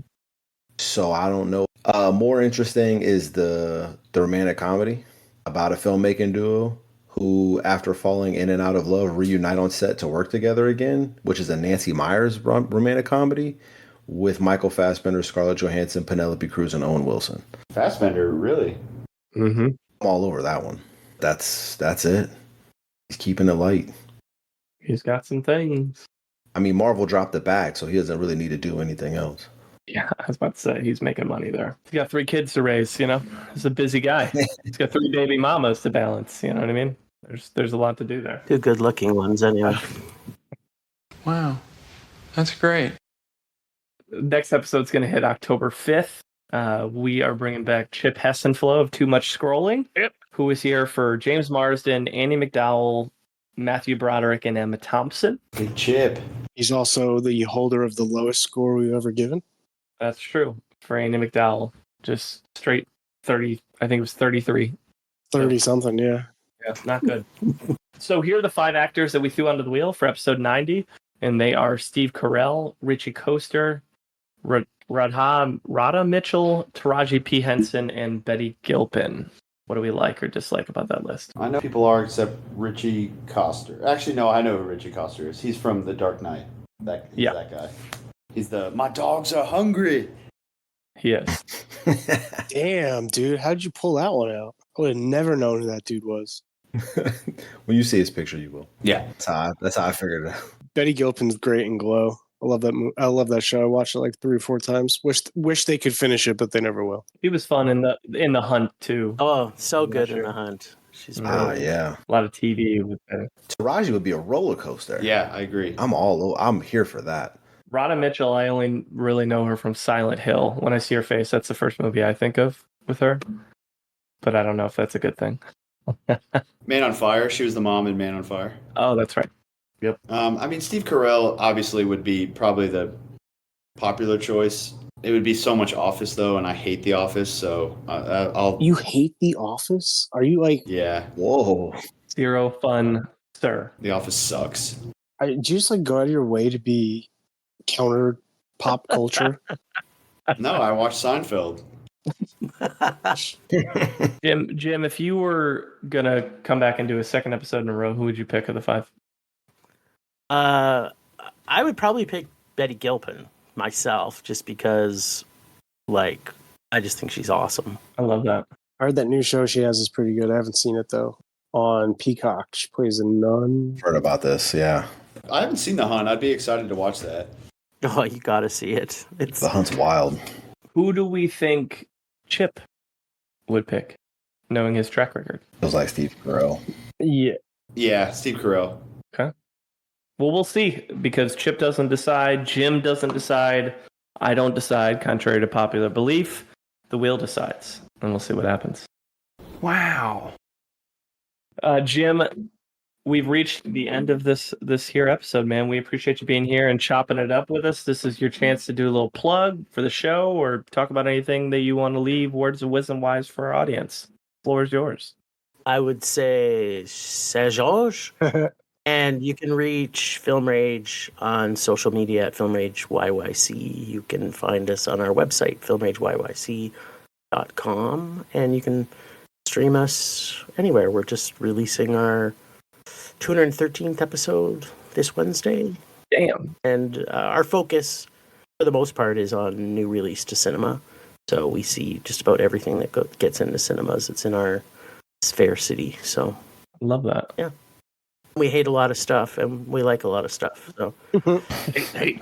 So I don't know. More interesting is the romantic comedy about a filmmaking duo who, after falling in and out of love, reunite on set to work together again, which is a Nancy Meyers romantic comedy with Michael Fassbender, Scarlett Johansson, Penelope Cruz, and Owen Wilson. Fassbender, really? Mm-hmm. I'm all over that one. That's it. He's keeping it light. He's got some things. I mean, Marvel dropped the bag, so he doesn't really need to do anything else. Yeah, I was about to say, he's making money there. He's got 3 kids to raise, He's a busy guy. He's got 3 baby mamas to balance, you know what I mean? There's a lot to do there. 2 good-looking ones, anyway. Wow. That's great. Next episode's going to hit October 5th. We are bringing back Chip Hessenflow of Too Much Scrolling, who is here for James Marsden, Andy McDowell, Matthew Broderick, and Emma Thompson. Big Chip. He's also the holder of the lowest score we've ever given. That's true. For Andy McDowell, just straight 30, I think it was 33. 30-something, yeah. Yeah, not good. So here are the 5 actors that we threw onto the wheel for episode 90, and they are Steve Carell, Richie Coster, Radha Mitchell, Taraji P. Henson, and Betty Gilpin. What do we like or dislike about that list? I know people are, except Richie Coster. Actually, no, I know who Richie Coster is. He's from The Dark Knight. That guy. He's my dogs are hungry. He is. Damn, dude. How did you pull that one out? I would have never known who that dude was. When you see his picture, you will. Yeah. That's how I figured it out. Betty Gilpin's great in Glow. I love that. I love that show. I watched it like 3 or 4 times. Wish they could finish it, but they never will. He was fun in the Hunt too. Oh, so I'm not good in sure. The Hunt. She's Ah, brilliant. yeah. A lot of TV with Betty. Taraji would be a roller coaster. Yeah, I agree. I'm here for that. Rhoda Mitchell, I only really know her from Silent Hill. When I see her face, that's the first movie I think of with her. But I don't know if that's a good thing. Man on Fire. She was the mom in Man on Fire. Oh, that's right. Yep. I mean, Steve Carell obviously would be probably the popular choice. It would be so much Office though, and I hate The Office, so I'll. You hate The Office? Are you like? Yeah, Whoa. Zero fun, sir. The Office sucks. Do you just like go out of your way to be counter pop culture? No, I watched Seinfeld. Jim, if you were gonna come back and do a second episode in a row, who would you pick of the 5? I would probably pick Betty Gilpin myself, just because, like, I just think she's awesome. I love that. I heard that new show she has is pretty good. I haven't seen it though. On Peacock, she plays a nun. Heard about this, yeah. I haven't seen The Hunt. I'd be excited to watch that. Oh, you gotta see it. It's The Hunt's wild. Who do we think Chip would pick, knowing his track record? Feels like Steve Carell. Yeah. Yeah, Steve Carell. Okay. Well, we'll see, because Chip doesn't decide, Jim doesn't decide, I don't decide, contrary to popular belief. The wheel decides, and we'll see what happens. Wow. Jim, we've reached the end of this here episode, man. We appreciate you being here and chopping it up with us. This is your chance to do a little plug for the show or talk about anything that you want to leave words of wisdom wise for our audience. The floor is yours. I would say C'est Georges. And you can reach Film Rage on social media at Film Rage YYC. You can find us on our website, filmrageyyc.com, and you can stream us anywhere. We're just releasing our 213th episode this Wednesday. Damn. And our focus, for the most part, is on new release to cinema. So we see just about everything that gets into cinemas. It's in our fair city. So Love that. Yeah. We hate a lot of stuff, and we like a lot of stuff. So, Hey.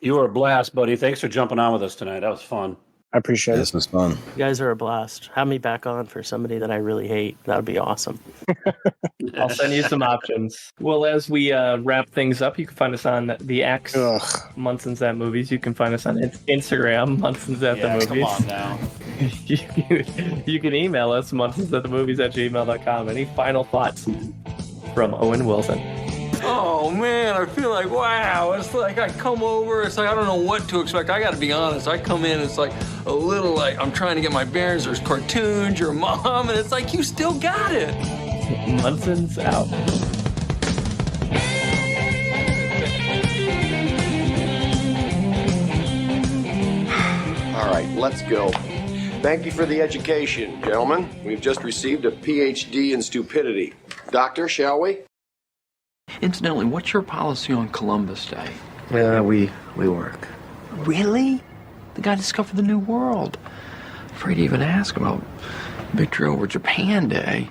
You were a blast, buddy. Thanks for jumping on with us tonight. That was fun. I appreciate This was fun. you guys are a blast. Have me back on for somebody that I really hate. That would be awesome. I'll send you some options. Well, as we wrap things up, you can find us on the X, Ugh. Munsons at Movies. You can find us on Instagram, Munsons at the Movies. Come on now. You can email us, munsonsatthemovies@gmail.com. Any final thoughts from Owen Wilson? Oh man, I feel like wow. It's like I come over, it's like I don't know what to expect. I gotta be honest. I come in, it's like a little like I'm trying to get my bearings. There's cartoons, your mom, and it's like you still got it. Munsons out. All right, let's go. Thank you for the education, gentlemen. We've just received a PhD in stupidity. Doctor, shall we? Incidentally, what's your policy on Columbus Day? We work. Really? The guy discovered the New World. Afraid to even ask about Victory over Japan Day.